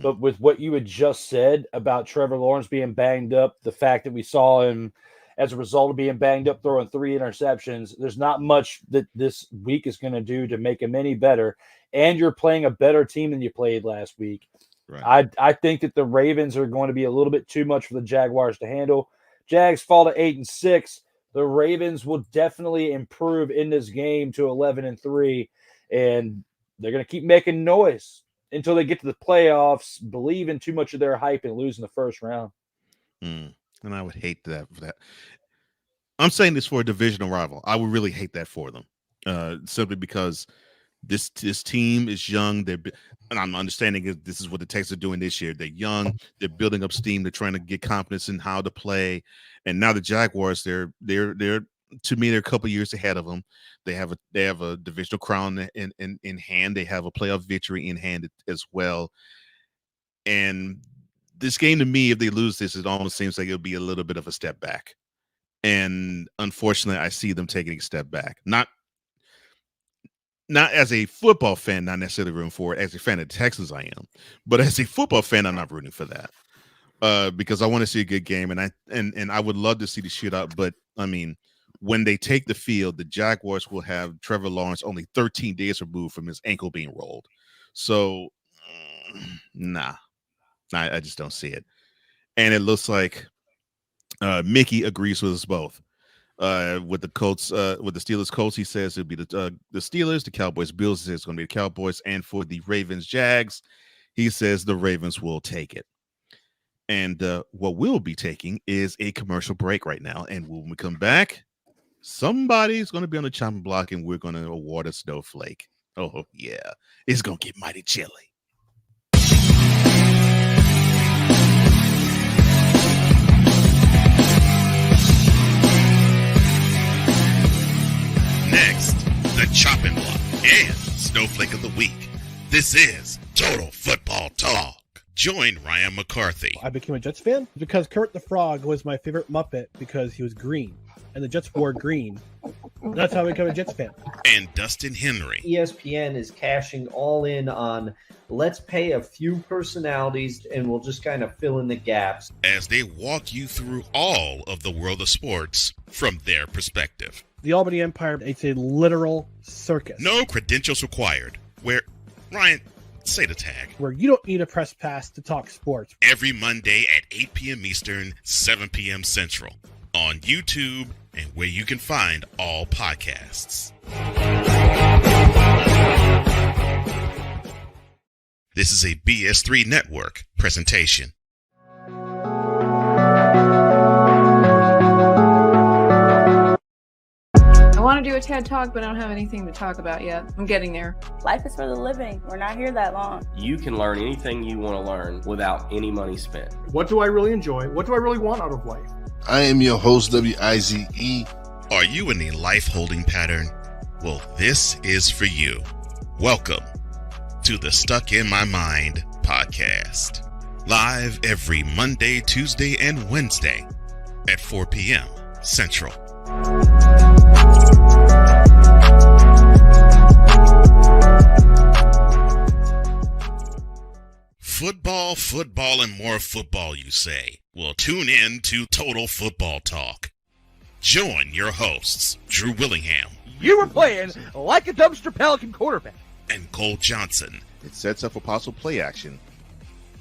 But with what you had just said about Trevor Lawrence being banged up, the fact that we saw him as a result of being banged up throwing 3 interceptions, there's not much that this week is going to do to make him any better. And you're playing a better team than you played last week. Right. I think that the Ravens are going to be a little bit too much for the Jaguars to handle. Jags fall to 8-6. The Ravens will definitely improve in this game to 11-3, and they're going to keep making noise until they get to the playoffs, believing too much of their hype and losing the first round. And I would hate that for that. I'm saying this for a divisional rival. I would really hate that for them, simply because this team is young. And I'm understanding this is what the Texans are doing this year. They're young. They're building up steam. They're trying to get confidence in how to play. And now the Jaguars, they're to me, they're a couple years ahead of them. They have a divisional crown in hand. They have a playoff victory in hand as well. And this game, to me, if they lose this, it almost seems like it'll be a little bit of a step back. And unfortunately, I see them taking a step back. Not as a football fan, not necessarily rooting for it. As a fan of the Texans, I am. But as a football fan, I'm not rooting for that. Because I want to see a good game, and I would love to see the shootout. But I mean, when they take the field, the Jaguars will have Trevor Lawrence only 13 days removed from his ankle being rolled. So, nah, I just don't see it. And it looks like Mickey agrees with us both. With the Colts, with the Steelers Colts, he says it'll be the Steelers. The Cowboys Bills, he says it's going to be the Cowboys. And for the Ravens Jags, he says the Ravens will take it. And what we'll be taking is a commercial break right now. And when we come back, somebody's going to be on the chopping block, and we're going to award a snowflake. Oh, yeah. It's going to get mighty chilly. Next, the chopping block and snowflake of the week. This is Total Football Talk. Join Ryan McCarthy. I became a Jets fan because Kermit the Frog was my favorite Muppet because he was green, and the Jets wore green. That's how I became a Jets fan. And Dustin Henry. ESPN is cashing all in on let's pay a few personalities and we'll just kind of fill in the gaps. As they walk you through all of the world of sports from their perspective. The Albany Empire, it's a literal circus. No credentials required. Where, Ryan, say the tag. Where you don't need a press pass to talk sports. Every Monday at 8 p.m. Eastern, 7 p.m. Central. On YouTube and where you can find all podcasts. This is a BS3 Network presentation. I want to do a TED Talk, but I don't have anything to talk about yet. I'm getting there. Life is for the living. We're not here that long. You can learn anything you want to learn without any money spent. What do I really enjoy? What do I really want out of life? I am your host, WIZE. Are you in a life holding pattern? Well, this is for you. Welcome to the Stuck in My Mind podcast. Live every Monday, Tuesday, and Wednesday at 4 p.m. Central. Football, and more football, you say? Well, tune in to Total Football Talk. Join your hosts, Drew Willingham. You were playing like a dumpster Pelican quarterback. And Cole Johnson. It sets up a possible play action.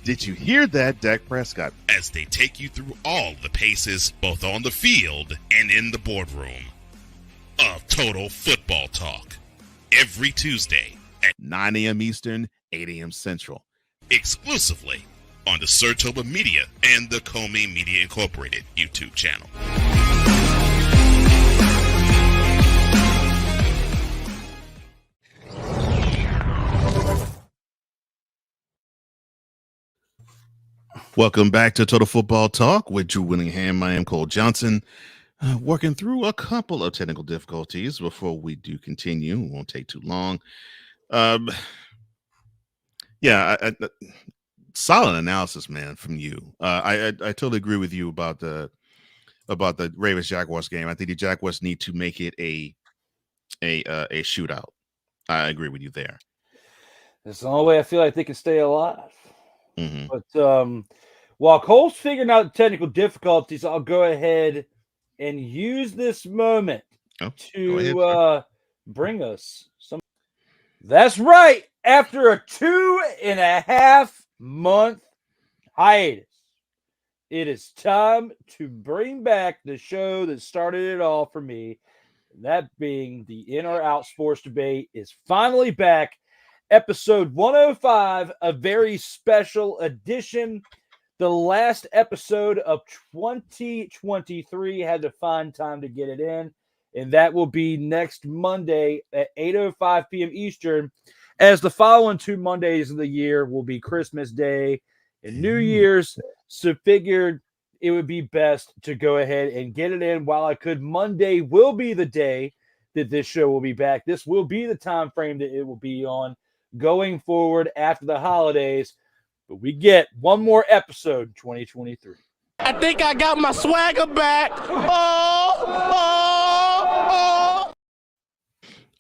Did you hear that, Dak Prescott? As they take you through all the paces, both on the field and in the boardroom, of Total Football Talk. Every Tuesday at 9 a.m. Eastern, 8 a.m. Central. Exclusively on the Sertoba Media and the Comey Media Incorporated YouTube channel. Welcome back to Total Football Talk with Drew Willingham. I am Cole Johnson, working through a couple of technical difficulties before we do continue. It won't take too long. Solid analysis, man, from you. I totally agree with you about the Ravens Jaguars game. I think the Jaguars need to make it a shootout. I agree with you there. It's the only way I feel like they can stay alive. Mm-hmm. But while Cole's figuring out the technical difficulties, I'll go ahead and use this moment to bring us some. That's right. After a 2.5 month hiatus, it is time to bring back the show that started it all for me. That being the In or Out Sports Debate is finally back. Episode 105, a very special edition. The last episode of 2023, had to find time to get it in. And that will be next Monday at 8:05 p.m. Eastern, as the following 2 Mondays of the year will be Christmas Day and New Year's. So figured it would be best to go ahead and get it in while I could. Monday will be the day that this show will be back. This will be the time frame that it will be on going forward after the holidays. But we get one more episode in 2023. I think I got my swagger back. Oh.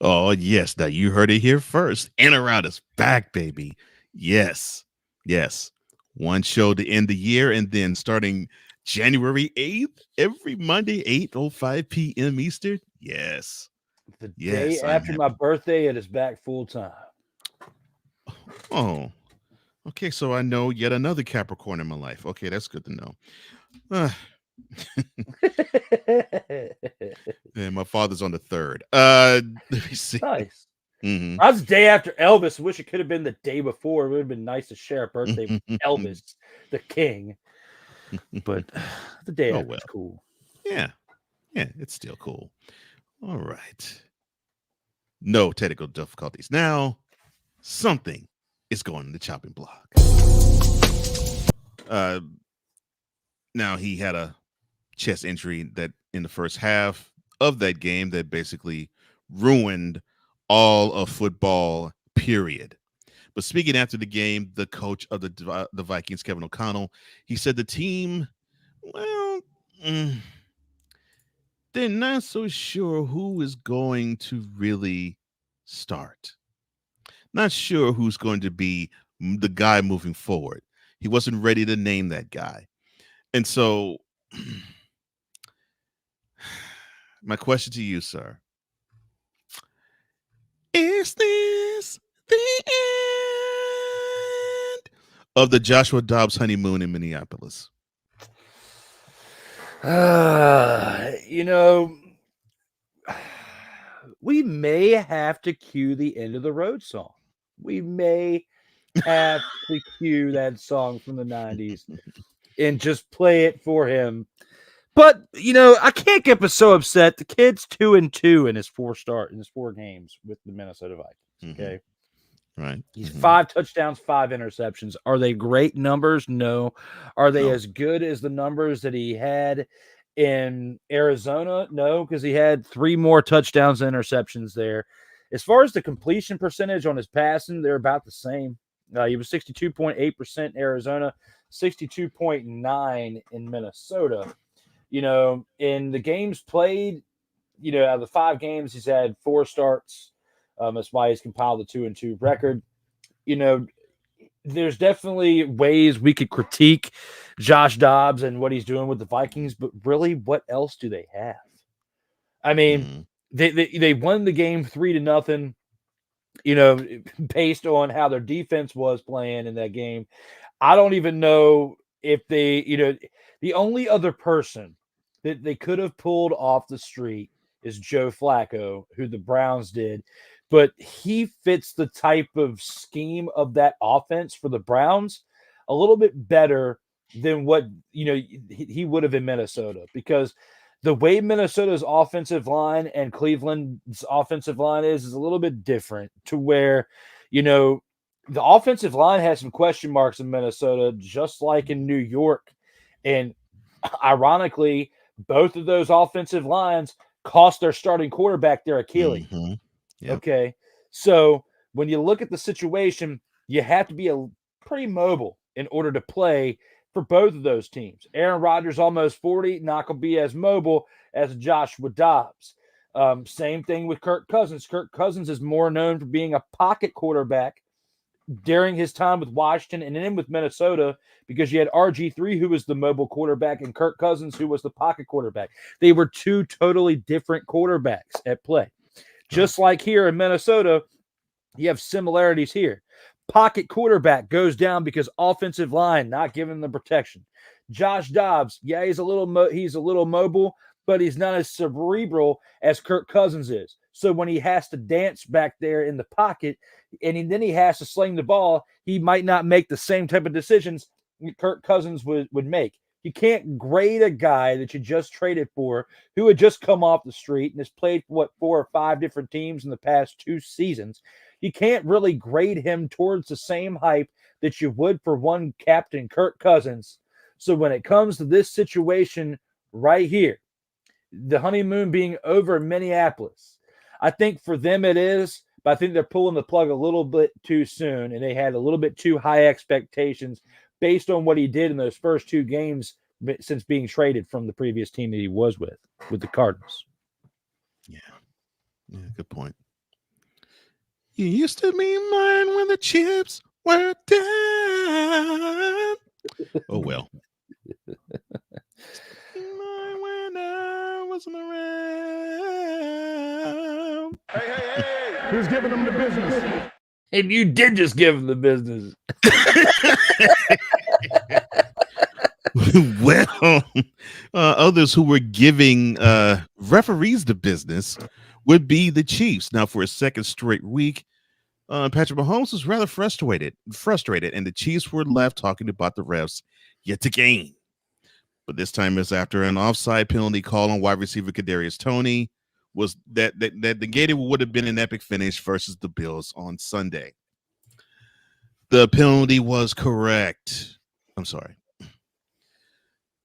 Oh, yes. Now you heard it here first. In Around is back, baby. Yes. Yes. One show to end the year, and then starting January 8th, every Monday, 8:05 p.m. Eastern. Yes. The day after my birthday, it is back full time. Oh, okay. So I know yet another Capricorn in my life. Okay, that's good to know. And my father's on the 3rd. Let me see. Nice. Mm-hmm. That's the day after Elvis. Wish it could have been the day before. It would have been nice to share a birthday with Elvis, the king. But the day after is cool. Yeah. Yeah, it's still cool. All right. No technical difficulties. Now, something is going in the chopping block. Now he had a chest injury that in the first half of that game that basically ruined all of football, period. But speaking after the game, the coach of the Vikings, Kevin O'Connell, he said the team, well, they're not so sure who is going to really start. Not sure who's going to be the guy moving forward. He wasn't ready to name that guy. And so my question to you, sir, is this the end of the Joshua Dobbs honeymoon in Minneapolis? You know, we may have to cue the end of the road song. We may have to cue that song from the 90s and just play it for him. But, you know, I can't get so upset. The kid's 2-2 in his 4 games with the Minnesota Vikings. Okay. Right. He's 5 touchdowns, 5 interceptions. Are they great numbers? No. Are they as good as the numbers that he had in Arizona? No, because he had 3 more touchdowns and interceptions there. As far as the completion percentage on his passing, they're about the same. He was 62.8% in Arizona, 62.9% in Minnesota. You know, in the games played, you know, out of the 5 games, he's had 4 starts. That's why he's compiled the 2-2 record. You know, there's definitely ways we could critique Josh Dobbs and what he's doing with the Vikings, but really, what else do they have? I mean, they won the game 3-0, you know, based on how their defense was playing in that game. I don't even know if they, you know, the only other person that they could have pulled off the street is Joe Flacco, who the Browns did. But he fits the type of scheme of that offense for the Browns a little bit better than what, you know, he would have in Minnesota, because the way Minnesota's offensive line and Cleveland's offensive line is a little bit different, to where, you know, the offensive line has some question marks in Minnesota, just like in New York. And ironically, both of those offensive lines cost their starting quarterback their Achilles. Yep. Okay. So when you look at the situation, you have to be pretty mobile in order to play for both of those teams. Aaron Rodgers, almost 40, not going to be as mobile as Joshua Dobbs. Same thing with Kirk Cousins. Kirk Cousins is more known for being a pocket quarterback during his time with Washington and then with Minnesota, because you had RG3, who was the mobile quarterback, and Kirk Cousins, who was the pocket quarterback. They were 2 totally different quarterbacks at play. Just like here in Minnesota, you have similarities here. Pocket quarterback goes down because offensive line not giving the protection. Josh Dobbs, yeah, he's a little mobile, but he's not as cerebral as Kirk Cousins is. So when he has to dance back there in the pocket, and then he has to sling the ball, he might not make the same type of decisions Kirk Cousins would make. You can't grade a guy that you just traded for, who had just come off the street and has played for 4 or 5 different teams in the past 2 seasons. You can't really grade him towards the same hype that you would for one captain, Kirk Cousins. So when it comes to this situation right here, the honeymoon being over in Minneapolis, I think for them it is, but I think they're pulling the plug a little bit too soon, and they had a little bit too high expectations based on what he did in those first 2 games since being traded from the previous team that he was with the Cardinals. Yeah, good point. You used to be mine when the chips were down. Oh, well. When I wasn't around. Hey. Who's giving them the business? And you did just give him the business. Well, others who were giving referees the business would be the Chiefs. Now, for a second straight week, Patrick Mahomes was rather frustrated, and the Chiefs were left talking about the refs yet again. But this time is after an offside penalty call on wide receiver Kadarius Toney was that negated would have been an epic finish versus the Bills on Sunday. The penalty was correct. I'm sorry.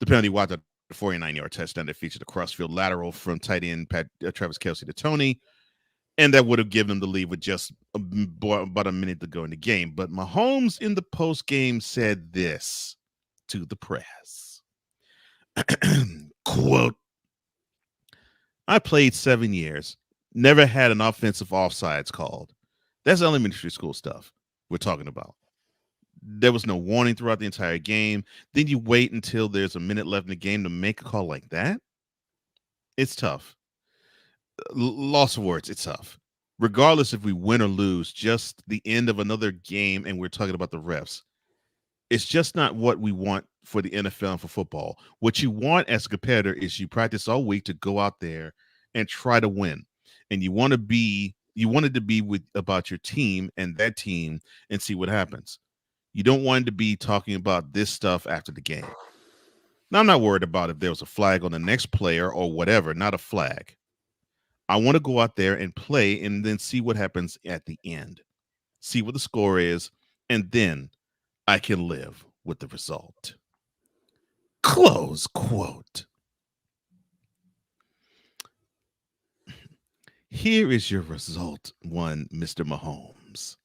The penalty was a 49-yard touchdown that featured a crossfield lateral from tight end Travis Kelce to Toney, and that would have given them the lead with just about a minute to go in the game. But Mahomes in the post-game said this to the press. Quote, I played 7 years, never had an offensive offsides called. That's elementary school stuff we're talking about. There was no warning throughout the entire game. Then you wait until there's a minute left in the game to make a call like that? It's tough. Loss of words, it's tough. Regardless if we win or lose, just the end of another game and we're talking about the refs. It's just not what we want for the NFL and for football. What you want as a competitor is you practice all week to go out there and try to win. And you want it to be about your team and that team and see what happens. You don't want to be talking about this stuff after the game. Now, I'm not worried about if there was a flag on the next player or whatever, not a flag. I want to go out there and play and then see what happens at the end. See what the score is, and then I can live with the result. Close quote. Here is your result, one Mr. Mahomes.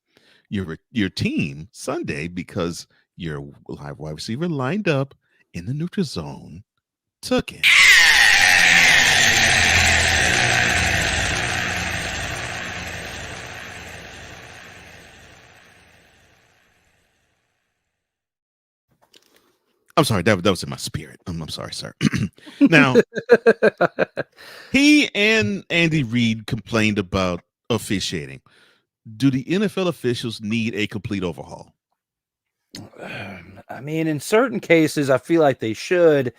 Your team Sunday, because your wide receiver lined up in the neutral zone, took it. I'm sorry, that was in my spirit. I'm sorry, sir. Now, he and Andy Reid complained about officiating. Do the NFL officials need a complete overhaul? I mean, in certain cases, I feel like they should.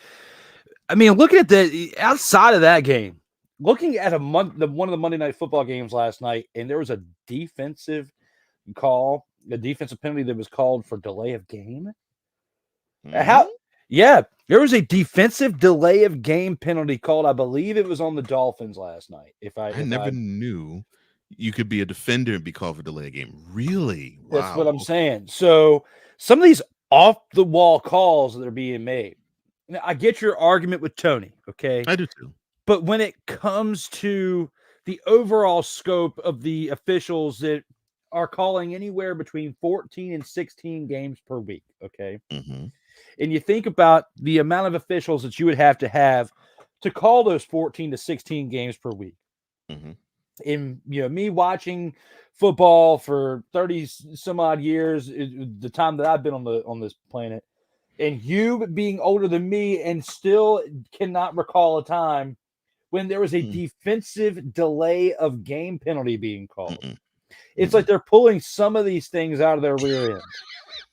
I mean, looking at the outside of that game, looking at one of the Monday Night Football games last night, and there was a defensive call, a defensive penalty that was called for delay of game. Mm-hmm. Yeah, there was a defensive delay of game penalty called. I believe it was on the Dolphins last night. I never knew you could be a defender and be called for delay of game. Really? Wow. That's what I'm saying. So some of these off the wall calls that are being made. Now, I get your argument with Toney. Okay, I do too. But when it comes to the overall scope of the officials that are calling anywhere between 14 and 16 games per week, okay? Mm-hmm. And you think about the amount of officials that you would have to call those 14 to 16 games per week. Mm-hmm. And, me watching football for 30 some odd years, the time that I've been on this planet, and you being older than me and still cannot recall a time when there was a defensive delay of game penalty being called. Mm-mm. It's like they're pulling some of these things out of their rear end.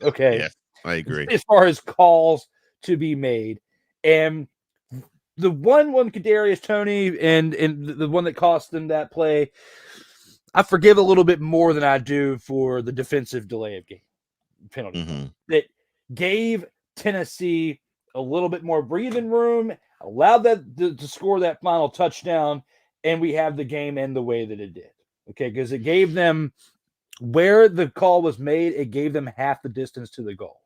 Okay. Yeah, I agree. As far as calls to be made. And the one Kadarius Toney and the one that cost them that play, I forgive a little bit more than I do for the defensive delay of game penalty. Mm-hmm. That gave Tennessee a little bit more breathing room, allowed that to score that final touchdown, and we have the game end the way that it did. Okay, because it gave them, where the call was made, it gave them half the distance to the goal.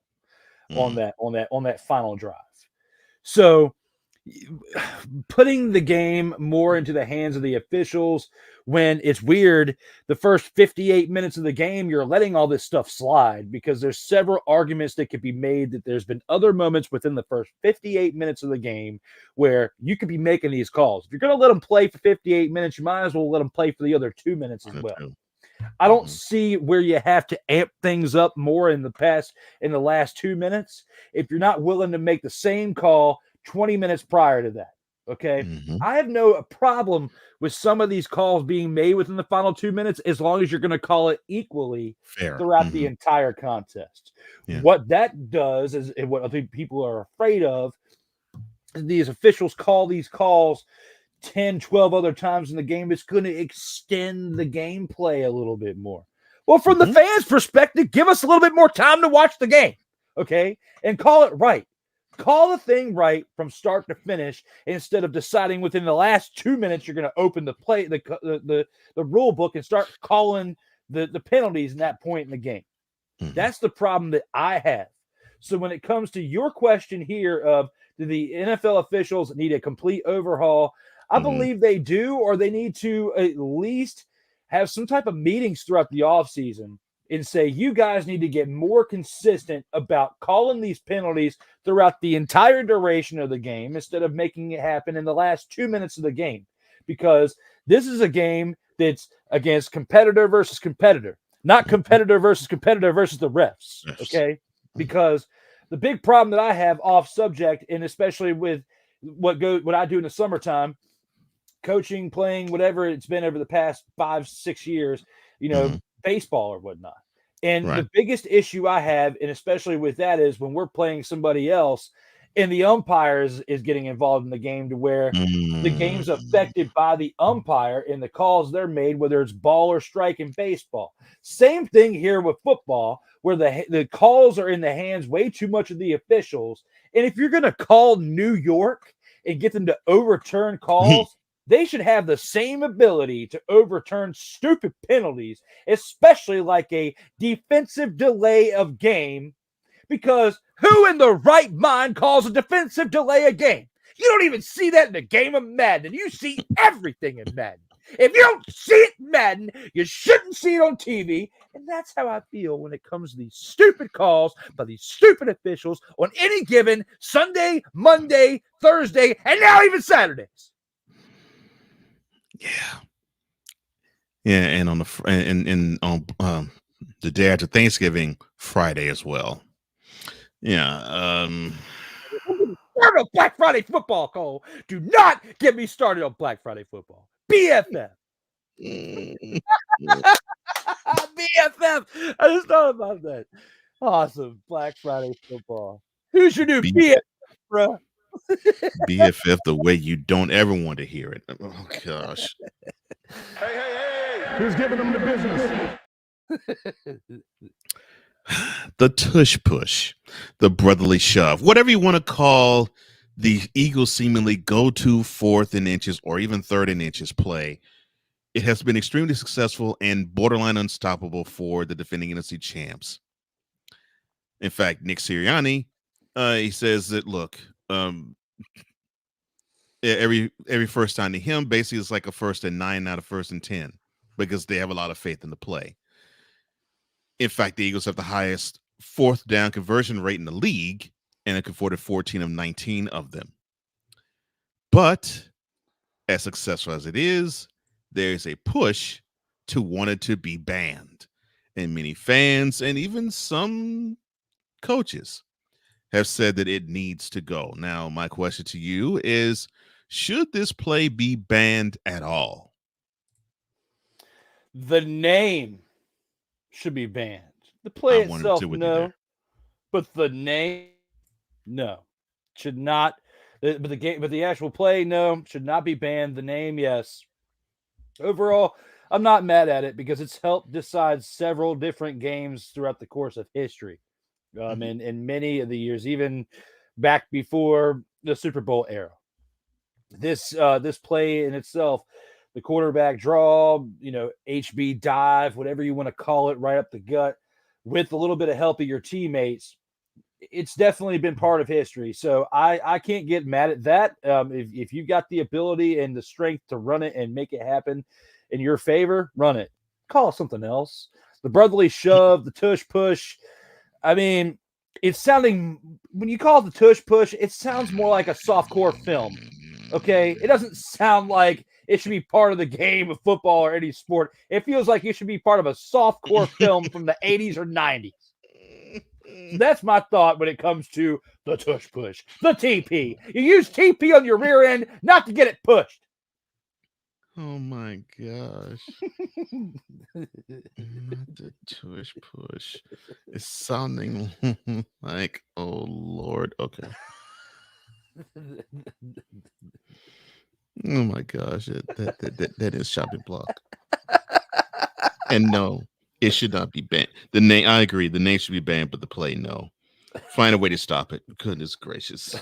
on that final drive. So putting the game more into the hands of the officials when it's weird, the first 58 minutes of the game, you're letting all this stuff slide because there's several arguments that could be made that there's been other moments within the first 58 minutes of the game where you could be making these calls. If you're going to let them play for 58 minutes, you might as well let them play for the other 2 minutes as well. I don't see where you have to amp things up more in the last 2 minutes if you're not willing to make the same call 20 minutes prior to that. Okay. I have no problem with some of these calls being made within the final 2 minutes as long as you're going to call it equally fair throughout the entire contest. Yeah. What that does is, and what I think people are afraid of, these officials call these calls 10, 12 other times in the game. It's going to extend the gameplay a little bit more. Well, from the fans' perspective, give us a little bit more time to watch the game. Okay. And call it right. Call the thing right from start to finish instead of deciding within the last 2 minutes you're going to open the rule book and start calling the penalties in that point in the game. That's the problem that I have. So when it comes to your question here of do the NFL officials need a complete overhaul, I believe they do, or they need to at least have some type of meetings throughout the offseason and say, you guys need to get more consistent about calling these penalties throughout the entire duration of the game instead of making it happen in the last 2 minutes of the game. Because this is a game that's against competitor versus competitor, not competitor versus the refs. Okay? Because the big problem that I have off subject, and especially with what I do in the summertime, coaching, playing, whatever it's been over the past 5-6 years, baseball or whatnot. And the biggest issue I have, and especially with that, is when we're playing somebody else and the umpires is getting involved in the game to where the game's affected by the umpire and the calls they're made, whether it's ball or strike in baseball. Same thing here with football, where the calls are in the hands way too much of the officials. And if you're going to call New York and get them to overturn calls, they should have the same ability to overturn stupid penalties, especially like a defensive delay of game, because who in the right mind calls a defensive delay of game? You don't even see that in the game of Madden. You see everything in Madden. If you don't see it in Madden, you shouldn't see it on TV. And that's how I feel when it comes to these stupid calls by these stupid officials on any given Sunday, Monday, Thursday, and now even Saturdays. Yeah, and on the day after Thanksgiving, Friday as well. Yeah. Start on Black Friday football, Cole. Do not get me started on Black Friday football. BFF. BFF. I just thought about that. Awesome. Black Friday football. Who's your new BFF, bro? BFF the way you don't ever want to hear it. Oh, gosh. Hey. Who's giving them the business? The tush push, the brotherly shove, whatever you want to call the Eagles seemingly go to 4th and inches or even 3rd and inches play. It has been extremely successful and borderline unstoppable for the defending NFC champs. In fact, Nick Sirianni, he says that, look, every first time to him basically is like a 1st and 9, not a 1st and 10, because they have a lot of faith in the play. In fact, the Eagles have the highest 4th down conversion rate in the league, and it converted 14 of 19 of them. But as successful as it is, there's a push to want it to be banned. And many fans and even some coaches have said that it needs to go. Now, my question to you is, should this play be banned at all? The name should be banned. The play itself, no. But the name, no. Should not. But the actual play, no. Should not be banned. The name, yes. Overall, I'm not mad at it because it's helped decide several different games throughout the course of history. In many of the years, even back before the Super Bowl era. This play in itself, the quarterback draw, HB dive, whatever you want to call it, right up the gut, with a little bit of help of your teammates, it's definitely been part of history. So I can't get mad at that. If you got the ability and the strength to run it and make it happen in your favor, run it. Call it something else. The brotherly shove, the tush push. I mean, it's sounding, when you call it the tush push, it sounds more like a softcore film. Okay? It doesn't sound like it should be part of the game of football or any sport. It feels like it should be part of a softcore film from the 80s or 90s. So that's my thought when it comes to the tush push, the TP. You use TP on your rear end not to get it pushed. Oh my gosh. Not the tush push. It's sounding like, oh Lord. Okay. Oh my gosh. That is shopping block. And no, it should not be banned. The name, I agree, the name should be banned, but the play, no. Find a way to stop it. Goodness gracious.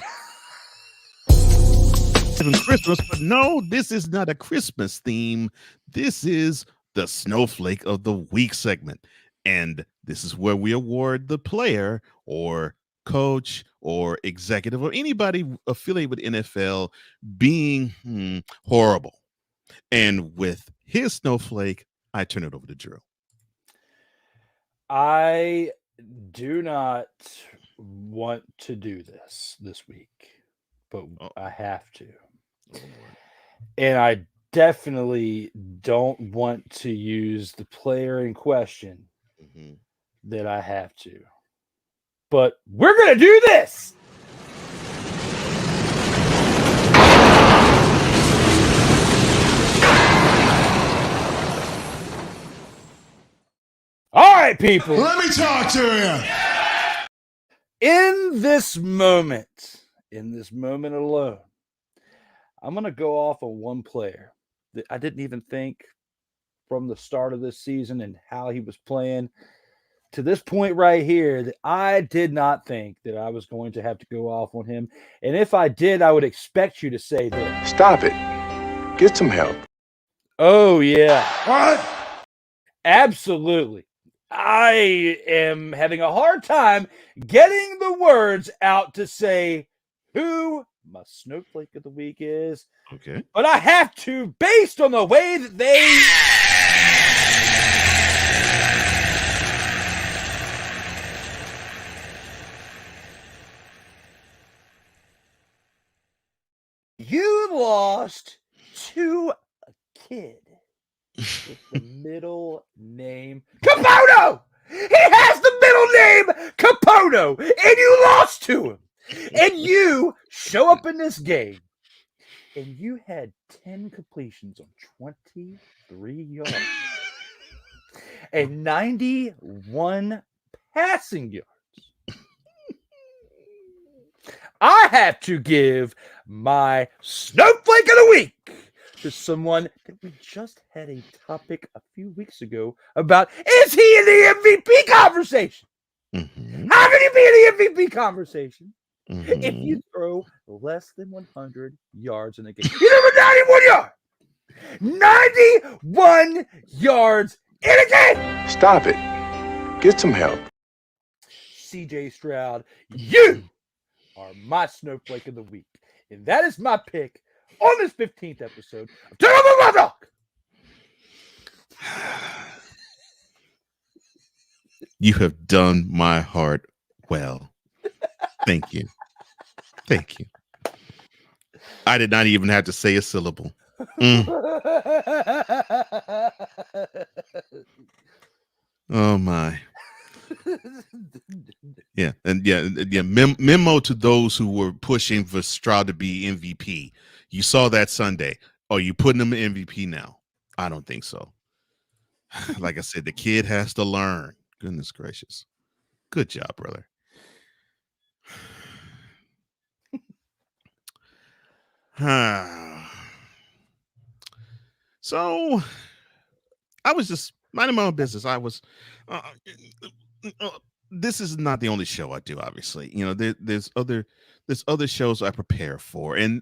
Christmas, but no, this is not a Christmas theme. This is the Snowflake of the Week segment. And this is where we award the player or coach or executive or anybody affiliated with NFL being horrible. And with his Snowflake, I turn it over to Drew. I do not want to do this week, but I have to. And I definitely don't want to use the player in question that I have to. But we're going to do this. All right, people. Let me talk to you. In this moment alone, I'm going to go off on one player that I didn't even think from the start of this season and how he was playing to this point right here that I did not think that I was going to have to go off on him. And if I did, I would expect you to say this. Stop it. Get some help. Oh, yeah. What? Absolutely. I am having a hard time getting the words out to say who my Snowflake of the Week is. Okay. But I have to, based on the way that they... You lost to a kid with the middle name Capoto! He has the middle name Capoto! And you lost to him! And you show up in this game and you had 10 completions on 23 yards and 91 passing yards. I have to give my Snowflake of the Week to someone that we just had a topic a few weeks ago about, is he in the MVP conversation? How can you be in the MVP conversation if you throw less than 100 yards in a game? You never 91 yards in a game. Stop it. Get some help. CJ Stroud, you are my Snowflake of the Week. And that is my pick on this 15th episode of Terrible Raw Talk. You have done my heart well. Thank you. Thank you. I did not even have to say a syllable. Oh my. Yeah, and memo to those who were pushing for Stroud to be MVP. You saw that Sunday. Are you putting him in MVP now? I don't think so. Like I said, the kid has to learn. Goodness gracious. Good job, brother. So I was just minding my own business. I was this is not the only show I do, obviously. You know, there's other shows I prepare for. And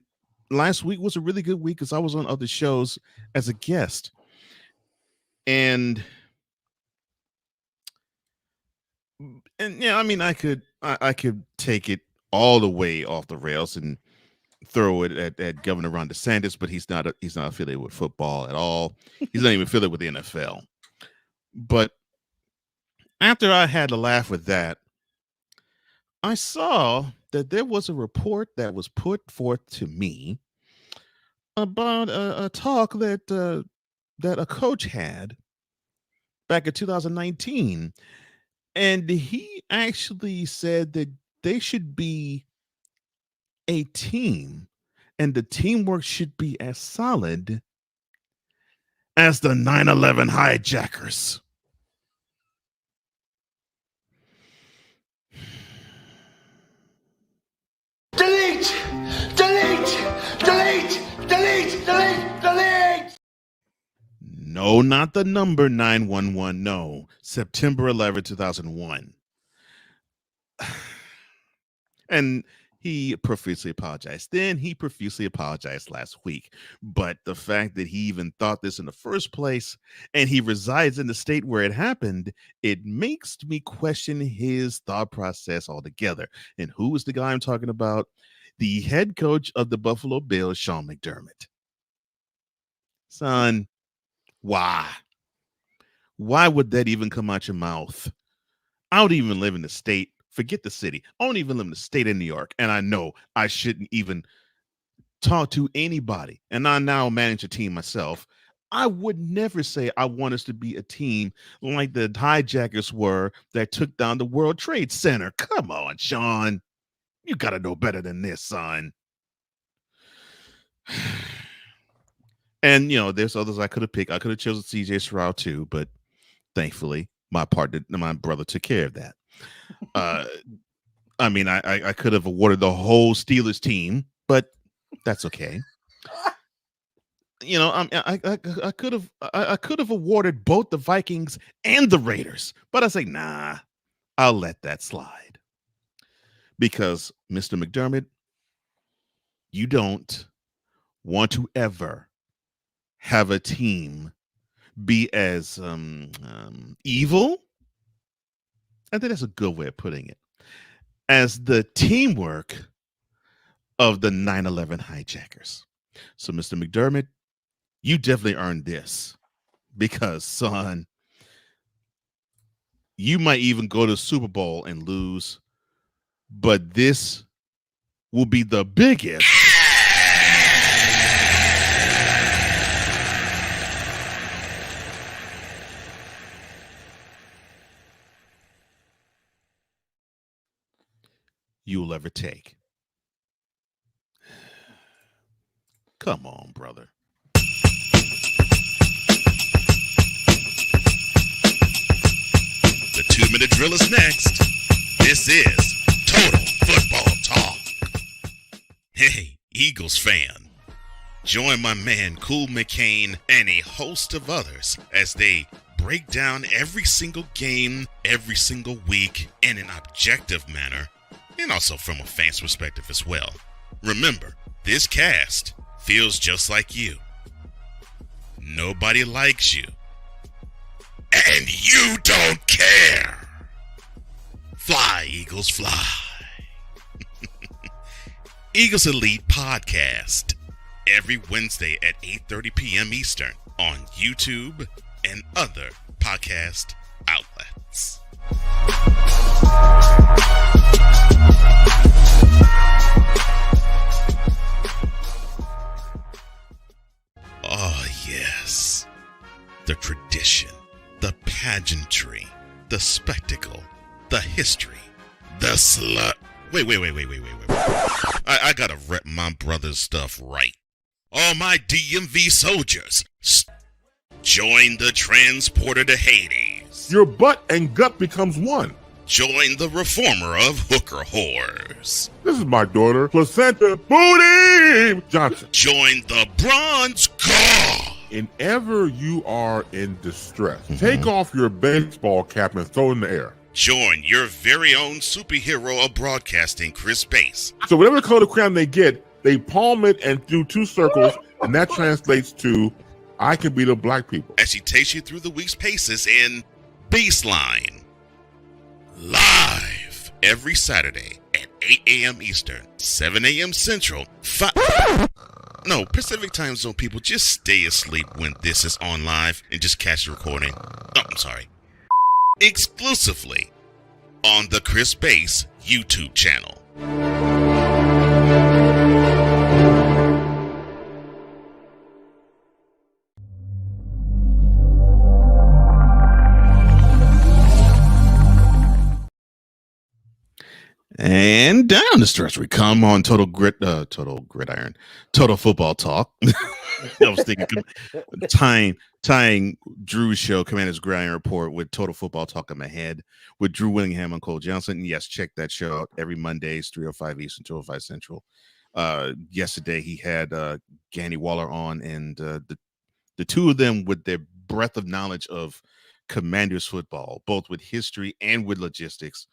last week was a really good week because I was on other shows as a guest. And yeah, I mean, I could take it all the way off the rails and throw it at Governor Ron DeSantis, but he's not affiliated with football at all. He's not even affiliated with the NFL. But after I had to laugh with that, I saw that there was a report that was put forth to me about a talk that a coach had back in 2019, and he actually said that they should be a team, and the teamwork should be as solid as the 9/11 hijackers. Delete! Delete! Delete! Delete! Delete! Delete! No, not the number 911. No, September 11, 2001. And he profusely apologized. Then he profusely apologized last week. But the fact that he even thought this in the first place, and he resides in the state where it happened, it makes me question his thought process altogether. And who is the guy I'm talking about? The head coach of the Buffalo Bills, Sean McDermott. Son, why? Why would that even come out your mouth? I don't even live in the state. Forget the city. I don't even live in the state of New York. And I know I shouldn't even talk to anybody. And I now manage a team myself. I would never say I want us to be a team like the hijackers were that took down the World Trade Center. Come on, Sean. You got to know better than this, son. And, there's others I could have picked. I could have chosen CJ Stroud too, but thankfully my brother took care of that. I mean, I could have awarded the whole Steelers team, but that's okay. I could have awarded both the Vikings and the Raiders, but I say, nah, I'll let that slide. Because Mr. McDermott, you don't want to ever have a team be as evil. I think that's a good way of putting it. As the teamwork of the 9/11 hijackers. So, Mr. McDermott, you definitely earned this because, son, you might even go to the Super Bowl and lose, but this will be the biggest you'll ever take. Come on, brother. The 2-minute drill is next. This is Total Football Talk. Hey, Eagles fan. Join my man Cool McCain and a host of others as they break down every single game, every single week in an objective manner, and also from a fan's perspective as well. Remember, this cast feels just like you. Nobody likes you. And you don't care. Fly, Eagles, fly. Eagles Elite Podcast. Every Wednesday at 8:30 p.m. Eastern on YouTube and other podcast outlets. Oh, yes. The tradition, the pageantry, the spectacle, the history, the slut. Wait. I gotta rep my brother's stuff right. All my DMV soldiers, join the transporter to Hades. Your butt and gut becomes one. Join the reformer of hooker whores. This is my daughter, Placenta Booty Johnson. Join the bronze god. Whenever you are in distress, take off your baseball cap and throw it in the air. Join your very own superhero of broadcasting, Chris Bass. So whatever color crayon they get, they palm it and do 2 circles, and that translates to, I can beat up black people. As he takes you through the week's paces in Baseline. Live every Saturday at 8 a.m. Eastern, 7 a.m. Central, No, Pacific Time Zone people, just stay asleep when this is on live and just catch the recording. Oh, I'm sorry. Exclusively on the Chris Base YouTube channel. And down the stretch we come on Total Football Talk. I was thinking tying Drew's show, Commander's Gridiron Report, with Total Football Talk in my head with Drew Willingham and Cole Johnson. And yes, check that show out every Mondays, 3:05 Eastern, 2:05 Central. Yesterday he had Gandy Waller on, and the two of them with their breadth of knowledge of Commanders football, both with history and with logistics.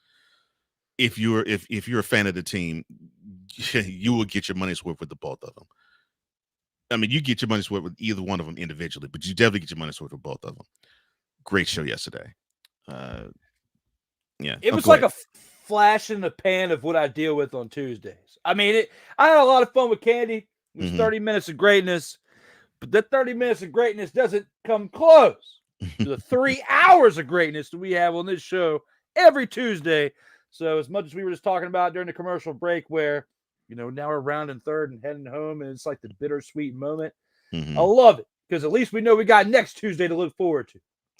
If you're a fan of the team, you will get your money's worth with the both of them. I mean, you get your money's worth with either one of them individually, but you definitely get your money's worth with both of them. Great show yesterday. Yeah, it was like a flash in the pan of what I deal with on Tuesdays. I mean, I had a lot of fun with Candy. It was 30 minutes of greatness, but that 30 minutes of greatness doesn't come close to the 3 hours of greatness that we have on this show every Tuesday. So as much as we were just talking about during the commercial break where, now we're rounding third and heading home and it's like the bittersweet moment. I love it because at least we know we got next Tuesday to look forward to.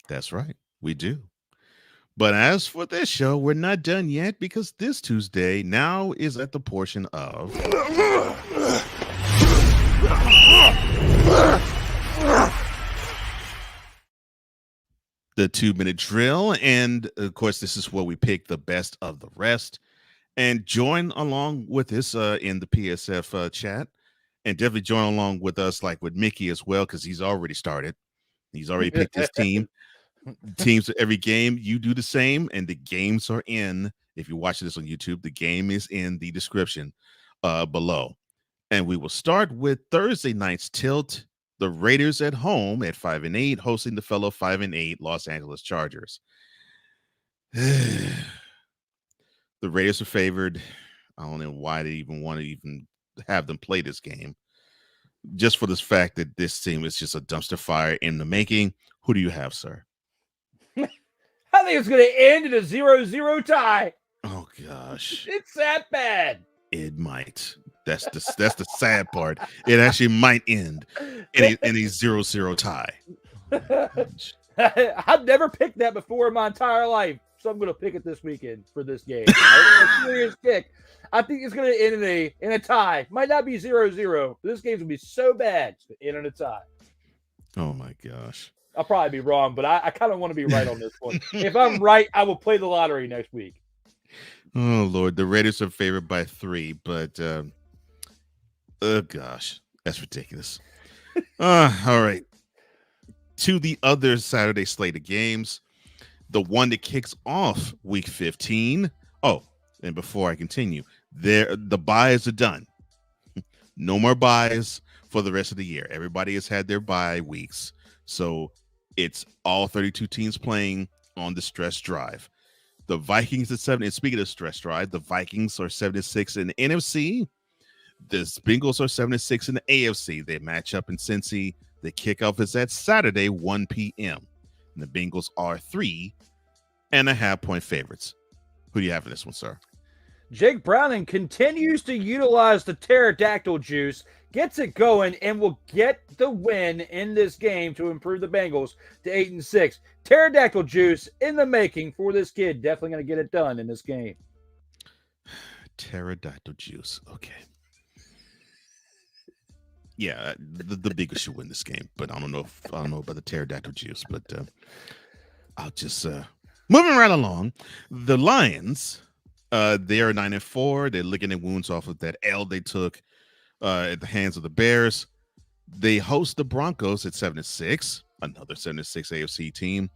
That's right. We do. But as for this show, we're not done yet because this Tuesday now is at the portion of the 2-minute drill. And of course, this is where we pick the best of the rest. And join along with us in the PSF chat. And definitely join along with us, like with Mickey as well, because he's already started. He's already picked his team. Teams for every game. You do the same. And the games are in. If you're watching this on YouTube, the game is in the description below. And we will start with Thursday night's tilt. The Raiders at home at 5-8, hosting the fellow 5-8 Los Angeles Chargers. The Raiders are favored. I don't know why they even want to have them play this game. Just for this fact that this team is just a dumpster fire in the making. Who do you have, sir? I think it's going to end in a 0-0 tie. Oh, gosh. It's that bad. It might. That's the sad part. It actually might end in a 0-0 tie. I've never picked that before in my entire life, so I'm going to pick it this weekend for this game. Serious pick. I think it's going to end in a tie. Might not be 0-0. This game's going to be so bad it's going to end in a tie. Oh my gosh. I'll probably be wrong, but I kind of want to be right on this one. If I'm right, I will play the lottery next week. Oh Lord, the Raiders are favored by 3, but oh gosh, that's ridiculous. All right. To the other Saturday slate of games, the one that kicks off week 15. Oh, and before I continue, the buys are done. No more buys for the rest of the year. Everybody has had their bye weeks. So it's all 32 teams playing on the stress drive. The Vikings at 7. And speaking of stress drive, the Vikings are 7-6 in the NFC. The Bengals are 7-6 in the AFC. They match up in Cincy. The kickoff is at Saturday, 1 p.m. And the Bengals are 3.5-point favorites. Who do you have in this one, sir? Jake Browning continues to utilize the pterodactyl juice, gets it going, and will get the win in this game to improve the Bengals to 8-6. Pterodactyl juice in the making for this kid. Definitely going to get it done in this game. Pterodactyl juice. Okay. Yeah, the Bengals should win this game, but I don't know about the pterodactyl juice. But I'll just moving right along. The Lions, they are 9-4. They're licking their wounds off of that L they took at the hands of the Bears. They host the Broncos at 7-6, another 7-6 AFC team.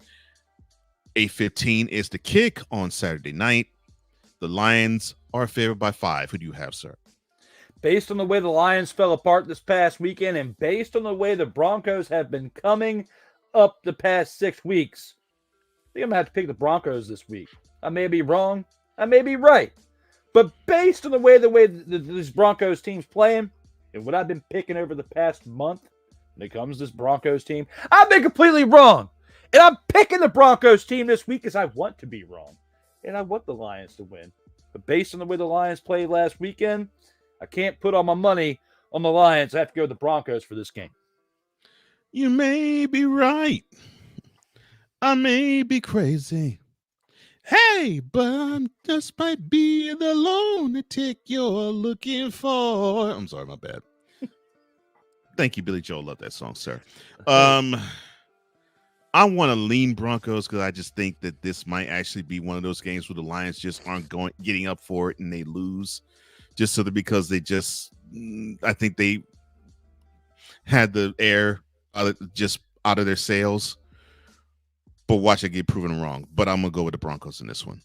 8:15 is the kick on Saturday night. The Lions are favored by 5. Who do you have, sir? Based on the way the Lions fell apart this past weekend and based on the way the Broncos have been coming up the past 6 weeks, I think I'm going to have to pick the Broncos this week. I may be wrong. I may be right. But based on the way these Broncos teams playing, and what I've been picking over the past month when it comes to this Broncos team, I've been completely wrong. And I'm picking the Broncos team this week because I want to be wrong. And I want the Lions to win. But based on the way the Lions played last weekend, I can't put all my money on the Lions. I have to go with the Broncos for this game. You may be right. I may be crazy. Hey, but I just might be the lunatic you're looking for. I'm sorry, my bad. Thank you, Billy Joel. Love that song, sir. I want to lean Broncos because I just think that this might actually be one of those games where the Lions just aren't getting up for it and they lose, just because they just, I think they had the air just out of their sails. But watch it get proven wrong. But I'm gonna go with the Broncos in this one.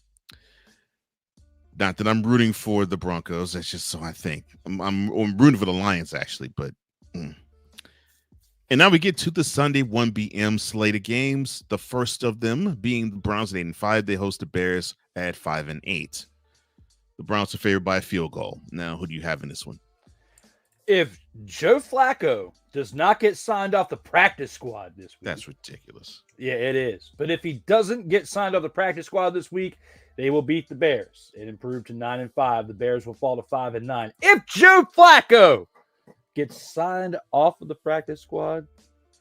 Not that I'm rooting for the Broncos. That's just so I think I'm rooting for the Lions actually. But and now we get to the Sunday 1 p.m. slate of games. The first of them being the Browns at 8-5. They host the Bears at 5-8. The Browns are favored by a field goal. Now, who do you have in this one? If Joe Flacco does not get signed off the practice squad this week. That's ridiculous. Yeah, it is. But if he doesn't get signed off the practice squad this week, they will beat the Bears and improve to 9-5. The Bears will fall to 5-9. If Joe Flacco gets signed off of the practice squad,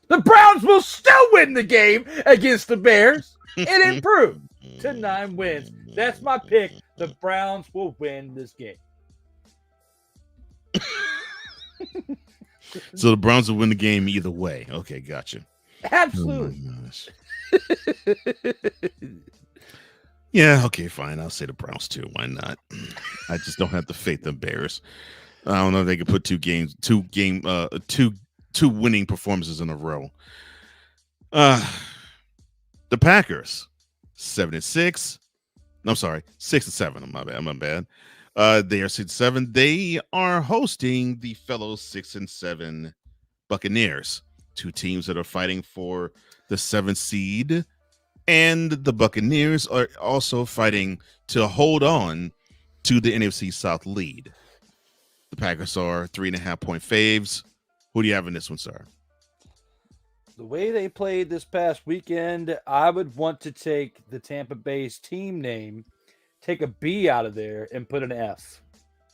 the Browns will still win the game against the Bears and improve to 9 wins. That's my pick. The Browns will win this game. So the Browns will win the game either way. Okay, gotcha. Absolutely. Oh yeah, okay, fine. I'll say the Browns too. Why not? I just don't have the faith in Bears. I don't know if they could put two winning performances in a row. The Packers 7-6. I'm sorry, 6-7. My bad. They are 6-7. They are hosting the fellow 6-7 Buccaneers, two teams that are fighting for the 7th seed, and the Buccaneers are also fighting to hold on to the NFC South lead. The Packers are 3.5-point faves. Who do you have in this one, sir? The way they played this past weekend, I would want to take the Tampa Bay's team name, take a B out of there, and put an F.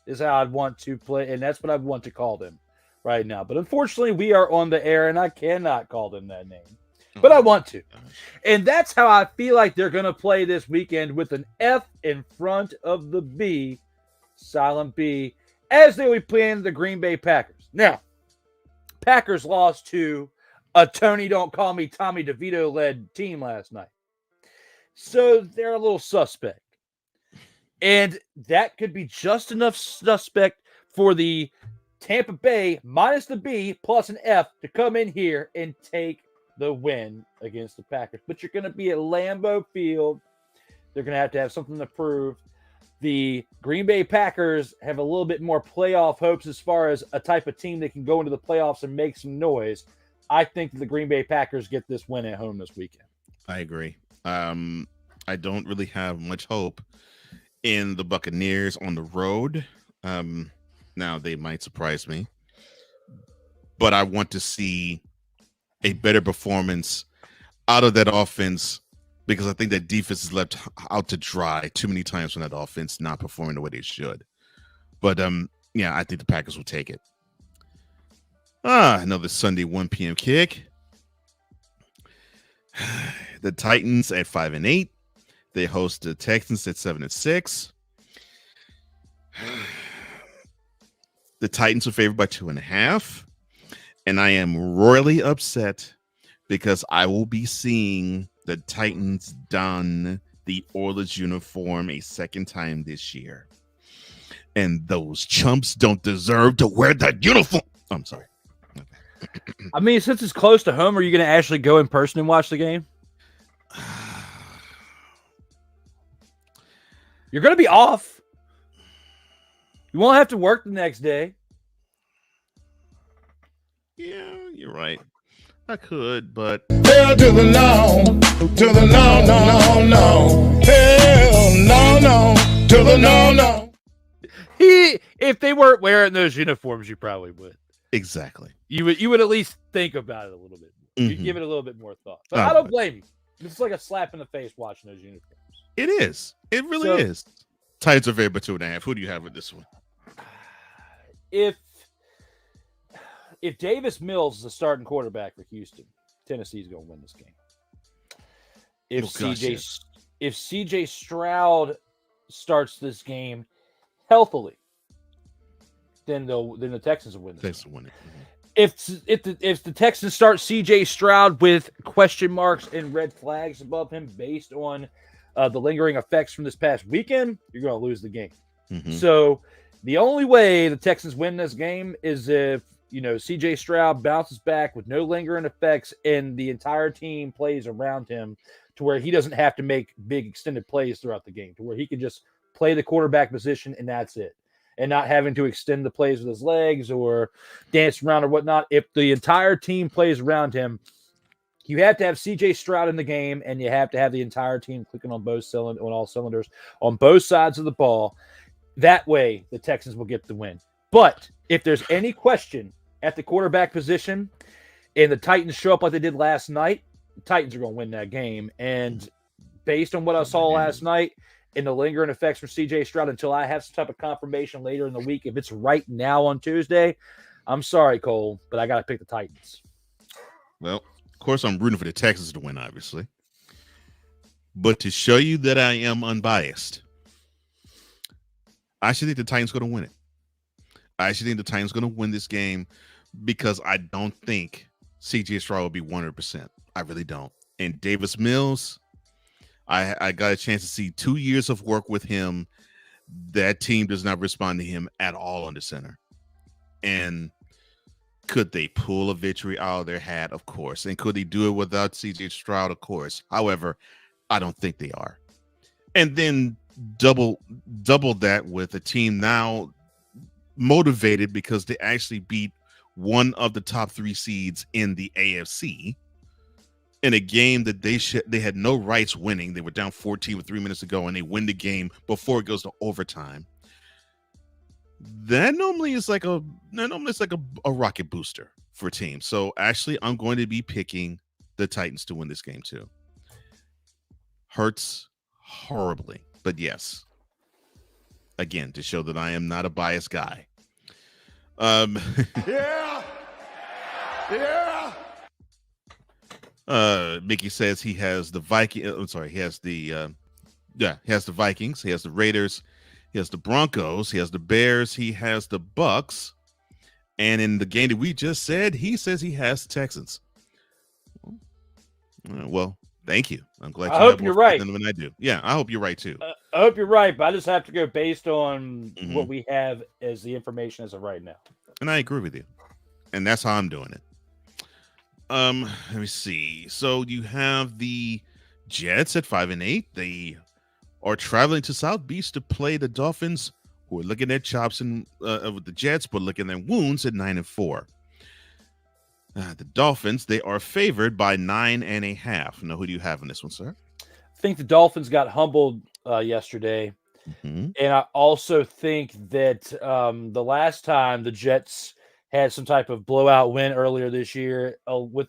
Is how I'd want to play, and that's what I want to call them right now. But unfortunately, we are on the air, and I cannot call them that name. But I want to. And that's how I feel like they're going to play this weekend, with an F in front of the B, silent B, as they will be playing the Green Bay Packers. Now, Packers lost to a Tony Don't Call Me Tommy DeVito-led team last night. So they're a little suspect. And that could be just enough suspect for the Tampa Bay minus the B plus an F to come in here and take the win against the Packers. But you're going to be at Lambeau Field. They're going to have something to prove. The Green Bay Packers have a little bit more playoff hopes as far as a type of team that can go into the playoffs and make some noise. I think the Green Bay Packers get this win at home this weekend. I agree. I don't really have much hope in the Buccaneers on the road. Now they might surprise me, but I want to see a better performance out of that offense, because I think that defense is left out to dry too many times from that offense not performing the way they should. But yeah, I think the Packers will take it. Another Sunday 1 p.m. kick. The Titans at 5-8. They host the Texans at 7-6. The Titans are favored by 2.5. And I am royally upset because I will be seeing the Titans don the Oilers uniform a second time this year. And those chumps don't deserve to wear that uniform. I'm sorry. I mean, since it's close to home, are you going to actually go in person and watch the game? You're going to be off. You won't have to work the next day. Yeah, you're right. I could, but hell to the no, to the no, no, no, no. Hell no, no, to the no, no. If they weren't wearing those uniforms, you probably would. Exactly. You would at least think about it a little bit. You give it a little bit more thought. But I don't blame you. It's like a slap in the face watching those uniforms. It is. It really is. Titans are favored by 2.5. Who do you have with this one? If Davis Mills is the starting quarterback for Houston, Tennessee's going to win this game. If CJ Stroud starts this game healthily, then the Texans will win this. Texans will win it. If the Texans start CJ Stroud with question marks and red flags above him based on the lingering effects from this past weekend, you're going to lose the game. So the only way the Texans win this game is if CJ Stroud bounces back with no lingering effects and the entire team plays around him to where he doesn't have to make big extended plays throughout the game, to where he can just play the quarterback position and that's it. And not having to extend the plays with his legs or dance around or whatnot. If the entire team plays around him, you have to have CJ Stroud in the game, and you have to have the entire team clicking on all cylinders on both sides of the ball. That way, the Texans will get the win. But if there's any question at the quarterback position, and the Titans show up like they did last night, the Titans are going to win that game. And based on what I saw last night, and the lingering effects from CJ Stroud, until I have some type of confirmation later in the week, if it's right now on Tuesday, I'm sorry, Cole, but I got to pick the Titans. Well, of course, I'm rooting for the Texans to win, obviously. But to show you that I am unbiased, I actually think the Titans are going to win it. I actually think the Titans are going to win this game because I don't think CJ Stroud will be 100%. I really don't. And Davis Mills, I got a chance to see 2 years of work with him. That team does not respond to him at all on the center. And could they pull a victory out of their hat? Of course. And could they do it without CJ Stroud? Of course. However, I don't think they are. And then double that with a team now motivated because they actually beat one of the top 3 seeds in the AFC. In a game that they had no rights winning. They were down 14 with 3 minutes to go, and they win the game before it goes to overtime. That normally is like a rocket booster for a team. So actually, I'm going to be picking the Titans to win this game too. Hurts horribly, but yes. Again, to show that I am not a biased guy. Yeah. Mickey says he has the Viking. I'm sorry, he has the he has the Vikings, he has the Raiders, he has the Broncos, he has the Bears, he has the Bucks, and in the game that we just said, he says he has the Texans. Well, thank you. I'm glad. I hope you're right. Than I do. Yeah, I hope you're right too. I hope you're right, but I just have to go based on what we have as the information as of right now. And I agree with you, and that's how I'm doing it. Let me see. So you have the Jets at 5-8. They are traveling to South Beach to play the Dolphins, who are looking at chops and with the Jets, but looking at wounds at 9-4. The Dolphins, they are favored by 9.5. Now, who do you have in this one, sir? I think the Dolphins got humbled yesterday, and I also think that the last time the Jets had some type of blowout win earlier this year with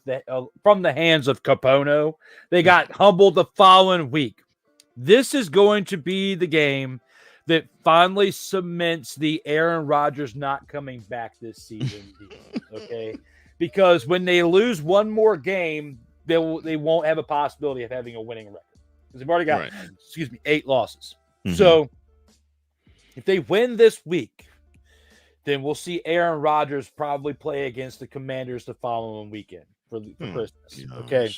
from the hands of Capono, they got humbled the following week. This is going to be the game that finally cements the Aaron Rodgers not coming back this season deal, okay? Because when they lose one more game, they won't have a possibility of having a winning record. Because they've already got, 8 losses. So if they win this week, then we'll see Aaron Rodgers probably play against the Commanders the following weekend for Christmas. Okay.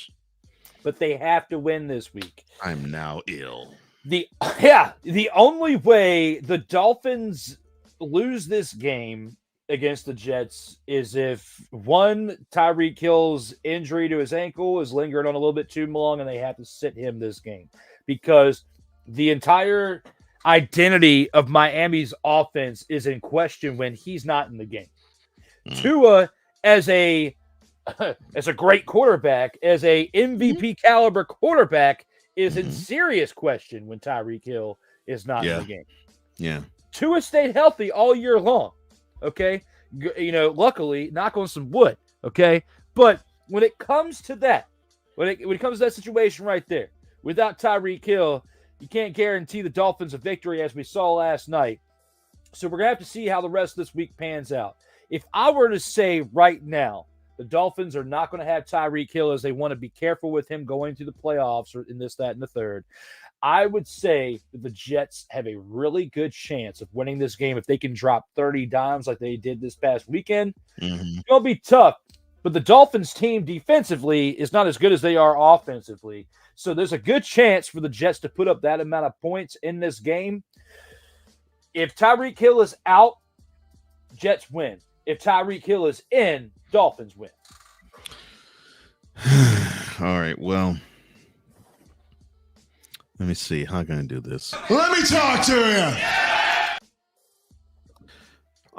But they have to win this week. I'm now ill. The only way the Dolphins lose this game against the Jets is if Tyreek Hill's injury to his ankle is lingering on a little bit too long and they have to sit him this game, because the entire identity of Miami's offense is in question when he's not in the game. Tua, as a great quarterback, as a MVP caliber quarterback, is in serious question when Tyreek Hill is not in the game. Yeah. Tua stayed healthy all year long. Okay. Luckily, knock on some wood. Okay. But when it comes to that, when it comes to that situation right there, without Tyreek Hill, you can't guarantee the Dolphins a victory as we saw last night. So we're going to have to see how the rest of this week pans out. If I were to say right now, the Dolphins are not going to have Tyreek Hill as they want to be careful with him going to the playoffs or in this, that, and the third, I would say that the Jets have a really good chance of winning this game if they can drop 30 dimes like they did this past weekend. It's going to be tough, but the Dolphins team defensively is not as good as they are offensively. So there's a good chance for the Jets to put up that amount of points in this game. If Tyreek Hill is out, Jets win. If Tyreek Hill is in, Dolphins win. All right, well, let me see. How can I do this? Let me talk to you.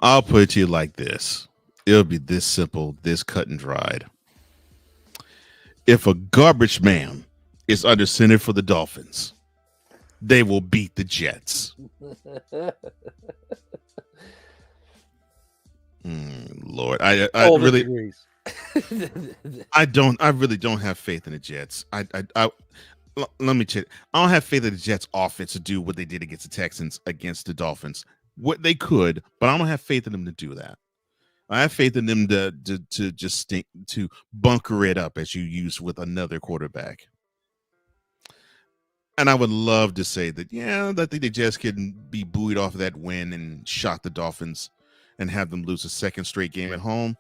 I'll put it to you like this. It'll be this simple, this cut and dried. If a garbage man is under center for the Dolphins, they will beat the Jets. Lord, I really, I really don't have faith in the Jets. Let me check. I don't have faith in the Jets offense to do what they did against the Texans, against the Dolphins. What they could, but I don't have faith in them to do that. I have faith in them to just to bunker it up as you use with another quarterback. And I would love to say that, I think they just can be buoyed off of that win and shock the Dolphins and have them lose a second straight game at home.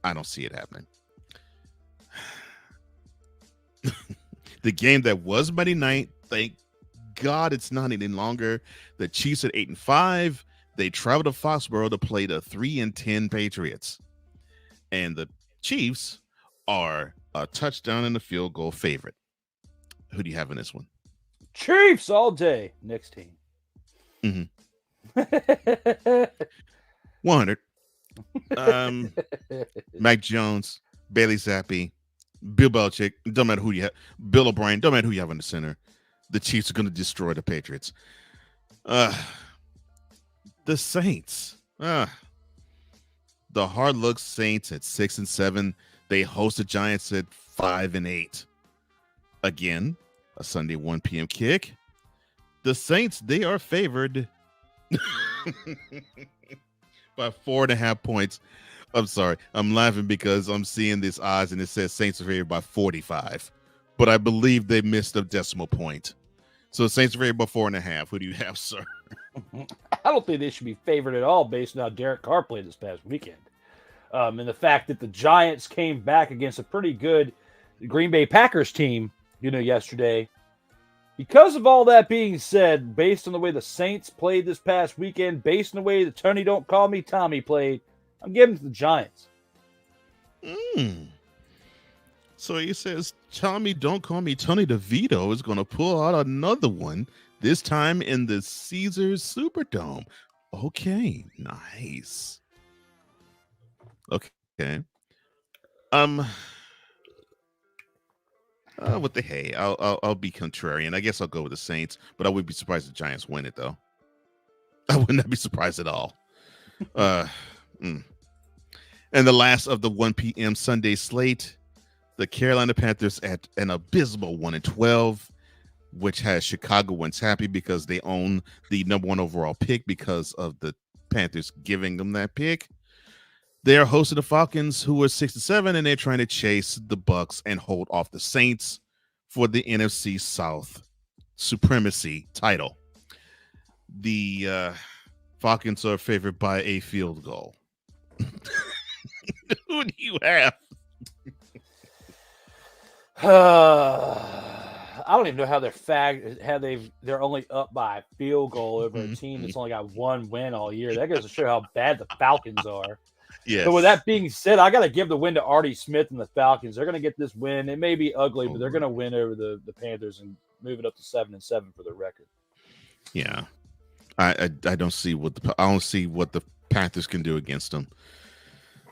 I don't see it happening. The game that was Monday night, thank God it's not any longer. The Chiefs at 8-5. They traveled to Foxborough to play the 3-10 Patriots. And the Chiefs are a touchdown and a field goal favorite. Who do you have in this one? Chiefs all day. Next team. 100. Mac Jones, Bailey Zappi, Bill Belichick. Don't matter who you have. Bill O'Brien. Don't matter who you have in the center. The Chiefs are going to destroy the Patriots. The Saints. The hard luck Saints at 6-7. They host the Giants at 5-8. Again, a Sunday 1 p.m. kick. The Saints, they are favored by 4.5 points. I'm sorry. I'm laughing because I'm seeing these odds and it says Saints are favored by 45. But I believe they missed a decimal point. So Saints are favored by 4.5. Who do you have, sir? I don't think they should be favored at all based on how Derek Carr played this past weekend. And the fact that the Giants came back against a pretty good Green Bay Packers team, yesterday. Because of all that being said, based on the way the Saints played this past weekend, based on the way the Tony Don't Call Me Tommy played, I'm giving it to the Giants. So he says, Tommy Don't Call Me Tony DeVito is going to pull out another one, this time in the Caesars Superdome. Okay, nice. Okay. What the hey? I'll be contrarian. I guess I'll go with the Saints, but I would be surprised if the Giants win it, though. I would not be surprised at all. And the last of the 1 p.m. Sunday slate, the Carolina Panthers at an abysmal 1-12, which has Chicago ones happy because they own the number 1 overall pick because of the Panthers giving them that pick. They are hosting the Falcons, who are 6-7, and they're trying to chase the Bucks and hold off the Saints for the NFC South supremacy title. The Falcons are favored by a field goal. Who do you have? I don't even know how they're only up by a field goal over a team that's only got one win all year. That goes to show how bad the Falcons are. Yes. But with that being said, I got to give the win to Artie Smith and the Falcons. They're going to get this win. It may be ugly, but they're going to win over the Panthers and move it up to 7-7 for the record. Yeah, I don't see what the Panthers can do against them.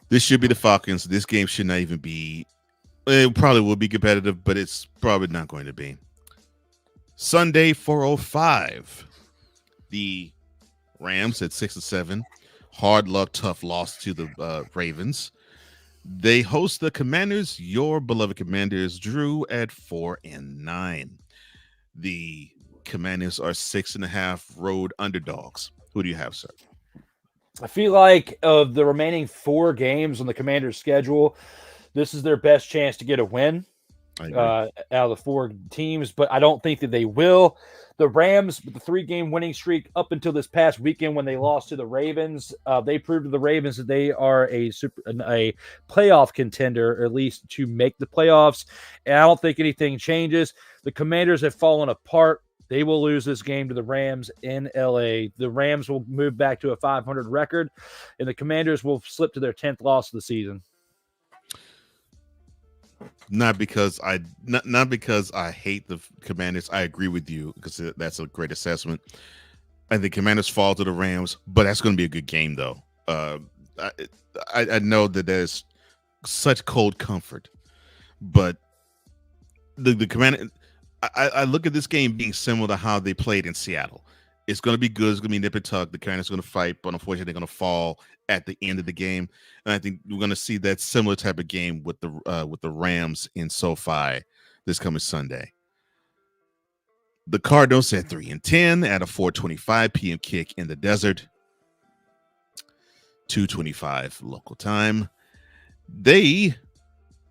This should be the Falcons. This game should not even be. It probably will be competitive, but it's probably not going to be. Sunday 4:05, the Rams at 6-7. Hard luck, tough loss to the Ravens. They host the Commanders, your beloved Commanders, Drew, at 4-9. The Commanders are 6.5 road underdogs. Who do you have, sir? I feel like of the remaining 4 games on the Commanders' schedule, this is their best chance to get a win out of the 4 teams, but I don't think that they will. The Rams, with the 3-game winning streak up until this past weekend when they lost to the Ravens, they proved to the Ravens that they are a playoff contender, or at least to make the playoffs, and I don't think anything changes. The Commanders have fallen apart. They will lose this game to the Rams in LA. The Rams will move back to a 500 record, and the Commanders will slip to their 10th loss of the season. Not because I hate the Commanders. I agree with you because that's a great assessment. I think Commanders fall to the Rams, but that's going to be a good game, though. I know that there's such cold comfort, but the Commanders. I look at this game being similar to how they played in Seattle. It's going to be good. It's going to be nip and tuck. The Commanders are going to fight, but unfortunately, they're going to fall at the end of the game. And I think we're going to see that similar type of game with the Rams in SoFi this coming Sunday. The Cardinals at 3-10 at a 4:25 p.m. kick in the desert. 2:25 local time. They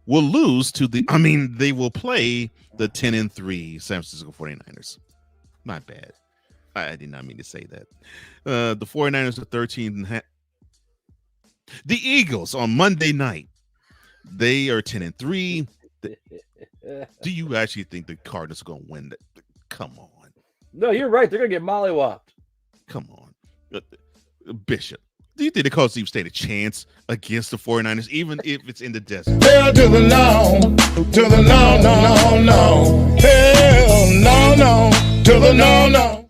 will lose to they will play the 10-3 San Francisco 49ers. Not bad. I did not mean to say that. The 49ers are 13.5. The Eagles on Monday night, they are 10-3. Do you actually think the Cardinals are going to win that? Come on. No, you're right. They're going to get mollywopped. Come on. Bishop, do you think the Cardinals even stand a chance against the 49ers, even if it's in the desert? Hell to the no, to the no, no, no, no. Hell no, to the no.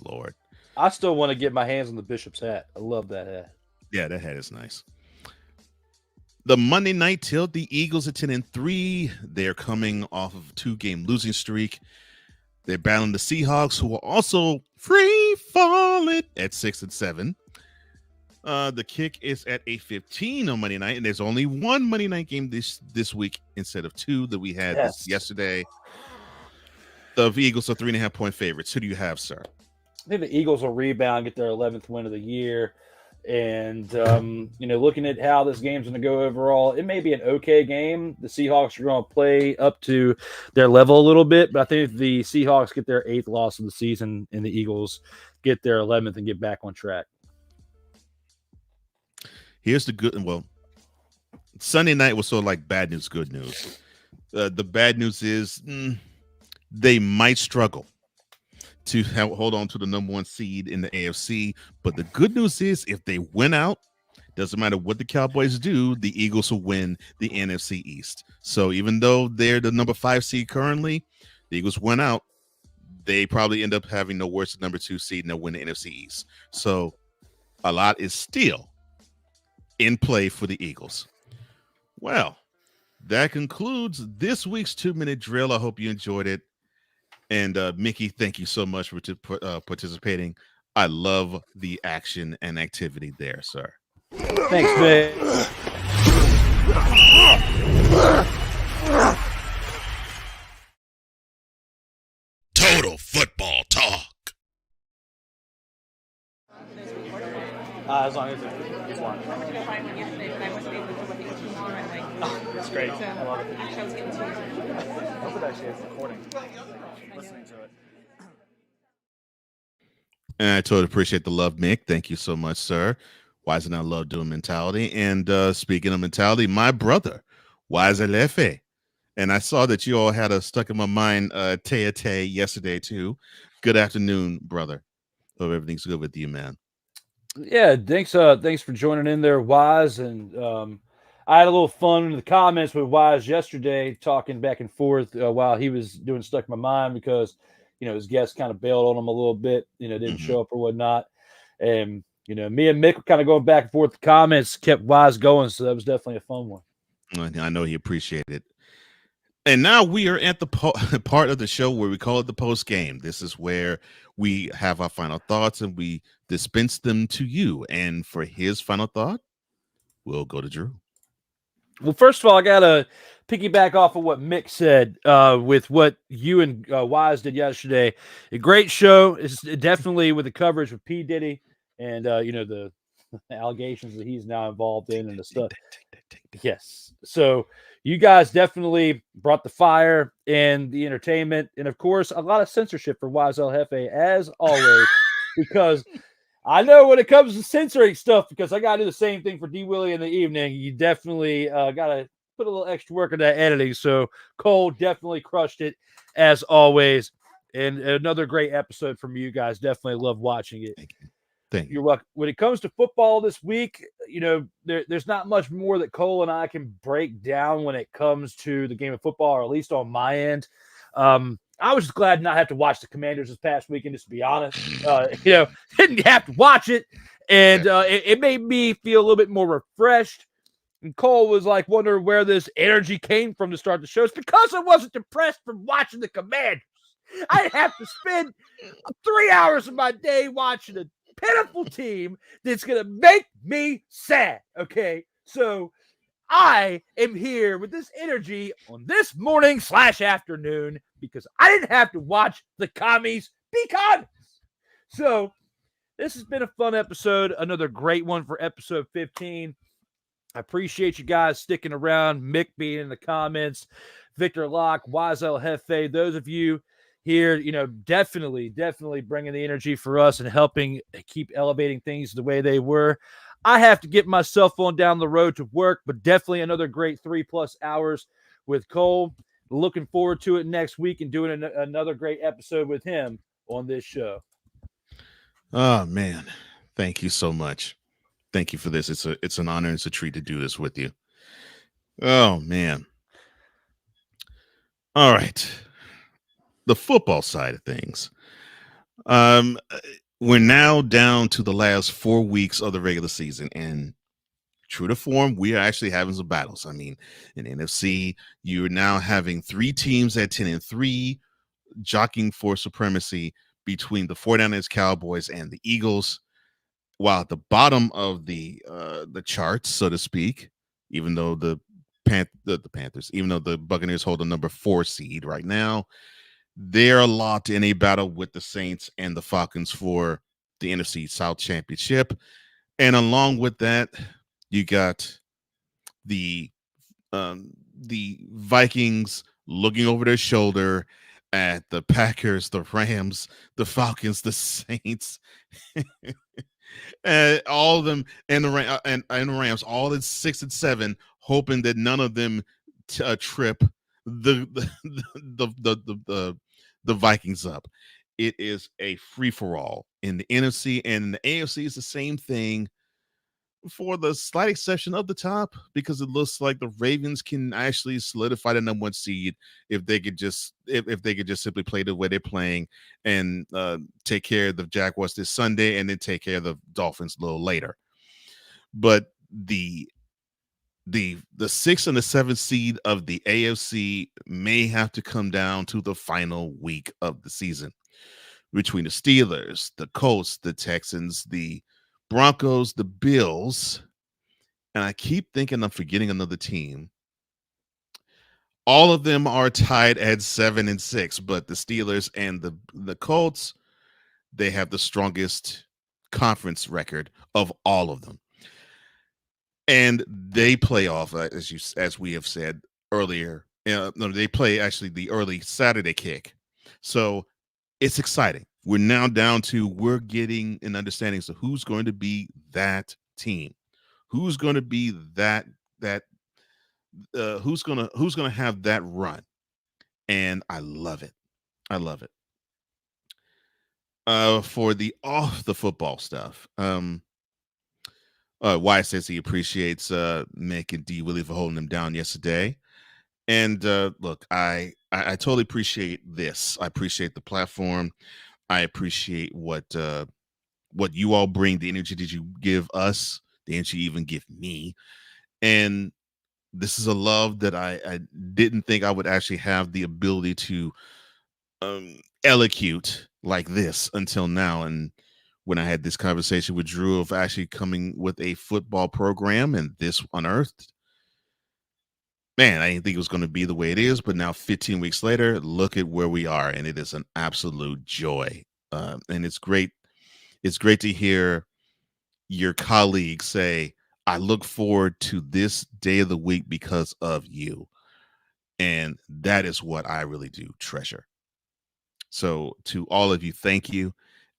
Lord. I still want to get my hands on the Bishop's hat. I love that hat. Yeah, that hat is nice. The Monday night tilt, the Eagles at 10-3. They're coming off of a 2-game losing streak. They're battling the Seahawks, who are also free falling at 6-7. The kick is at 8:15 on Monday night, and there's only one Monday night game this week instead of 2 that we had yesterday. The Eagles are 3.5-point favorites. Who do you have, sir? I think the Eagles will rebound, get their 11th win of the year. And, looking at how this game's going to go overall, it may be an okay game. The Seahawks are going to play up to their level a little bit, but I think the Seahawks get their 8th loss of the season and the Eagles get their 11th and get back on track. Here's the good. Well, Sunday night was sort of like bad news, good news. The bad news is they might struggle to hold on to the number 1 seed in the AFC. But the good news is if they win out, doesn't matter what the Cowboys do, the Eagles will win the NFC East. So even though they're the number 5 seed currently, the Eagles win out, they probably end up having no worse than number 2 seed and they'll win the NFC East. So a lot is still in play for the Eagles. Well, that concludes this week's 2-minute drill. I hope you enjoyed it. And Mickey, thank you so much for participating. I love the action and activity there, sir. Thanks, Vic. Total Football Talk. As long as it's one. Oh, that's great. I love it. I hope it actually has recording. Listening to it. And I totally appreciate the love, Mick. Thank you so much, sir. Wise and I love doing mentality. And speaking of mentality, my brother, Wise Lefe. And I saw that you all had a stuck in my mind Te yesterday too. Good afternoon, brother. Hope everything's good with you, man. Yeah, thanks for joining in there, Wise. And I had a little fun in the comments with Wise yesterday, talking back and forth while he was doing Stuck in My Mind because, his guests kind of bailed on him a little bit, didn't show up or whatnot. And, me and Mick were kind of going back and forth. The comments kept Wise going, so that was definitely a fun one. I know he appreciated it. And now we are at the part of the show where we call it the post game. This is where we have our final thoughts and we dispense them to you. And for his final thought, we'll go to Drew. Well, first of all, I got to piggyback off of what Mick said with what you and Wise did yesterday. A great show. It's definitely with the coverage with P. Diddy and, the allegations that he's now involved in and the stuff. Yes. So you guys definitely brought the fire and the entertainment. And, of course, a lot of censorship for Wise El Jefe, as always, because I know when it comes to censoring stuff, because I got to do the same thing for D. Willie in the evening, you definitely got to put a little extra work in that editing. So Cole definitely crushed it, as always. And another great episode from you guys. Definitely love watching it. Thank you. Thank you. You're welcome. When it comes to football this week, there's not much more that Cole and I can break down when it comes to the game of football, or at least on my end. I was just glad not have to watch the Commanders this past weekend, just to be honest. Didn't have to watch it, and it made me feel a little bit more refreshed. And Cole was like wondering where this energy came from to start the show. It's because I wasn't depressed from watching the Commanders. I'd have to spend 3 hours of my day watching a pitiful team that's going to make me sad. Okay, so I am here with this energy on this morning / afternoon because I didn't have to watch the commies be commies. So this has been a fun episode, another great one for episode 15. I appreciate you guys sticking around, Mick being in the comments, Victor Locke, Wise El Jefe, those of you here, definitely bringing the energy for us and helping keep elevating things the way they were. I have to get my cell phone down the road to work, but definitely another great 3+ hours with Cole. Looking forward to it next week and doing another great episode with him on this show. Oh, man. Thank you so much. Thank you for this. It's an honor and it's a treat to do this with you. Oh, man. All right. The football side of things. We're now down to the last 4 weeks of the regular season, and true to form, we are actually having some battles. I mean, in NFC, you're now having 3 teams at 10-3, jockeying for supremacy between the 49ers, Cowboys, and the Eagles. While at the bottom of the charts, so to speak, even though the Panthers, even though the Buccaneers hold the number 4 seed right now, they're locked in a battle with the Saints and the Falcons for the NFC South Championship. And along with that, you got the Vikings looking over their shoulder at the Packers, the Rams, the Falcons, the Saints, and all of them, and the Rams, all at 6 and 7, hoping that none of them trip the Vikings up. It is a free-for-all in the NFC, and in the AFC is the same thing, for the slight exception of the top, because it looks like the Ravens can actually solidify the number 1 seed if they could just simply play the way they're playing and take care of the Jaguars this Sunday and then take care of the Dolphins a little later. But the 6th and the 7th seed of the AFC may have to come down to the final week of the season between the Steelers, the Colts, the Texans, the Broncos, the Bills, and I keep thinking I'm forgetting another team. All of them are tied at 7 and 6, but the Steelers and the Colts, they have the strongest conference record of all of them. And they play off, as we have said earlier. They play actually the early Saturday kick, so it's exciting. We're now down to we're getting an understanding of who's going to be that team, who's going to be who's going to have that run, and I love it. I love it. For the off the football stuff, Wyatt says he appreciates Mick and D. Willie for holding him down yesterday. And look, I totally appreciate this. I appreciate the platform. I appreciate what you all bring, the energy that you give us, the energy you even give me. And This is a love that I didn't think I would actually have the ability to elocute like this until now. And when I had this conversation with Drew of actually coming with a football program and this unearthed, man, I didn't think it was going to be the way it is. But now 15 weeks later, look at where we are. And it is an absolute joy. And it's great. It's great to hear your colleagues say, I look forward to this day of the week because of you. And that is what I really do treasure. So to all of you, thank you.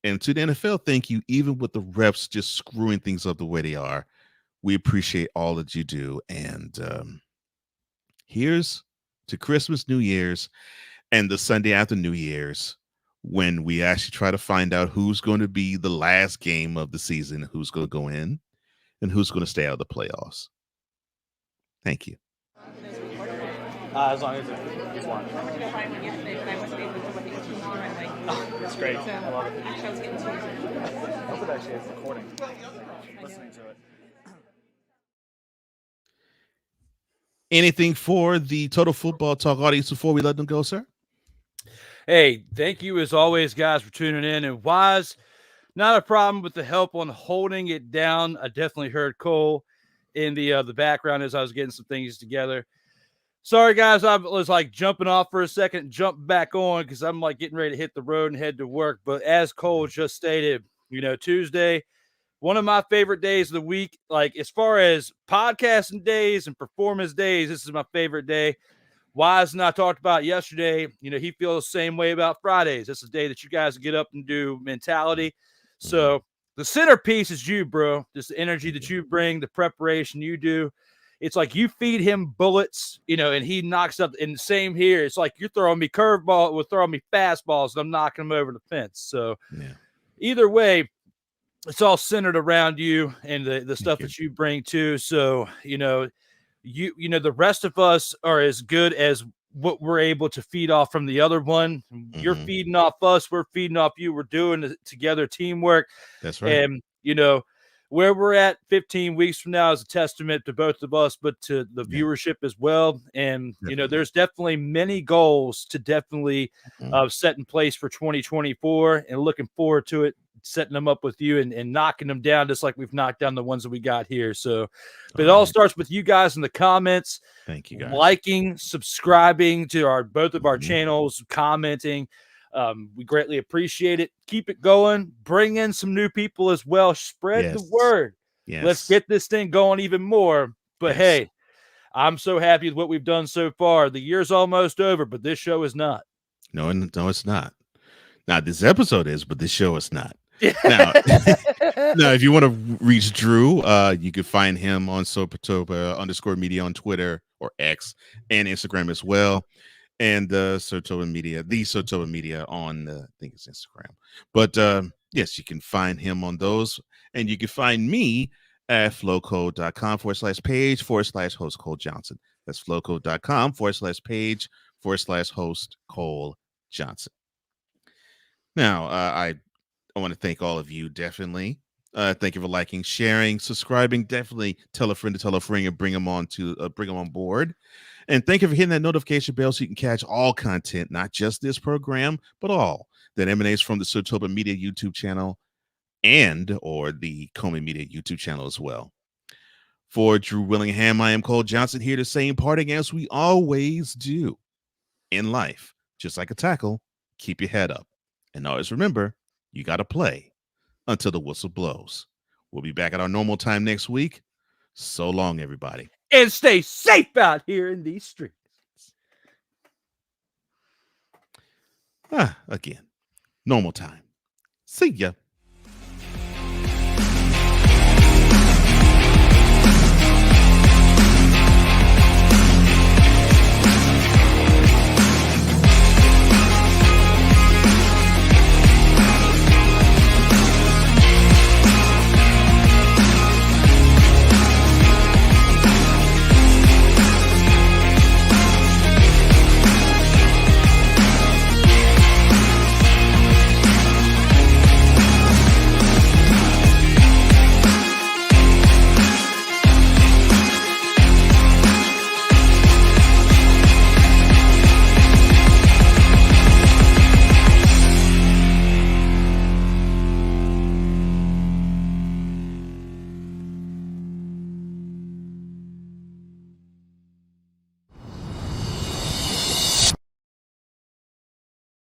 And to the NFL, thank you. Even with the refs just screwing things up the way they are, we appreciate all that you do. And here's to Christmas, New Year's, and the Sunday after New Year's, when we actually try to find out who's going to be the last game of the season, who's going to go in, and who's going to stay out of the playoffs. Thank you. As long as it's one. Oh, it's great. I love it. I hope it actually is recording. Listening to it. Anything for the Total Football Talk audience before we let them go, sir? Hey, thank you as always, guys, for tuning in. And Wise, not a problem with the help on holding it down. I definitely heard Cole in the background as I was getting some things together. Sorry, guys, I was like jumping off for a second, jump back on because I'm like getting ready to hit the road and head to work. But as Cole just stated, Tuesday, one of my favorite days of the week. Like as far as podcasting days and performance days, this is my favorite day. Wise and I talked about yesterday, he feels the same way about Fridays. That's the day that you guys get up and do mentality. So the centerpiece is you, bro. Just the energy that you bring, the preparation you do. It's like you feed him bullets, and he knocks up. And same here. It's like you're throwing me curveball, or throwing me fastballs, and I'm knocking them over the fence. So either way, it's all centered around you and the stuff that you bring too. So, the rest of us are as good as what we're able to feed off from the other one. You're feeding off us. We're feeding off you. We're doing it together, teamwork. That's right. And, where we're at 15 weeks from now is a testament to both of us, but to the viewership as well. And, there's definitely many goals to definitely set in place for 2024 and looking forward to it, setting them up with you and knocking them down just like we've knocked down the ones that we got here. So, but it all starts with you guys in the comments. Thank you, guys. Liking, subscribing to both of our channels, commenting. We greatly appreciate it. Keep it going. Bring in some new people as well. Spread the word. Yes. Let's get this thing going even more. But hey, I'm so happy with what we've done so far. The year's almost over, but this show is not. No, it's not. Now, this episode is, but this show is not. Now, if you want to reach Drew, you can find him on Soaptoba_media on Twitter or X and Instagram as well. And Sotoba Media, the Sotoba Media on, I think it's Instagram. But yes, you can find him on those. And you can find me at flowcode.com/page/host Cole Johnson. That's flowcode.com/page/host Cole Johnson. Now, I want to thank all of you, definitely. Thank you for liking, sharing, subscribing. Definitely tell a friend to tell a friend and bring them on board. And thank you for hitting that notification bell so you can catch all content, not just this program, but all that emanates from the Sotoba Media YouTube channel or the Comey Media YouTube channel as well. For Drew Willingham, I am Cole Johnson, here to say in parting, as we always do in life, just like a tackle, keep your head up. And always remember, you got to play until the whistle blows. We'll be back at our normal time next week. So long, everybody. And stay safe out here in these streets. Again, normal time. See ya.